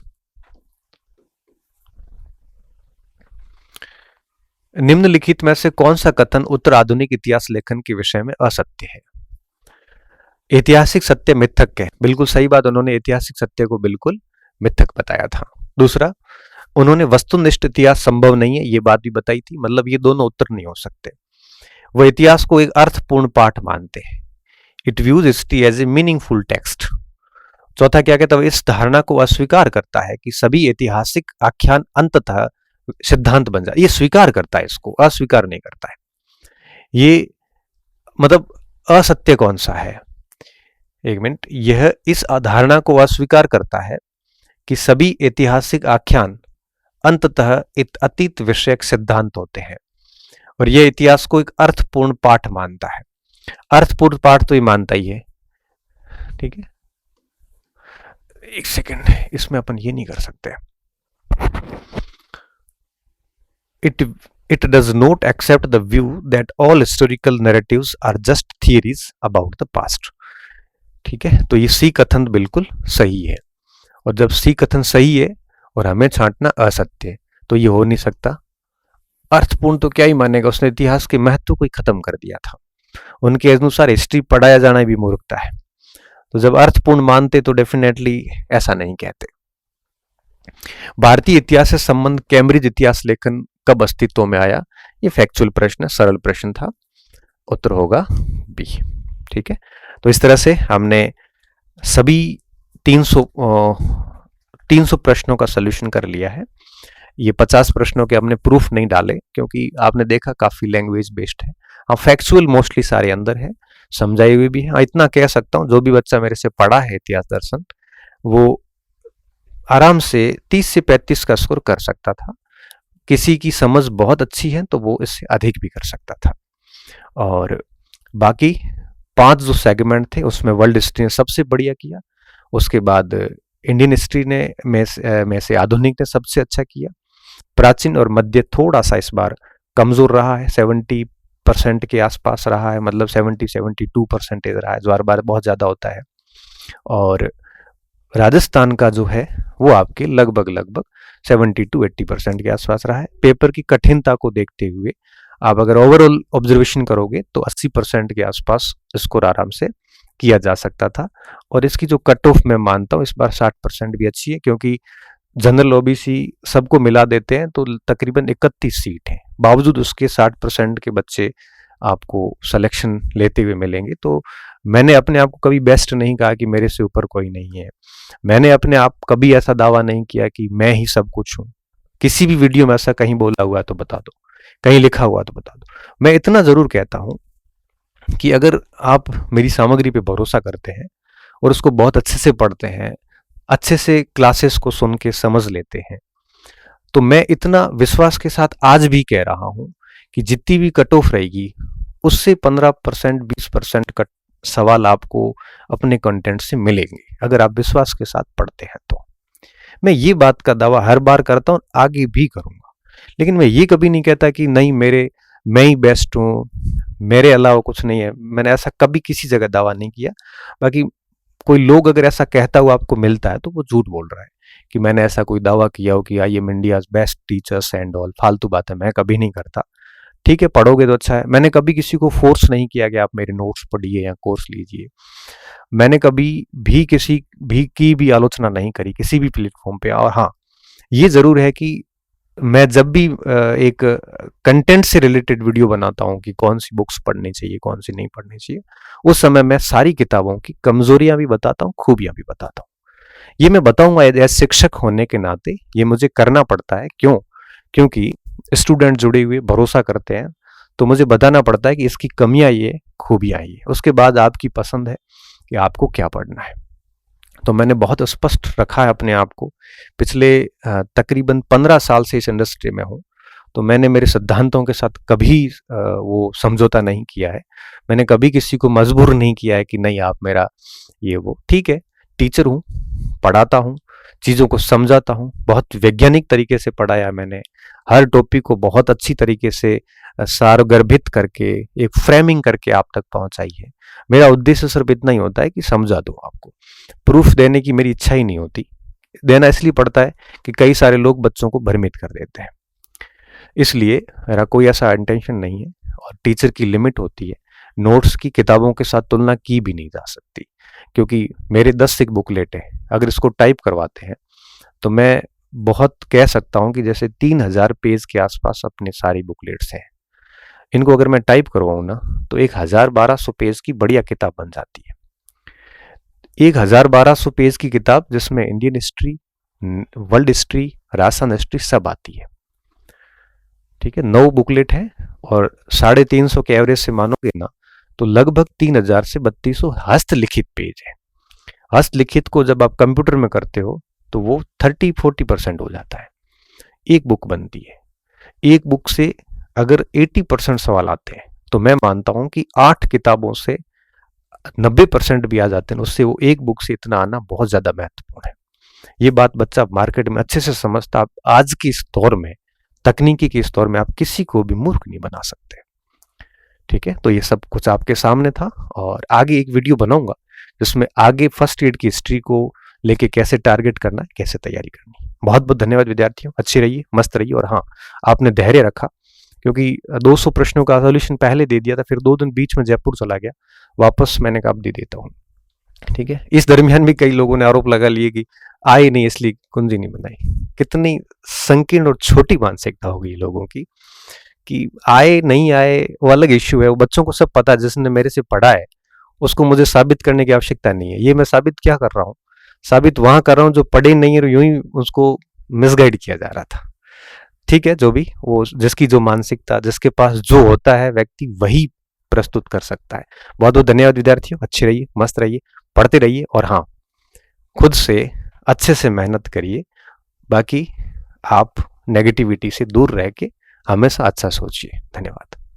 निम्नलिखित में से कौन सा कथन उत्तर आधुनिक इतिहास लेखन के विषय में असत्य है? ऐतिहासिक सत्य मिथक है। बिल्कुल सही बात, उन्होंने ऐतिहासिक सत्य को बिल्कुल मिथक बताया था। दूसरा, उन्होंने वस्तुनिष्ठ इतिहास संभव नहीं है, ये बात भी बताई थी, मतलब ये दोनों उत्तर नहीं हो सकते। वह इतिहास को एक अर्थपूर्ण पाठ मानते हैं। It views history as a meaningful text. चौथा क्या कहता है, इस धारणा को अस्वीकार करता है कि सभी ऐतिहासिक आख्यान अंततः सिद्धांत बन जाए। ये स्वीकार करता है, इसको अस्वीकार नहीं करता है। ये मतलब असत्य कौन सा है, एक मिनट, यह इस धारणा को अस्वीकार करता है कि सभी ऐतिहासिक आख्यान अंततः अतीत विषयक सिद्धांत होते हैं, और यह इतिहास को एक अर्थपूर्ण पाठ मानता है। अर्थपूर्ण पाठ तो ये मानता ही है, ठीक है। एक सेकंड, इसमें अपन ये नहीं कर सकते। It does not accept the view that all historical narratives are just theories about the past। ठीक है, तो ये सी कथन बिल्कुल सही है, और जब सी कथन सही है और हमें छांटना असत्य है, तो ये हो नहीं सकता। अर्थपूर्ण तो क्या ही मानेगा, उसने इतिहास के महत्व को ही खत्म कर दिया था। उनके अनुसार हिस्ट्री पढ़ाया जाना भी मूर्खता है। तो जब अर्थपूर्ण मानते तो डेफिनेटली ऐसा नहीं कहते। भारतीय इतिहास से संबंध कैम्ब्रिज इतिहास लेखन कब अस्तित्व में आया? ये फैक्चुअल प्रश्न है, सरल प्रश्न था, उत्तर होगा बी। ठीक है, तो इस तरह से हमने सभी 300 प्रश्नों का सॉल्यूशन कर लिया है। ये 50 प्रश्नों के हमने प्रूफ नहीं डाले क्योंकि आपने देखा काफी लैंग्वेज बेस्ड है। हाँ, फैक्चुअल मोस्टली सारे अंदर है, समझाई हुई भी है। हाँ, इतना कह सकता हूँ, जो भी बच्चा मेरे से पढ़ा है इतिहास दर्शन, वो आराम से 30 से 35 का स्कोर कर सकता था। किसी की समझ बहुत अच्छी है तो वो इससे अधिक भी कर सकता था। और बाकी 5 जो सेगमेंट थे उसमें वर्ल्ड हिस्ट्री ने सबसे बढ़िया किया, उसके बाद इंडियन हिस्ट्री ने में से आधुनिक ने सबसे अच्छा किया, प्राचीन और मध्य थोड़ा सा इस बार कमजोर रहा है, 70% के आसपास रहा है, मतलब 72% रहा है, जो हर बार बहुत ज्यादा होता है। और राजस्थान का जो है वो आपके लगभग 70-80% के आसपास रहा है। पेपर की कठिनता को देखते हुए आप अगर ओवरऑल ऑब्जर्वेशन करोगे तो 80% के आसपास स्कोर आराम से किया जा सकता था। और इसकी जो कट ऑफ मैं मानता हूँ इस बार 60% भी अच्छी है, क्योंकि जनरल ओबीसी सबको मिला देते हैं तो तकरीबन 31 सीट है, बावजूद उसके 60% के बच्चे आपको सिलेक्शन लेते हुए मिलेंगे। तो मैंने अपने आप को कभी बेस्ट नहीं कहा कि मेरे से ऊपर कोई नहीं है। मैंने अपने आप कभी ऐसा दावा नहीं किया कि मैं ही सब कुछ हूं। किसी भी वीडियो में ऐसा कहीं बोला हुआ तो बता दो, कहीं लिखा हुआ तो बता दो। मैं इतना जरूर कहता हूं कि अगर आप मेरी सामग्री पे भरोसा करते हैं और उसको बहुत अच्छे से पढ़ते हैं, अच्छे से क्लासेस को सुन के समझ लेते हैं, तो मैं इतना विश्वास के साथ आज भी कह रहा हूं कि जितनी भी कट ऑफ रहेगी उससे 15% 20% कट सवाल आपको अपने कंटेंट से मिलेंगे, अगर आप विश्वास के साथ पढ़ते हैं तो। मैं ये बात का दावा हर बार करता हूं, आगे भी करूंगा, लेकिन मैं ये कभी नहीं कहता कि नहीं मैं ही बेस्ट हूं, मेरे अलावा कुछ नहीं है। मैंने ऐसा कभी किसी जगह दावा नहीं किया। बाकी कोई लोग अगर ऐसा कहता हुआ आपको मिलता है तो वो झूठ बोल रहा है कि मैंने ऐसा कोई दावा किया हो कि I am India's best teachers and all. फालतू बात है, मैं कभी नहीं करता। ठीक है, पढ़ोगे तो अच्छा है। मैंने कभी किसी को फोर्स नहीं किया कि आप मेरे नोट्स पढ़िए या कोर्स लीजिए। मैंने कभी भी किसी भी की भी आलोचना नहीं करी किसी भी प्लेटफॉर्म पे। और हाँ, ये जरूर है कि मैं जब भी एक कंटेंट से रिलेटेड वीडियो बनाता हूँ कि कौन सी बुक्स पढ़नी चाहिए, कौन सी नहीं पढ़नी चाहिए, उस समय मैं सारी किताबों की कमजोरियां भी बताता हूँ, खूबियां भी बताता हूँ। ये मैं बताऊंगा एज शिक्षक होने के नाते, ये मुझे करना पड़ता है। क्यों? क्योंकि स्टूडेंट जुड़े हुए भरोसा करते हैं, तो मुझे बताना पड़ता है कि इसकी कमियां ये, खूबियां ये। उसके बाद आपकी पसंद है कि आपको क्या पढ़ना है। तो मैंने बहुत स्पष्ट रखा है अपने आप को। पिछले तकरीबन 15 साल से इस इंडस्ट्री में हूँ, तो मैंने मेरे सिद्धांतों के साथ कभी वो समझौता नहीं किया है। मैंने कभी किसी को मजबूर नहीं किया है कि नहीं आप मेरा ये वो। ठीक है, टीचर हूँ, पढ़ाता हूँ, चीज़ों को समझाता हूँ, बहुत वैज्ञानिक तरीके से पढ़ाया है मैंने। हर टॉपिक को बहुत अच्छी तरीके से सारगर्भित करके एक फ्रेमिंग करके आप तक पहुंचाई है। मेरा उद्देश्य सिर्फ इतना ही होता है कि समझा दूं आपको। प्रूफ देने की मेरी इच्छा ही नहीं होती। देना इसलिए पड़ता है कि कई सारे लोग बच्चों को भ्रमित कर देते हैं, इसलिए मेरा कोई ऐसा इंटेंशन नहीं है। और टीचर की लिमिट होती है, नोट्स की किताबों के साथ तुलना की भी नहीं जा सकती, क्योंकि मेरे 10 एक बुकलेट है। अगर इसको टाइप करवाते हैं तो मैं बहुत कह सकता हूँ कि जैसे 3000 पेज के आसपास अपने सारी बुकलेट्स हैं। इनको अगर मैं टाइप करवाऊँ ना तो 1000-1200 पेज की बढ़िया किताब बन जाती है। 1000-1200 पेज की किताब जिसमें Indian history, world history, Rajasthan history सब आती है। ठीक है, 9 बुकलेट है और 350 के एवरेज से मानोगे ना तो लगभग 3000 से 3200 हस्तलिखित पेज है। हस्तलिखित को जब आप कंप्यूटर में करते हो तो वो 30-40% हो जाता है। एक बुक बनती है। एक बुक से अगर 80% सवाल आते हैं तो मैं मानता हूं कि 8 किताबों से 90% भी आ जाते हैं, उससे वो एक बुक से इतना आना बहुत ज्यादा महत्वपूर्ण है। ये बात बच्चा मार्केट में अच्छे से समझता। आप आज की इस दौर में, तकनीकी के इस दौर में, आप किसी को भी मूर्ख नहीं बना सकते। ठीक है, तो ये सब कुछ आपके सामने था और आगे एक वीडियो बनाऊंगा जिसमें आगे फर्स्ट एड की हिस्ट्री को लेके कैसे टारगेट करना है, कैसे तैयारी करनी है। बहुत बहुत धन्यवाद विद्यार्थियों, अच्छे रहिए, मस्त रहिए। और हाँ, आपने धैर्य रखा क्योंकि 200 प्रश्नों का सोल्यूशन पहले दे दिया था, फिर 2 दिन बीच में जयपुर चला गया, वापस मैंने कहा अब दे देता हूँ। ठीक है, इस दरमियान भी कई लोगों ने आरोप लगा लिए कि आए नहीं इसलिए कुंजी नहीं बनाई। कितनी संकीर्ण और छोटी मानसिकता होगी लोगों की कि आए नहीं आए वो अलग इश्यू है। वो बच्चों को सब पता है, जिसने मेरे से पढ़ा है उसको मुझे साबित करने की आवश्यकता नहीं है। ये मैं साबित क्या कर रहा हूँ, साबित वहां कर रहा हूँ जो पढ़े नहीं है, यूं ही उसको मिसगाइड किया जा रहा था। ठीक है, जो भी वो, जिसकी जो मानसिकता, जिसके पास जो होता है व्यक्ति वही प्रस्तुत कर सकता है। बहुत बहुत धन्यवाद विद्यार्थियों, अच्छे रहिए, मस्त रहिए, पढ़ते रहिए और हाँ, खुद से अच्छे से मेहनत करिए। बाकी आप नेगेटिविटी से दूर रह के हमेशा अच्छा सोचिए। धन्यवाद।